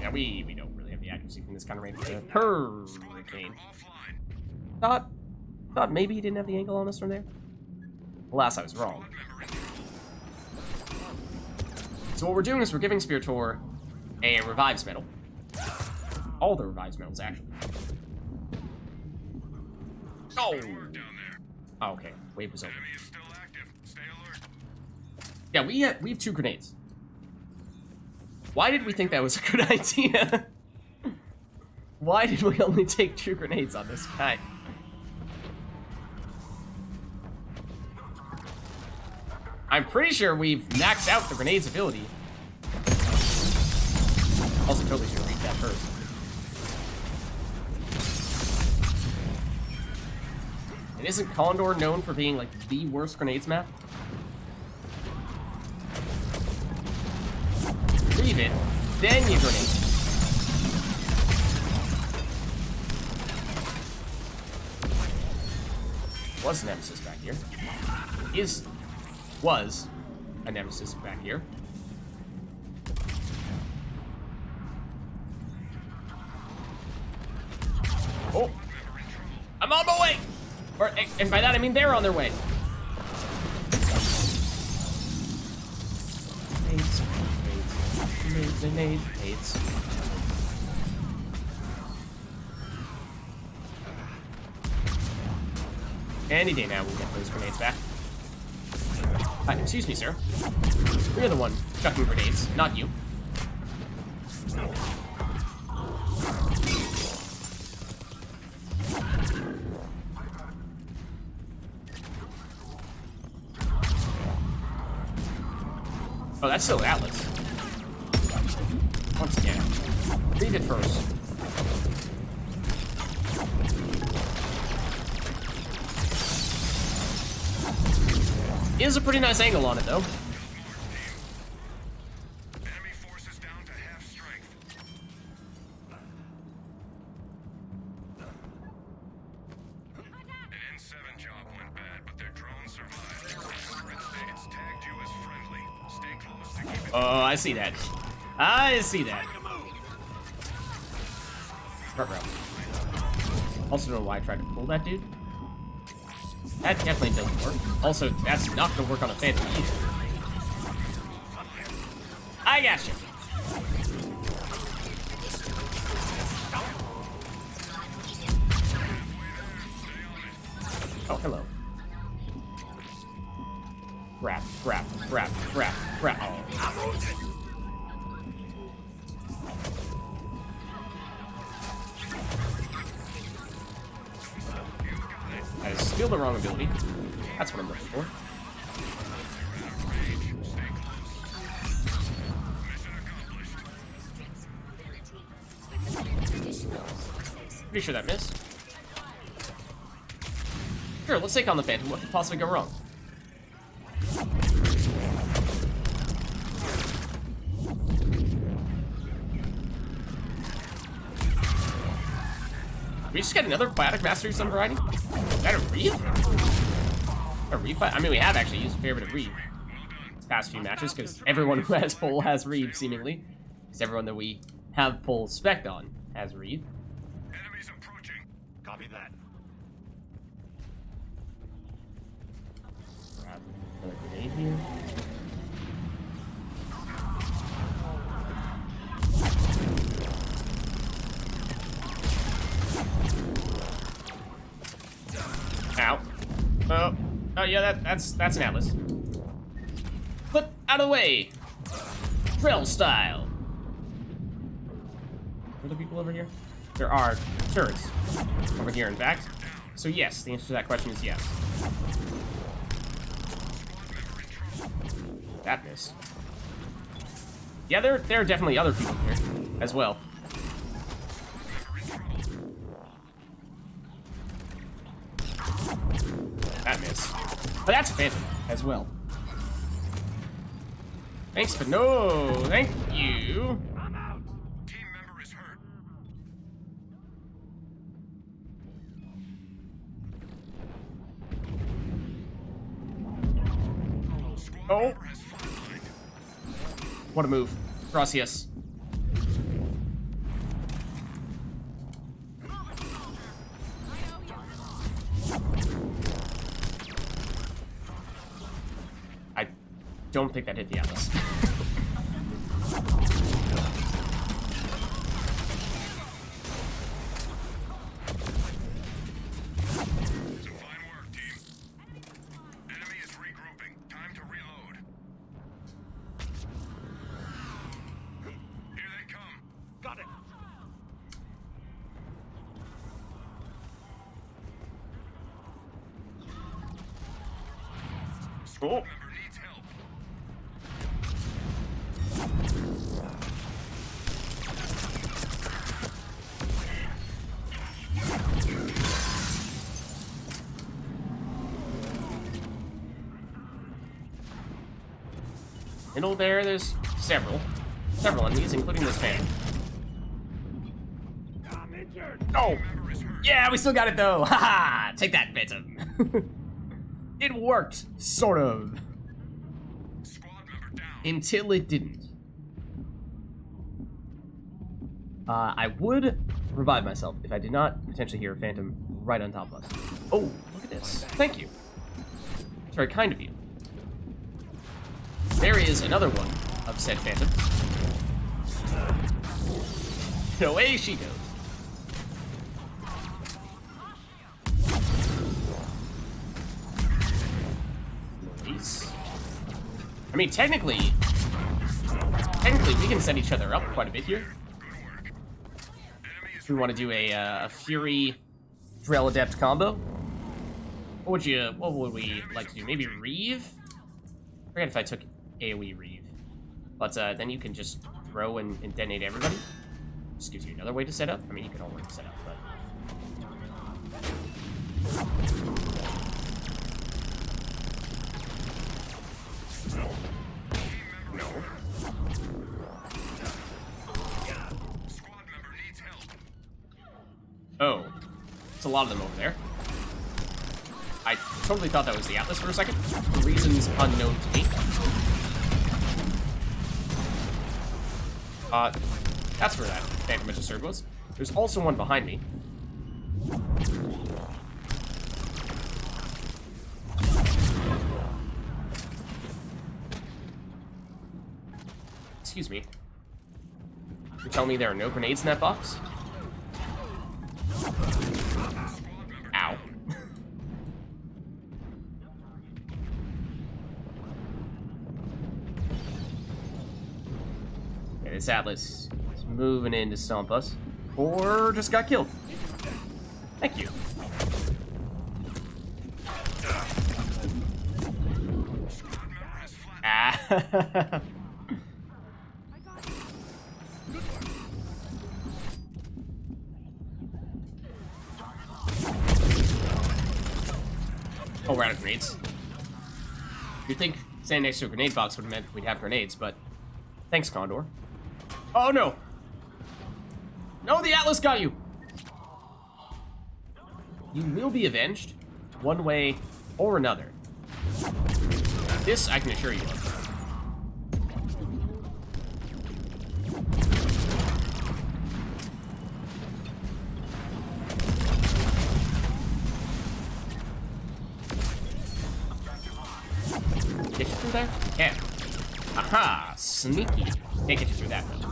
Yeah, we don't really have the accuracy from this kind of range. Hurricane. Thought maybe he didn't have the angle on us from there. Alas, I was wrong. So what we're doing is we're giving Spiritor a revives medal. All the revives medals, actually. Oh! Oh, okay. Wave was over. Yeah, we have 2 grenades. Why did we think that was a good idea? Why did we only take 2 grenades on this guy? I'm pretty sure we've maxed out the grenade's ability. Also, totally should read that first. And isn't Condor known for being like the worst grenades map? Leave it, then you grenade. Was a nemesis back here. Was a nemesis back here. Oh, I'm on my way. And by that I mean they're on their way. Nades. Any day now we'll get those grenades back. Excuse me, sir. You're the one chucking grenades, not you. Oh, that's still Atlas. Once again. Read it first. Is a pretty nice angle on it, though. Enemy forces down to half strength. An Oh, I see that. I see that. Also don't know why I tried to pull that dude. That definitely doesn't work. Also, that's not gonna work on a Phantom either. I gotcha. Oh, hello. Grab. Oh. That is still the wrong ability. That's what I'm looking for. Pretty sure that missed. Sure, let's take on the Phantom. What could possibly go wrong? Did we just get another Biotic Mastery of some variety? Is that a Reeve? A Reeve? I mean, we have actually used a fair bit of Reeve these past few matches, because everyone who has pull has Reeve, seemingly. Because everyone that we have pull spec on has Reeve. Enemies approaching. Copy that. Grab another grenade here. Ow. Oh yeah, that's an Atlas. Flip out of the way. Drill style. Are there people over here? There are turrets over here, in fact. So yes, the answer to that question is yes. That missed. Yeah, there are definitely other people here as well. That missed. But that's Phantom as well. Thanks, but no, thank you. I'm out. Team member is hurt. Squad Oh, member has flatlined. what a move. Gracias. I don't think that hit the Atlas. Fine work, team. Enemy is regrouping. Time to reload. Here they come. Got it. Oh. Member needs help. Middle there's several enemies, including this fan. I'm injured. Oh, Member is hurt. yeah, we still got it though. Haha, take that, Phantom. It worked, sort of, Squad member down. until it didn't. I would revive myself if I did not potentially hear a Phantom right on top of us. Oh, look at this. Thank you. It's very kind of you. There is another one of said Phantom. And away she goes. Nice. I mean, technically, we can set each other up quite a bit here. If we want to do a Fury Drell Adept combo. What would we like to do? Maybe Reeve? I forget if I took AoE Reeve. But then you can just throw and detonate everybody. Just gives you another way to set up. I mean, you can already set up, but... No. Squad member needs help. Oh. It's a lot of them over there. I totally thought that was the Atlas for a second, for reasons unknown to me. That's where that Phantom Dimension Surge was. There's also one behind me. Excuse me. You're telling me there are no grenades in that box? Ow. Okay, this Atlas is moving in to stomp us. Or just got killed. Thank you. Ah. Oh, we're out of grenades. You'd think standing next to a grenade box would have meant we'd have grenades, but thanks, Condor. Oh, no. No, the Atlas got you. You will be avenged, one way or another. This I can assure you of. Get you through there? Yeah. Aha! Sneaky. Can't get you through that, though.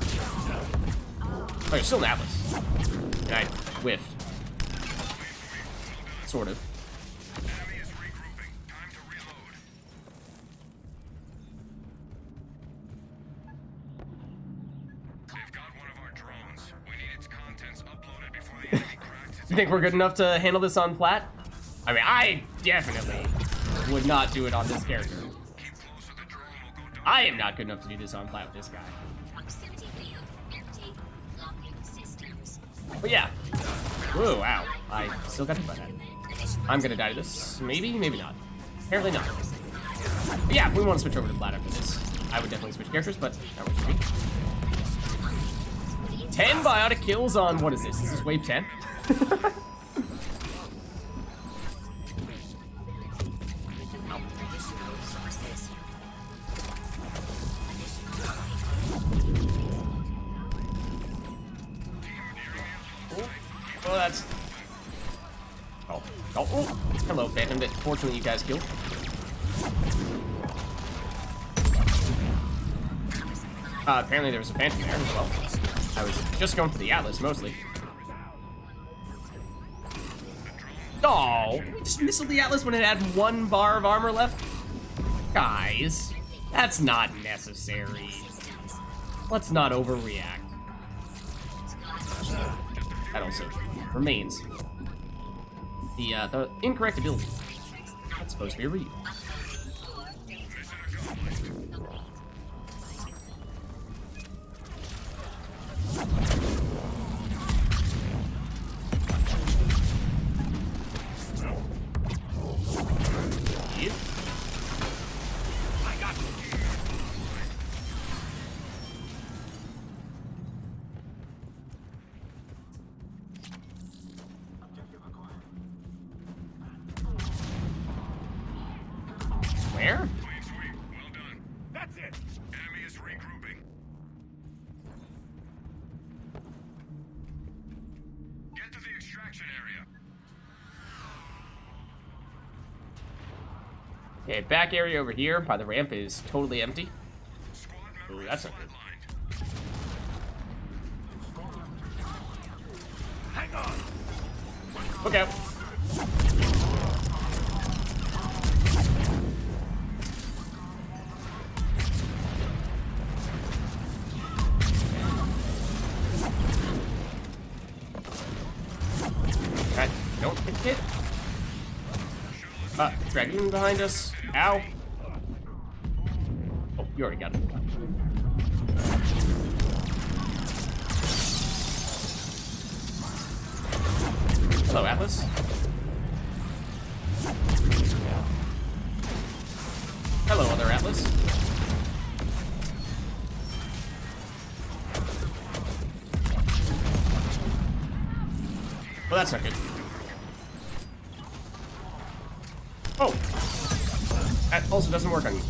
Oh, you're still an Atlas. And I whiffed. Sort of. Enemy is regrouping. Time to reload. They've got one of our drones. We need its contents uploaded before the enemy cracks its... You think we're good enough to handle this on plat? I mean, I definitely would not do it on this character. Keep close or the drone will go down. I am not good enough to do this on plat with this guy. Proximity field empty. Locking systems. But yeah. Whoa, ow. I still got hit by that. I'm gonna die to this. Maybe, maybe not. Apparently not. But yeah, if we want to switch over to plat after this, I would definitely switch characters, but that works for me. 10 biotic kills on, what is this? Is this wave 10? Oh, that's... Oh. Oh, oh. Hello, Phantom, that fortunately you guys killed. Apparently there was a Phantom there as well. I was just going for the Atlas, mostly. Oh, just missed the Atlas when it had 1 bar of armor left? Guys, that's not necessary. Let's not overreact. That also remains the incorrect ability. That's supposed to be a read. Yep. I got you. Where? Clean sweep. Well done. That's it. Enemy is regrouping. Get to the extraction area. Okay, back area over here by the ramp is totally empty. Squad Ooh, member that's is not good. flatlined. Hang on. Look out. God, don't get hit. Dragoon behind us. Ow. Oh, you already got it. Hello, Atlas. Hello, other Atlas. Well, that's not good. Oh! That also doesn't work on you.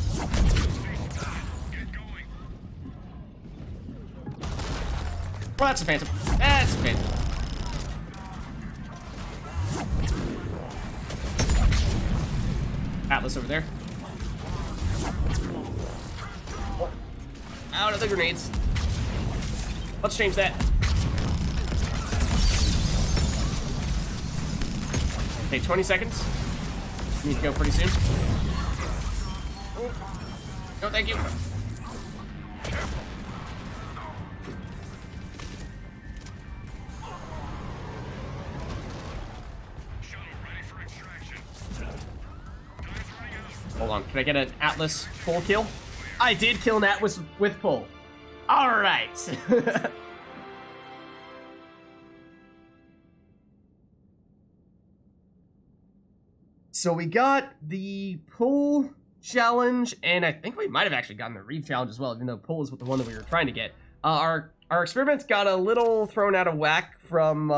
Get going. Well, that's a phantom. That's a phantom. Atlas over there. Oh. Out of the grenades. Let's change that. Okay, 20 seconds. Need to go pretty soon. No, thank you. Hold on, can I get an Atlas full kill? I did kill an Atlas with pull. All right. So we got the pull challenge, and I think we might have actually gotten the read challenge as well, even though pull is the one that we were trying to get. Our experiments got a little thrown out of whack from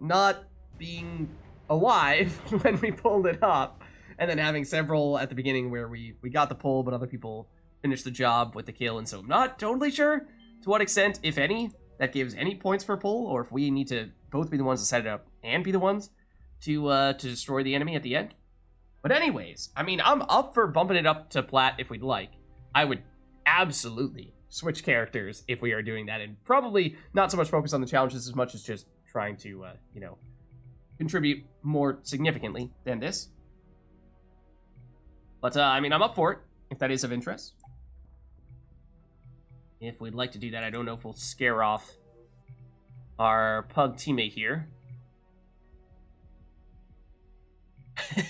not being alive when we pulled it up, and then having several at the beginning where we got the pull, but other people finished the job with the kill, and so I'm not totally sure to what extent, if any, that gives any points for pull, or if we need to both be the ones to set it up and be the ones to destroy the enemy at the end. But anyways, I mean, I'm up for bumping it up to plat if we'd like. I would absolutely switch characters if we are doing that, and probably not so much focus on the challenges as much as just trying to, you know, contribute more significantly than this. But, I mean, I'm up for it, if that is of interest. If we'd like to do that, I don't know if we'll scare off our pug teammate here.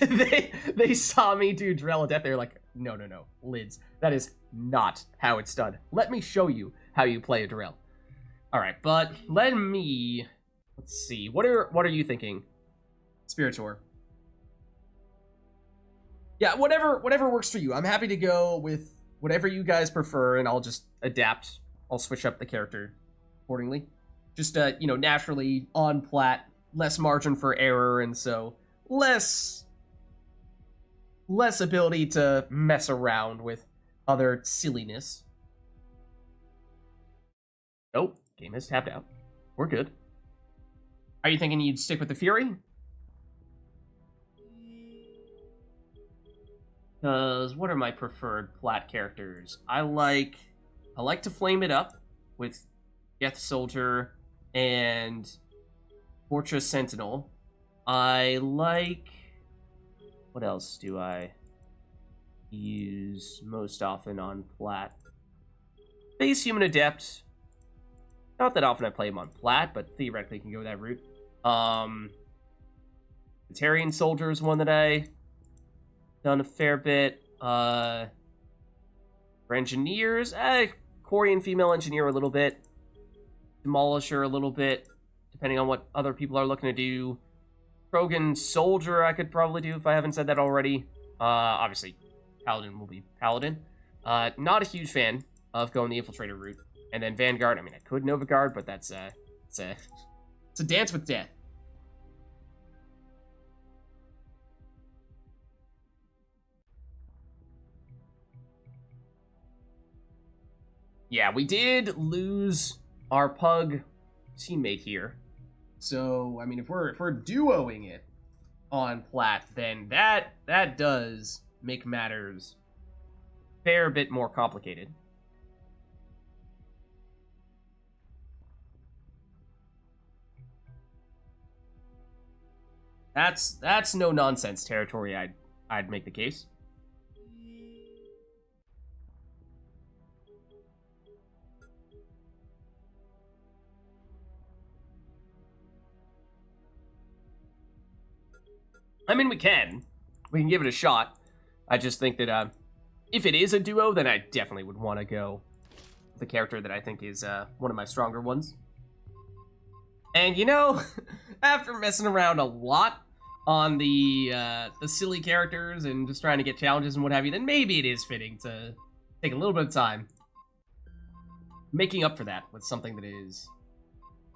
they saw me do Drill of Death. They're like, no, Lids. That is not how it's done. Let me show you how you play a drill. All right, but let's see. What are you thinking, Spiritor? Yeah, whatever works for you. I'm happy to go with whatever you guys prefer, and I'll just adapt. I'll switch up the character accordingly. Just you know, naturally on plat, less margin for error, and so less ability to mess around with other silliness. Nope, game has tapped out. We're good. Are you thinking you'd stick with the Fury? Because what are my preferred plat characters? I like to flame it up with Death Soldier and Fortress Sentinel. I like... What else do I use most often on plat? Base Human Adept. Not that often I play him on plat, but theoretically can go that route. Batarian Soldier is one that I done a fair bit. For engineers, Corian Female Engineer a little bit. Demolisher a little bit, depending on what other people are looking to do. Krogan Soldier I could probably do if I haven't said that already. Obviously, Paladin will be Paladin. Not a huge fan of going the Infiltrator route. And then Vanguard, I mean, I could Nova Guard, but that's it's a dance with death. Yeah, we did lose our pug teammate here. So, I mean, if we're duoing it on plat, then that does make matters a fair bit more complicated. That's no nonsense territory. I'd make the case. I mean, we can give it a shot. I just think that if it is a duo, then I definitely would want to go with the character that I think is one of my stronger ones. And you know, after messing around a lot on the silly characters and just trying to get challenges and what have you, then maybe it is fitting to take a little bit of time making up for that with something that is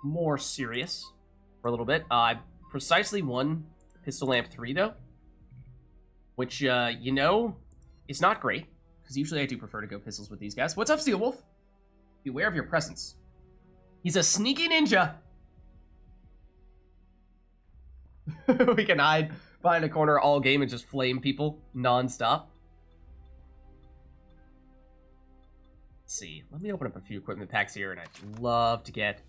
more serious for a little bit. I precisely won Pistol Lamp 3, though, which, you know, is not great, because usually I do prefer to go pistols with these guys. What's up, Steel Wolf? Beware of your presence. He's a sneaky ninja. We can hide behind a corner all game and just flame people non-stop. Let's see. Let me open up a few equipment packs here, and I'd love to get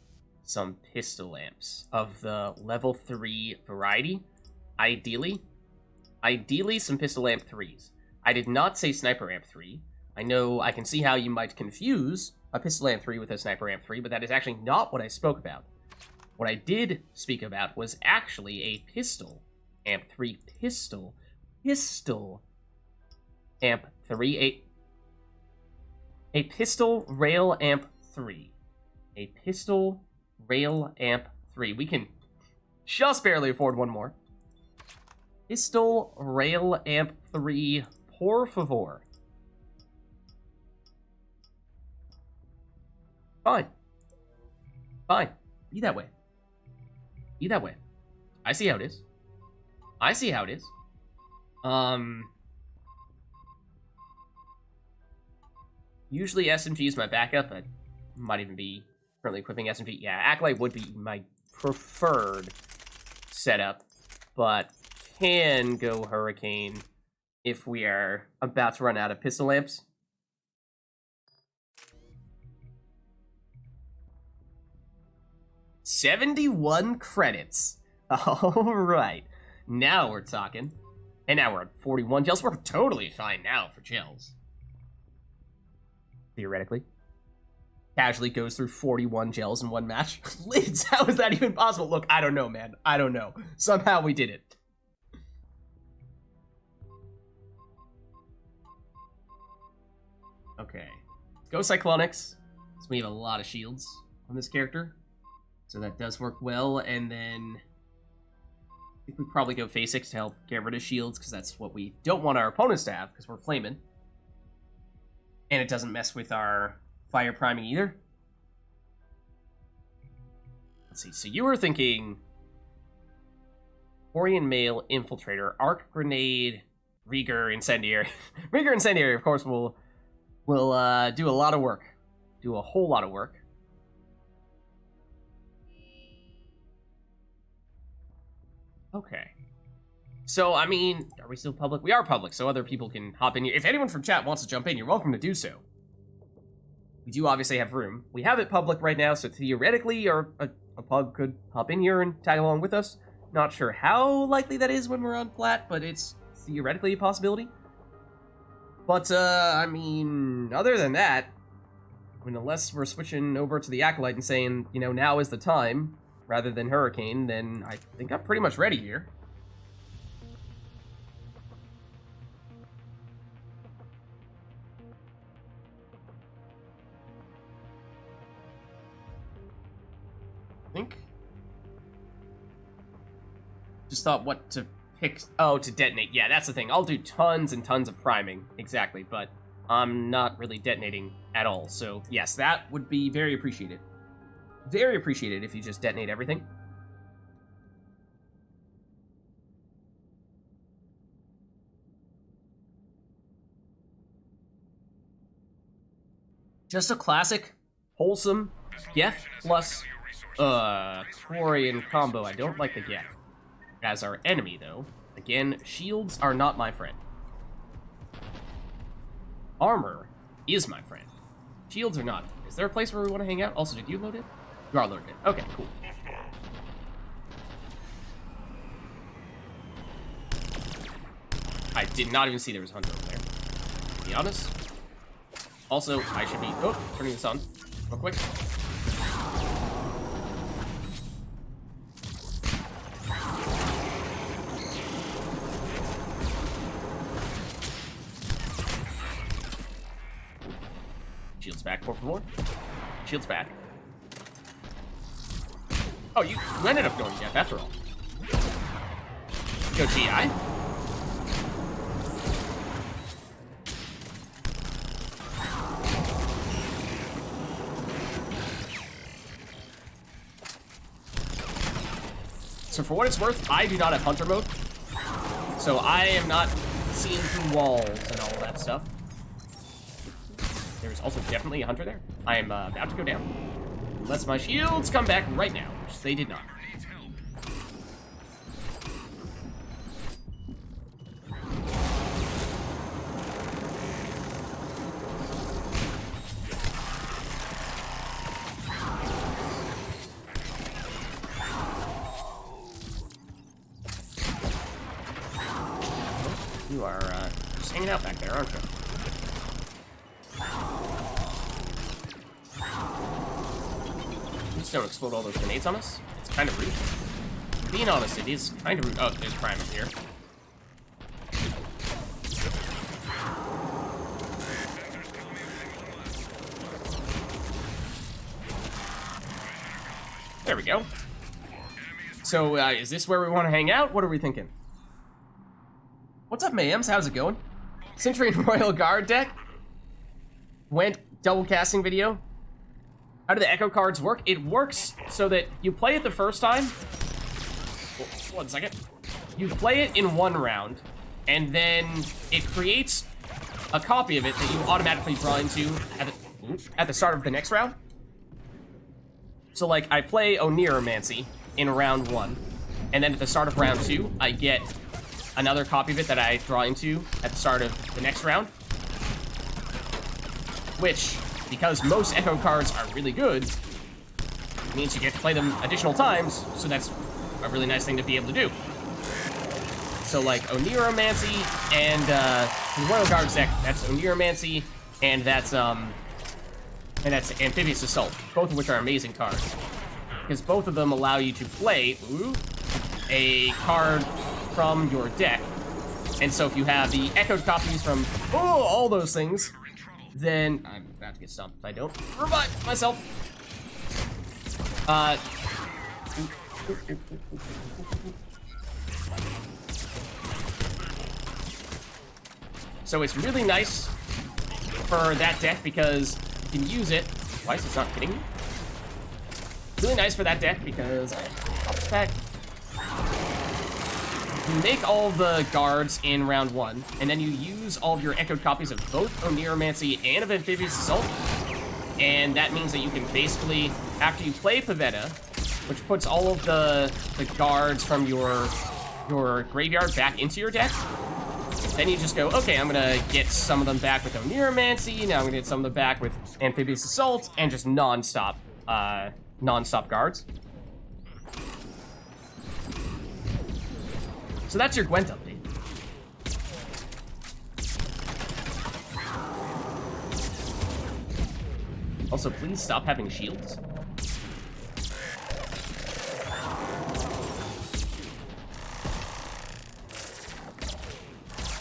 some pistol lamps of the level 3 variety. Ideally some pistol lamp 3s. I did not say sniper amp 3. I know I can see how you might confuse a pistol amp 3 with a sniper amp 3, but that is actually not what I spoke about. What I did speak about was actually a pistol amp 3 pistol amp 3, a pistol rail amp 3. A pistol rail amp 3. We can just barely afford one more. Pistol rail amp 3, por favor. Fine. Fine. Be that way. Be that way. I see how it is. I see how it is. Usually SMG is my backup. I might even be currently equipping SMG. Yeah, Acolyte would be my preferred setup, but can go Hurricane if we are about to run out of pistol lamps. $71 credits. All right. Now we're talking. And now we're at 41 gels. We're totally fine now for gels. Theoretically. Casually goes through 41 gels in one match. Lids, how is that even possible? Look, I don't know, man. I don't know. Somehow we did it. Okay. Go Cyclonics. So we have a lot of shields on this character. So that does work well, and then I think we probably go Phase 6 to help get rid of shields, because that's what we don't want our opponents to have, because we're flaming. And it doesn't mess with our fire priming either. Let's see, so you were thinking Orion Male Infiltrator, Arc Grenade, Rieger Incendiary. Rieger Incendiary, of course, will do a lot of work. Do a whole lot of work. Okay. So, I mean, are we still public? We are public, so other people can hop in here. If anyone from chat wants to jump in, you're welcome to do so. We do obviously have room. We have it public right now, so theoretically, a pug could hop in here and tag along with us. Not sure how likely that is when we're on plat, but it's theoretically a possibility. But, I mean, other than that, I mean, unless we're switching over to the Acolyte and saying, you know, now is the time, rather than Hurricane, then I think I'm pretty much ready here. I think. Just thought what to pick. Oh, to detonate. Yeah, that's the thing. I'll do tons and tons of priming. Exactly, but I'm not really detonating at all. So, yes, that would be very appreciated. Very appreciated if you just detonate everything. Just a classic, wholesome Geth plus Quarian combo. I don't like the Geth as our enemy, though. Again, shields are not my friend. Armor is my friend. Shields are not. Is there a place where we want to hang out? Also, did you load it? You are loaded. Okay, cool. I did not even see there was a hunter over there, to be honest. Also, I should be... Oh, turning this on real quick. Shields back, por favor. Shields back. Oh, you ended up going Geth after all. Go TI. So for what it's worth, I do not have hunter mode. So I am not seeing through walls and all that stuff. There's also definitely a hunter there. I am about to go down. Unless my shields come back right now, which they did not. Needs help. You are just hanging out back there, aren't you? Please don't explode all those grenades on us. It's kind of rude. Being honest, it is kind of rude. Oh, there's Prime up here. There we go. So, is this where we want to hang out? What are we thinking? What's up, Mayhems? How's it going? Sentry and Royal Guard deck went double casting video. How do the echo cards work? It works so that you play it the first time. Oh, 1 second. You play it in one round, and then it creates a copy of it that you automatically draw into at the start of the next round. So, like, I play Oneiromancy in round 1, and then at the start of round 2, I get another copy of it that I draw into at the start of the next round. Which, because most echo cards are really good, means you get to play them additional times, so that's a really nice thing to be able to do. So, like, Oneiromancy and the Royal Guards deck, that's Oneiromancy, and that's Amphibious Assault, both of which are amazing cards. Because both of them allow you to play a card from your deck. And so if you have the echoed copies from all those things, then I'm about to get stumped if I don't revive myself. So it's really nice for that deck because you can use it. Why is it not hitting me? Really nice for that deck because I'll just back. You make all the guards in round 1, and then you use all of your echoed copies of both Oneiromancy and of Amphibious Assault, and that means that you can basically, after you play Pavetta, which puts all of the guards from your graveyard back into your deck, then you just go, okay, I'm gonna get some of them back with Oneiromancy, now I'm gonna get some of them back with Amphibious Assault, and just non-stop guards. So that's your Gwent update. Also, please stop having shields.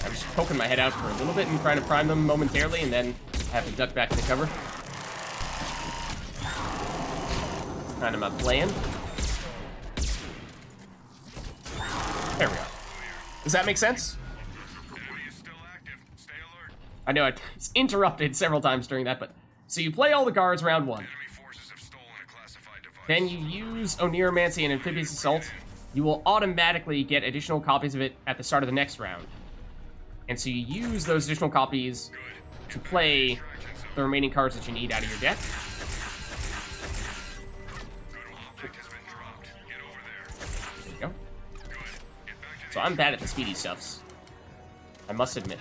I'm just poking my head out for a little bit and trying to prime them momentarily, and then I have to duck back into cover. That's kind of my plan. There we go. Does that make sense? Enemy is still active. Stay alert. I know it's interrupted several times during that, but... So you play all the guards round 1. Enemy forces have stolen a classified device. Then you use Oneiromancy and Amphibious Assault. You will automatically get additional copies of it at the start of the next round. And so you use those additional copies to play the remaining cards that you need out of your deck. Good object has been dropped. Get over there. There you go. Good. Get back to the So I'm bad at the speedy stuffs. I must admit.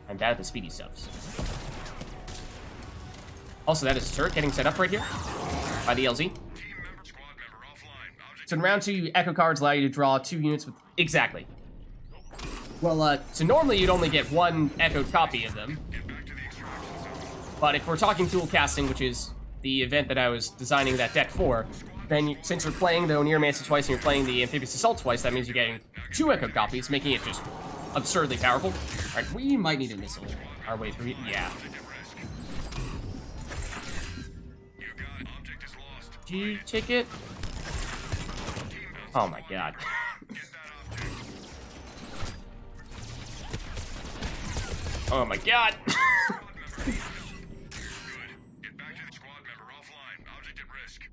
I'm bad at the speedy stuffs. Also, that is a turret getting set up right here by the LZ. team member, squad member offline. Object So in round 2, echo cards allow you to draw 2 units with... Exactly. Well, so normally you'd only get 1 echoed copy of them. get back to the extraction zone. But if we're talking dual casting, which is the event that I was designing that deck for, then since you're playing the Oneiromancy twice and you're playing the Amphibious Assault twice, that means you're getting 2 echoed copies, making it just absurdly powerful. Alright, we might need a missile our way through. Yeah. You got it. Object is lost. G-ticket? Oh my god. Get that object. Oh my god. Squad member. Good. Get back to the squad member offline. Object at risk.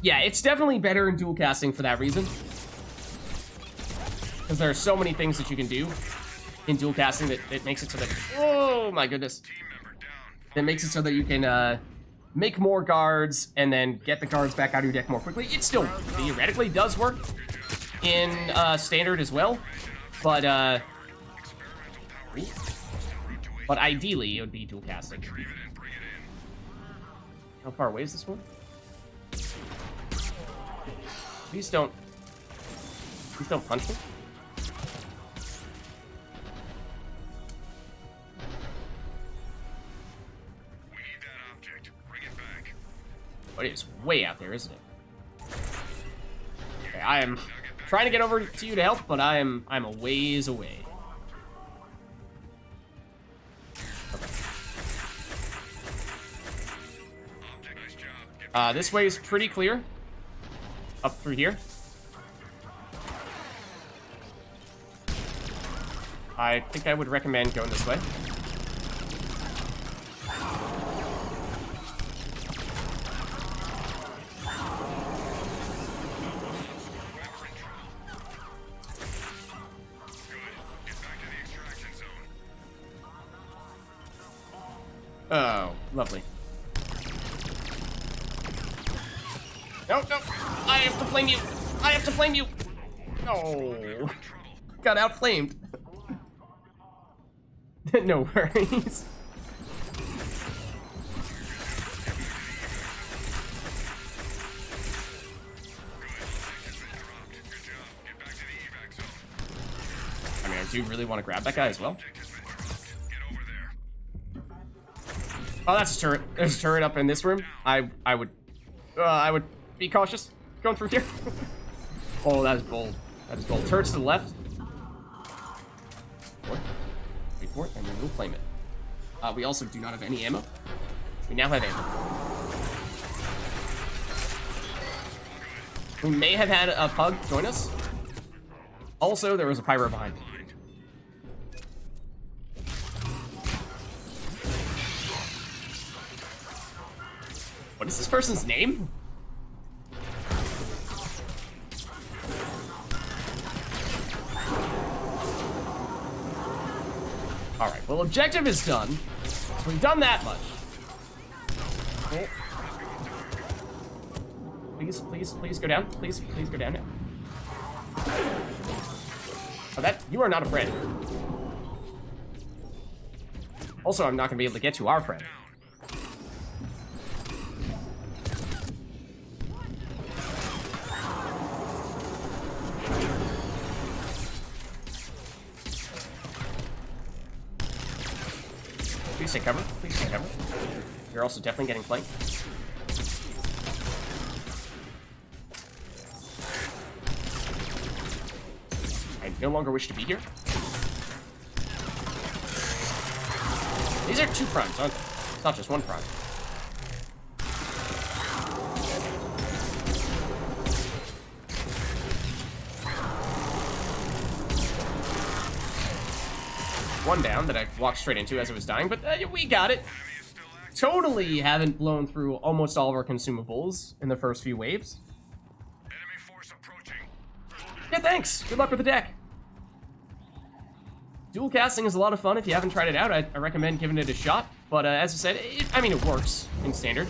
Yeah, it's definitely better in dual casting for that reason. Because there are so many things that you can do in dual casting that it makes it so that... Oh my goodness. Team member down. That makes it so that you can make more guards, and then get the guards back out of your deck more quickly. It still theoretically does work in standard as well, but ideally it would be dual casting. How far away is this one? Please don't punch me. But it's way out there, isn't it? Okay, I am trying to get over to you to help, but I'm a ways away. Okay. This way is pretty clear. Up through here. I think I would recommend going this way. Oh, lovely. No, no! I have to flame you! I have to flame you! No! Got outflamed. No worries. I mean, I do really want to grab that guy as well. Oh, that's a turret. There's a turret up in this room. I would be cautious going through here. Oh, that is bold. That is bold. Turrets to the left. Wait for it, and we will flame it. We also do not have any ammo. We now have ammo. We may have had a pug join us. Also, there was a pyro behind. What is this person's name? Alright, well, objective is done. So we've done that much. Oh. Please go down. Please go down now. Oh, you are not a friend. Also, I'm not going to be able to get to our friend. Please take cover. Please take cover. You're also definitely getting flanked. I no longer wish to be here. These are two primes, aren't they? It's not just one prime. One down that I walked straight into as it was dying, but we got it. Totally haven't blown through almost all of our consumables in the first few waves. Enemy force approaching. Yeah, thanks. Good luck with the deck. Dual casting is a lot of fun. If you haven't tried it out, I recommend giving it a shot. But as I said, it works in standard.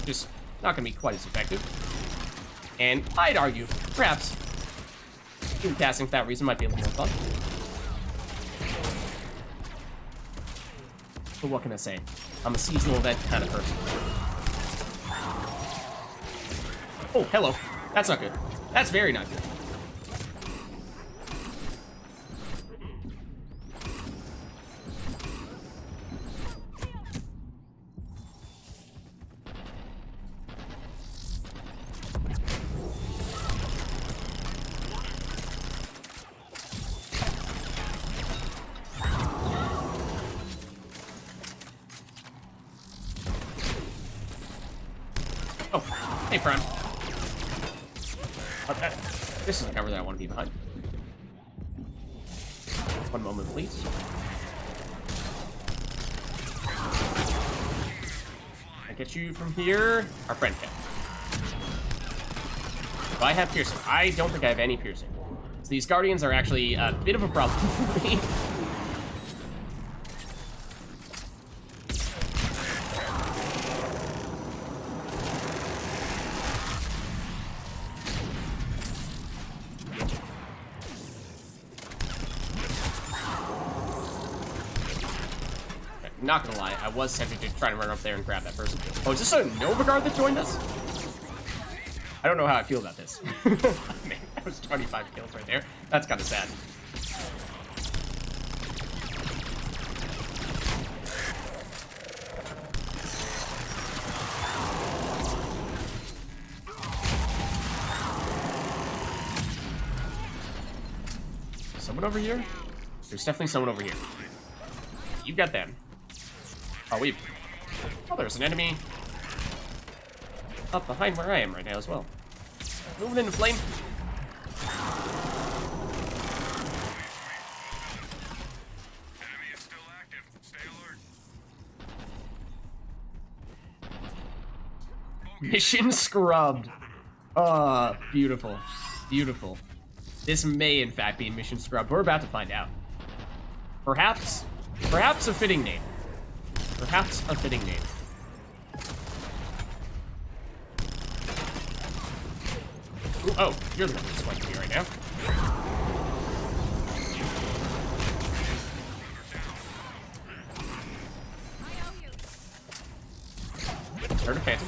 Just not going to be quite as effective. And I'd argue, perhaps, dual casting for that reason might be a little more fun. But what can I say? I'm a seasonal event kind of person. Oh, hello. That's not good. That's very not good. Oh, hey, Prime. Okay. This is the cover that I want to be behind. One moment, please. I get you from here. Our friend can. Do I have piercing? I don't think I have any piercing. So these guardians are actually a bit of a problem for me. not gonna lie, I was tempted to try to run up there and grab that person. Oh, is this a Nova Guard that joined us? I don't know how I feel about this. Man, that was 25 kills right there. That's kind of sad. Someone over here? There's definitely someone over here. You got them. Oh, there's an enemy up behind where I am right now as well. Moving into flame. Enemy is still active. Stay alert. Mission scrubbed. Beautiful. Beautiful. This may, in fact, be mission scrubbed. We're about to find out. Perhaps a fitting name. Perhaps a fitting name. Ooh, oh, you're the one who's swiping me right now. Heard a phantom.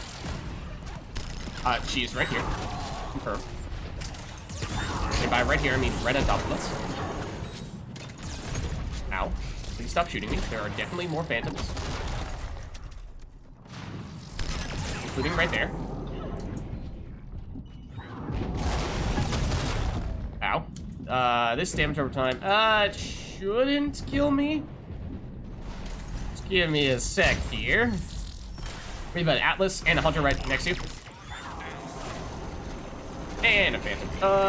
She is right here. Confirm. And by right here, I mean right on top of us. Ow. Please stop shooting me. There are definitely more phantoms. Including right there. Ow. This damage over time. It shouldn't kill me. Just give me a sec here. We have an Atlas and a Hunter right next to you. And a Phantom.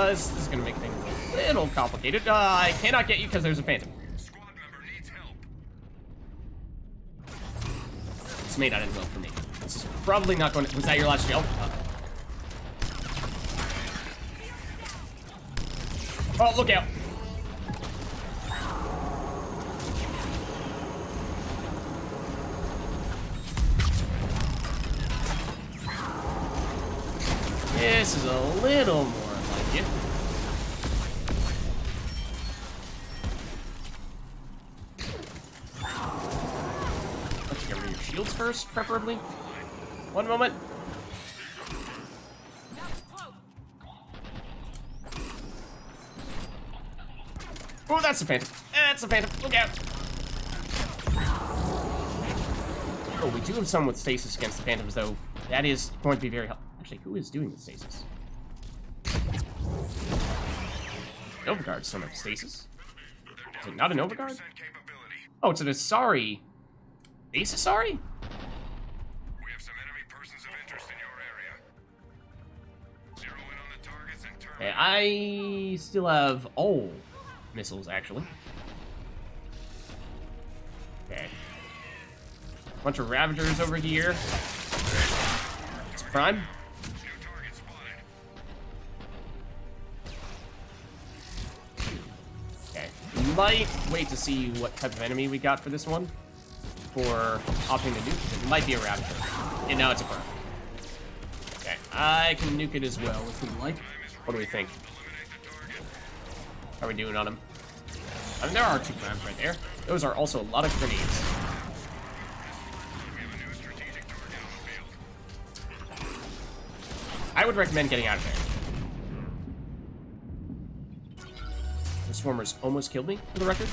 This is gonna make things a little complicated. I cannot get you because there's a Phantom. Squad member needs help. This may not end well for me. This is probably not going to... Was that your last gel? Oh, look out. This is a little more like it. Let's get rid of your shields first, preferably. One moment. Oh, that's a phantom. That's a phantom. Look out. Oh, we do have someone with stasis against the phantoms, though. That is going to be very helpful. Actually, who is doing the stasis? Nova Guard's don't have stasis. Is it not a Nova Guard? Oh, it's an Asari. Base Asari? We have some enemy persons of interest in your area. Zero in on the targets and terminate. Okay, I still have all missiles, actually. Okay. Bunch of Ravagers over here. It's Prime. New target spotted. Okay. We might wait to see what type of enemy we got for this one. For opting to nuke. It might be a Ravager. And now it's a Prime. Okay. I can nuke it as well if we like. What do we think? How are we doing on him? I mean, there are two Primes right there. Those are also a lot of grenades. We have a new strategic target on the field. I would recommend getting out of there. The Swarmers almost killed me, for the record.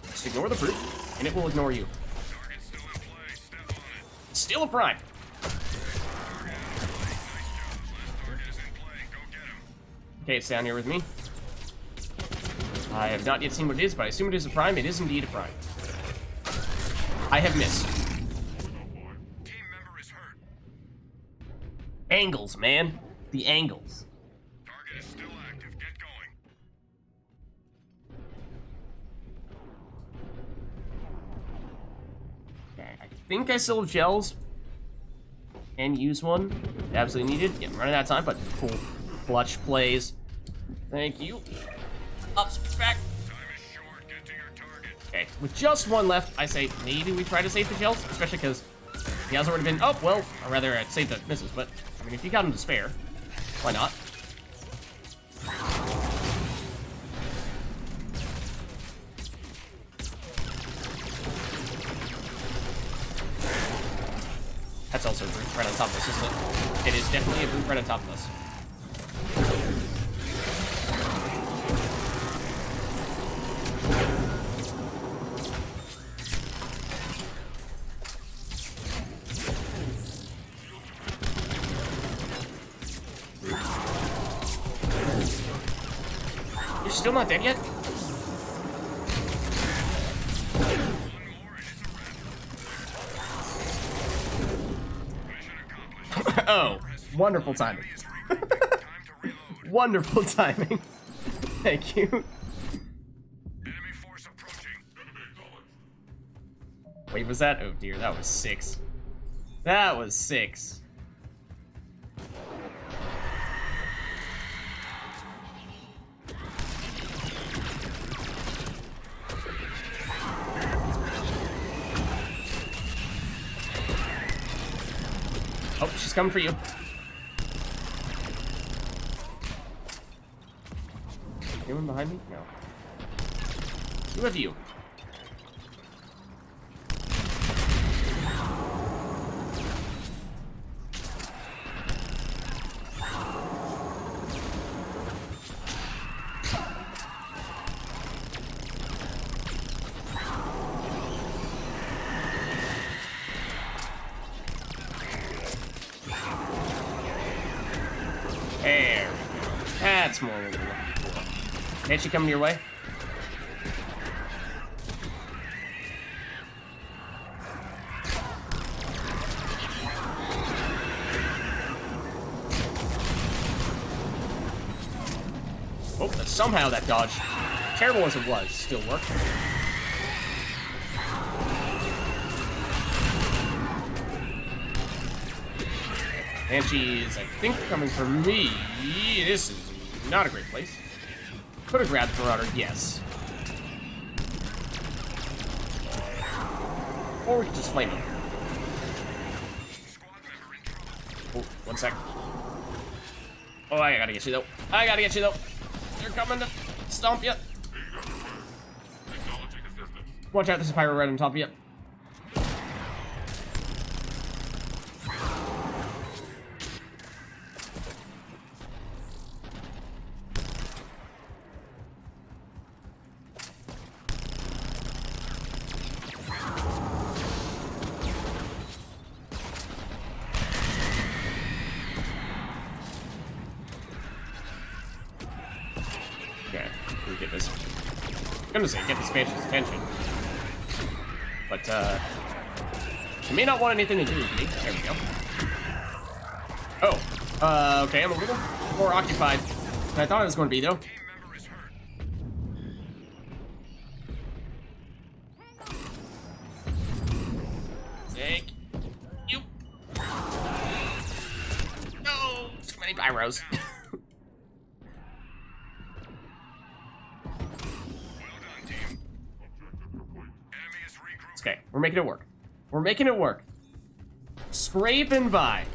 Just ignore the brute, and it will ignore you. Target's still in play. Step on it. Still a Prime. Okay, it's down here with me. I have not yet seen what it is, but I assume it is a Prime. It is indeed a Prime. I have missed. Team member is hurt. Angles, man. The angles. Target is still active. Get going. Okay, I think I still have gels. And use one. Absolutely needed. Yeah, I'm running out of time, but cool. Clutch plays. Thank you. Up, back. Time is short. Get to your target. Okay, with just one left, I say maybe we try to save the gels, especially because he has already been. Oh, well, or rather, I'd save the missiles, but I mean, if you got him to spare, why not? That's also a brute right on top of us, isn't it? It is definitely a brute right on top of us. You're still not dead yet? Oh, wonderful timing. Wonderful timing. Thank you. Enemy force approaching. Wait, was that? Oh dear, that was 6. That was 6. Oh, she's coming for you. Anyone behind me? No. 2 of you. There. That's more what we're looking for. Can't she come your way? Oh, but somehow that dodge, terrible as it was, still worked. And she's, I think, coming for me. This is not a great place. Could have grabbed the Marauder, yes. Or we could just flame him. Oh, 1 sec. Oh, I gotta get you though. I gotta get you though. They're coming to stomp you. Watch out, there's a pyro right on top of you. Okay, we get this. I'm gonna say get this Banshee's attention. But, she may not want anything to do with me. There we go. Oh, okay, I'm a little more occupied than I thought I was going to be, though. Team member is hurt. Thank you. No, too many pyros. Okay, we're making it work. We're making it work. Scraping by.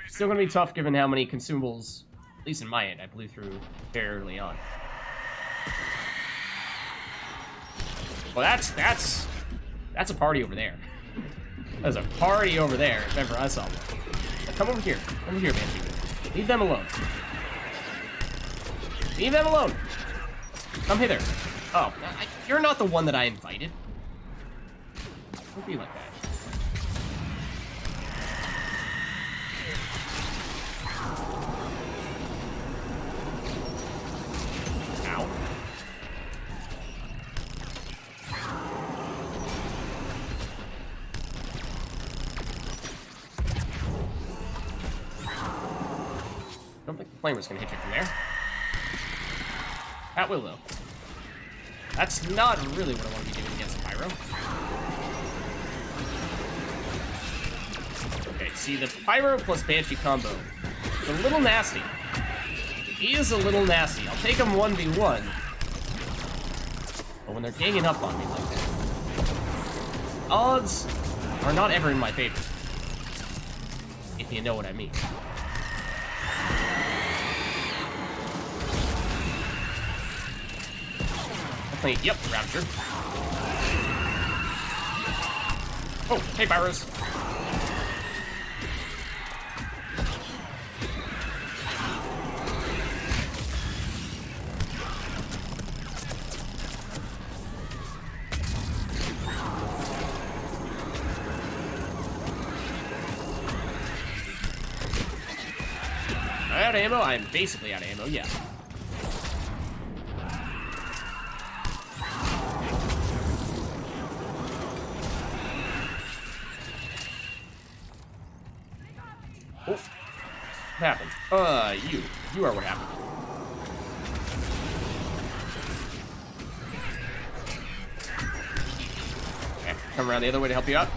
Still gonna be tough given how many consumables, at least in my end, I blew through fairly on. Well, that's a party over there. There's a party over there, if ever I saw one. Now come over here. Over here, Banshee. Leave them alone. Leave them alone. Come hither. Oh, you're not the one that I invited. Don't be like that. Ow. Don't think the flamer's gonna hit you from there. That will, though. That's not really what I want to be doing against Pyro. Okay, see, the Pyro plus Banshee combo is a little nasty. He is a little nasty. I'll take him 1v1. But when they're ganging up on me like that, odds are not ever in my favor. If you know what I mean. Yep, Rapture. Oh, hey, Pyros. I out of ammo? I'm basically out of ammo, yeah. Oh. What happened? You are what happened. Okay, come around the other way to help you out.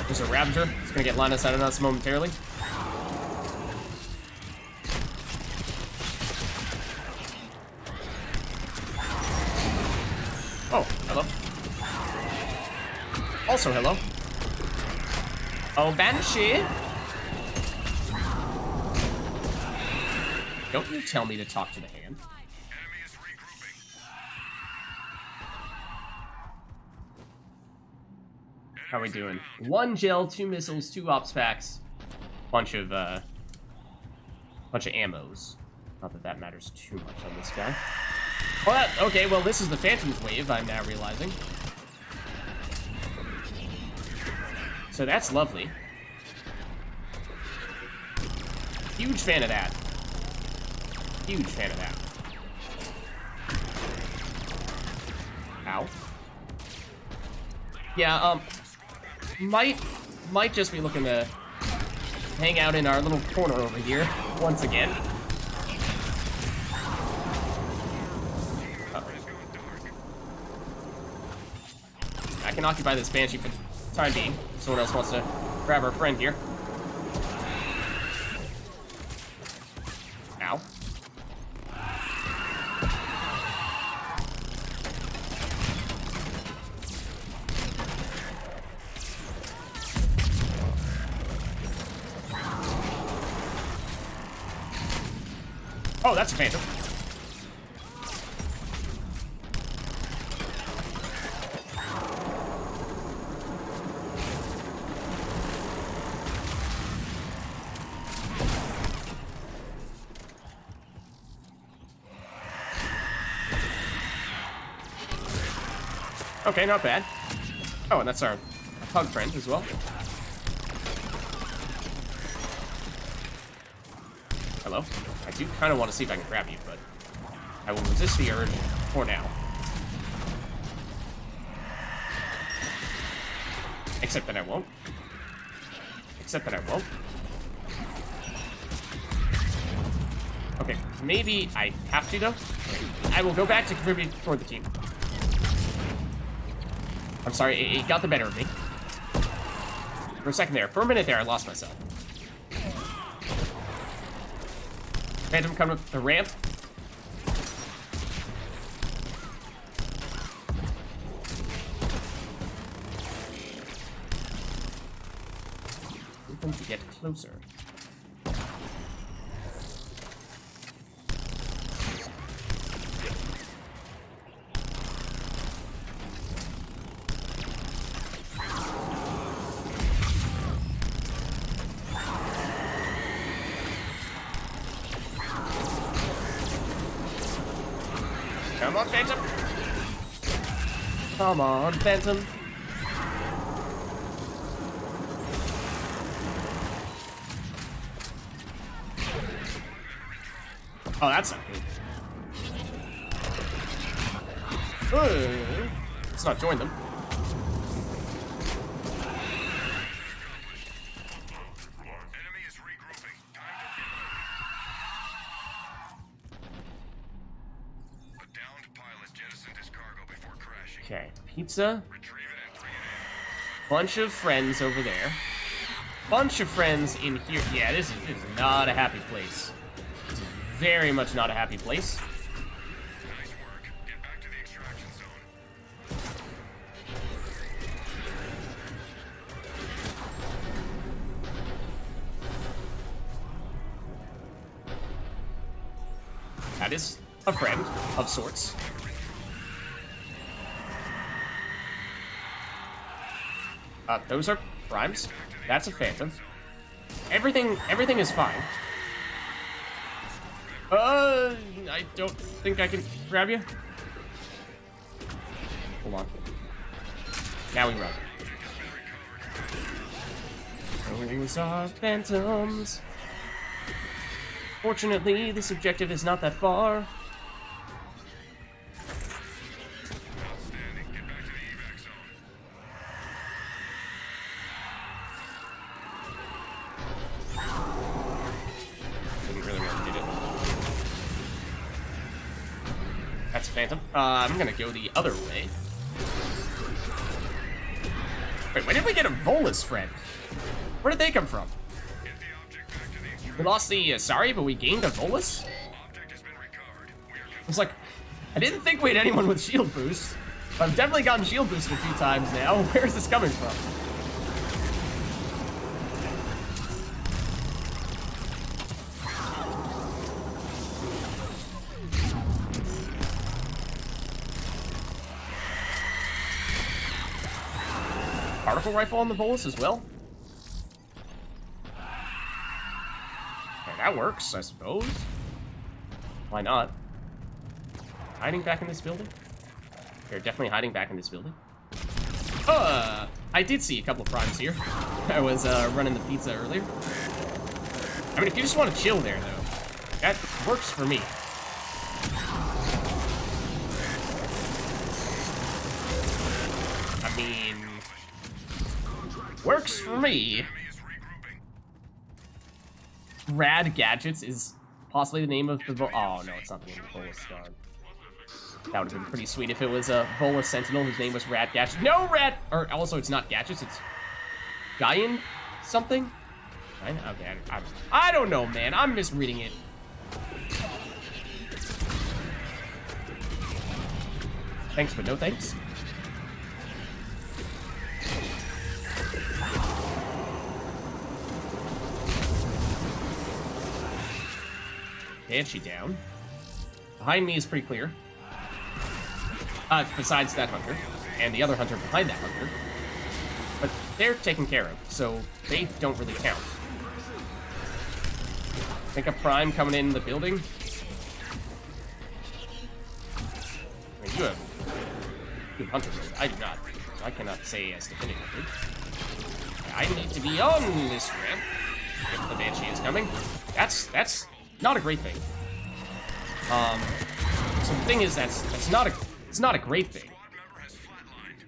There's a Ravager. It's gonna get line of sight on us momentarily. Oh, hello. Also, hello. Oh, Banshee! Don't you tell me to talk to the hand. Enemy is regrouping. How we doing? 1 gel, 2 missiles, 2 ops packs, bunch of ammos. Not that that matters too much on this guy. Well, okay, well, this is the Phantom's wave, I'm now realizing. So that's lovely. Huge fan of that. Huge fan of that. Ow. Yeah, might just be looking to hang out in our little corner over here once again. I can occupy this Banshee for the time being. Someone else wants to grab our friend here. Ow. Oh, that's a Phantom. Okay, not bad. Oh, and that's our pug friend as well. Hello. I do kind of want to see if I can grab you, but I will resist the urge for now. Except that I won't. Except that I won't. Okay, maybe I have to, though. I will go back to contribute toward the team. I'm sorry, it got the better of me. For a second there, for a minute there, I lost myself. Phantom coming up the ramp. We're going to get closer. Come on, Phantom. Come on, Phantom. Oh, that's not good. Let's not join them. Enemy is regrouping. Time to reload. A downed pilot jettisoned his cargo before crashing. Okay, pizza. Retrieve it and bring it Bunch of friends over there. Bunch of friends in here. Yeah, this is not a happy place. This is very much not a happy place. in. Nice work. Get back to the extraction zone. That is a friend of sorts. Those are primes. That's a Phantom. Everything is fine. I don't think I can grab you. Hold on. Now we run. Those are phantoms. Fortunately, this objective is not that far. Outstanding. Get back to the evac zone. Didn't really want to do it. That's a phantom. I'm gonna go the other way. Wait, when did we get a Volus friend? Where did they come from? Get the object back to the We extraction. lost the sorry, but we gained a Volus? Object has been recovered. We are I was like, I didn't think we had anyone with shield boost. But I've definitely gotten shield boosted a few times now. Where's this coming from? Particle rifle on the Volus as well? Okay, that works, I suppose. Why not? Hiding back in this building? They're definitely hiding back in this building. I did see a couple of primes here. I was running the pizza earlier. I mean, if you just want to chill there, though, that works for me. I mean, works for me. enemy is regrouping. Rad Gadgets is possibly the name of the oh no, it's not the name of the Volus Star. That would have been pretty sweet if it was a Volus Sentinel whose name was Rad Gadgets. No Rad, or also it's not Gadgets, it's Gaian something. Okay, I don't know, man. I'm misreading it. Thanks, but no thanks. Banshee down. Behind me is pretty clear. Besides that hunter, and the other hunter behind that hunter. But they're taken care of, so they don't really count. Think a prime coming in the building? I mean, you have hunter mode. I do not. So I cannot say as definitively. I need to be on this ramp if the Banshee is coming. That's not a great thing. So the thing is, it's not a great thing. Squad member has flatlined.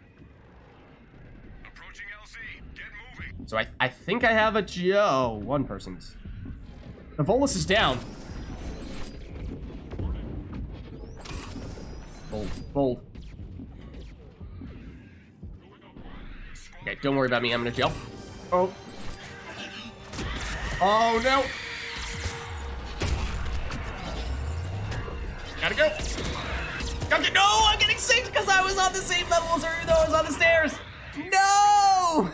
Approaching LZ. Get moving. So I think I have a Joe. One person's. The Volus is down. Bold, bold. Okay, don't worry about me. I'm gonna jump. Oh. Oh no. Gotta go. Gotta get. No, I'm getting synced because I was on the same level as her, even though I was on the stairs. No.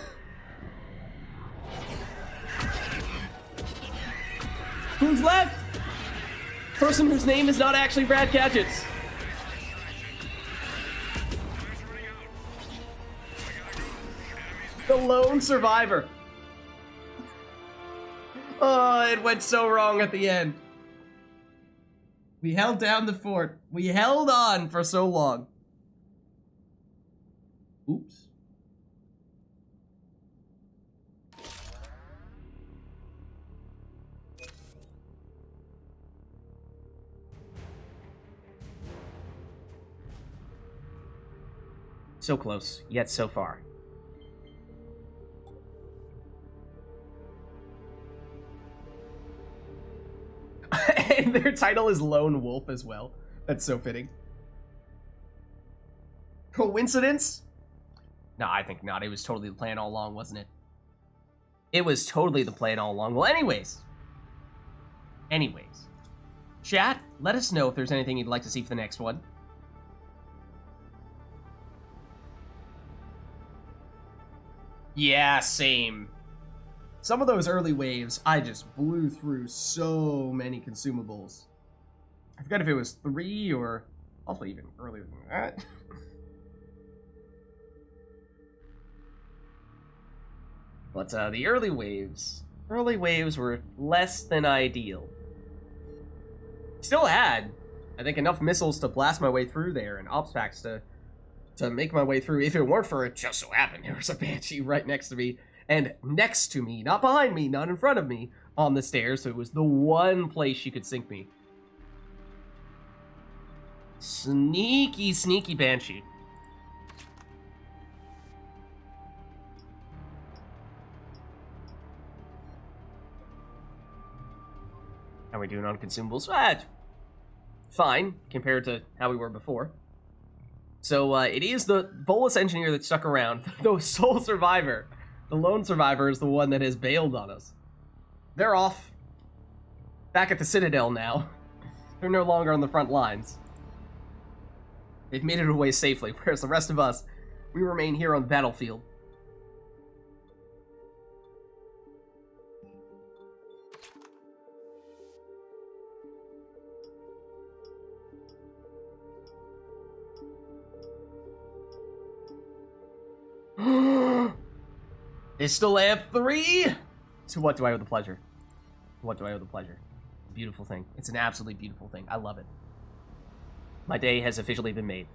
Who's left? Person whose name is not actually Brad Gadgets. The lone survivor. Oh, it went so wrong at the end. We held down the fort. We held on for so long. Oops. So close, yet so far. And their title is Lone Wolf as well. That's so fitting. Coincidence? No, I think not. It was totally the plan all along, wasn't it? It was totally the plan all along. Well, anyways. Chat, let us know if there's anything you'd like to see for the next one. Yeah, same. Some of those early waves, I just blew through so many consumables. I forgot if it was 3 or also even earlier than that. But the early waves were less than ideal. Still had, I think, enough missiles to blast my way through there and ops packs to make my way through. If it weren't for it just so happened there was a Banshee right next to me and next to me, not behind me, not in front of me, on the stairs, so it was the one place she could sink me. Sneaky, sneaky Banshee. How are we doing on consumables? Fine, compared to how we were before. So, it is the Volus engineer that stuck around. The sole survivor. The lone survivor is the one that has bailed on us. They're off. Back at the Citadel now. They're no longer on the front lines. They've made it away safely, whereas the rest of us, we remain here on the battlefield. They still have 3? To what do I owe the pleasure? What do I owe the pleasure? Beautiful thing. It's an absolutely beautiful thing. I love it. My day has officially been made.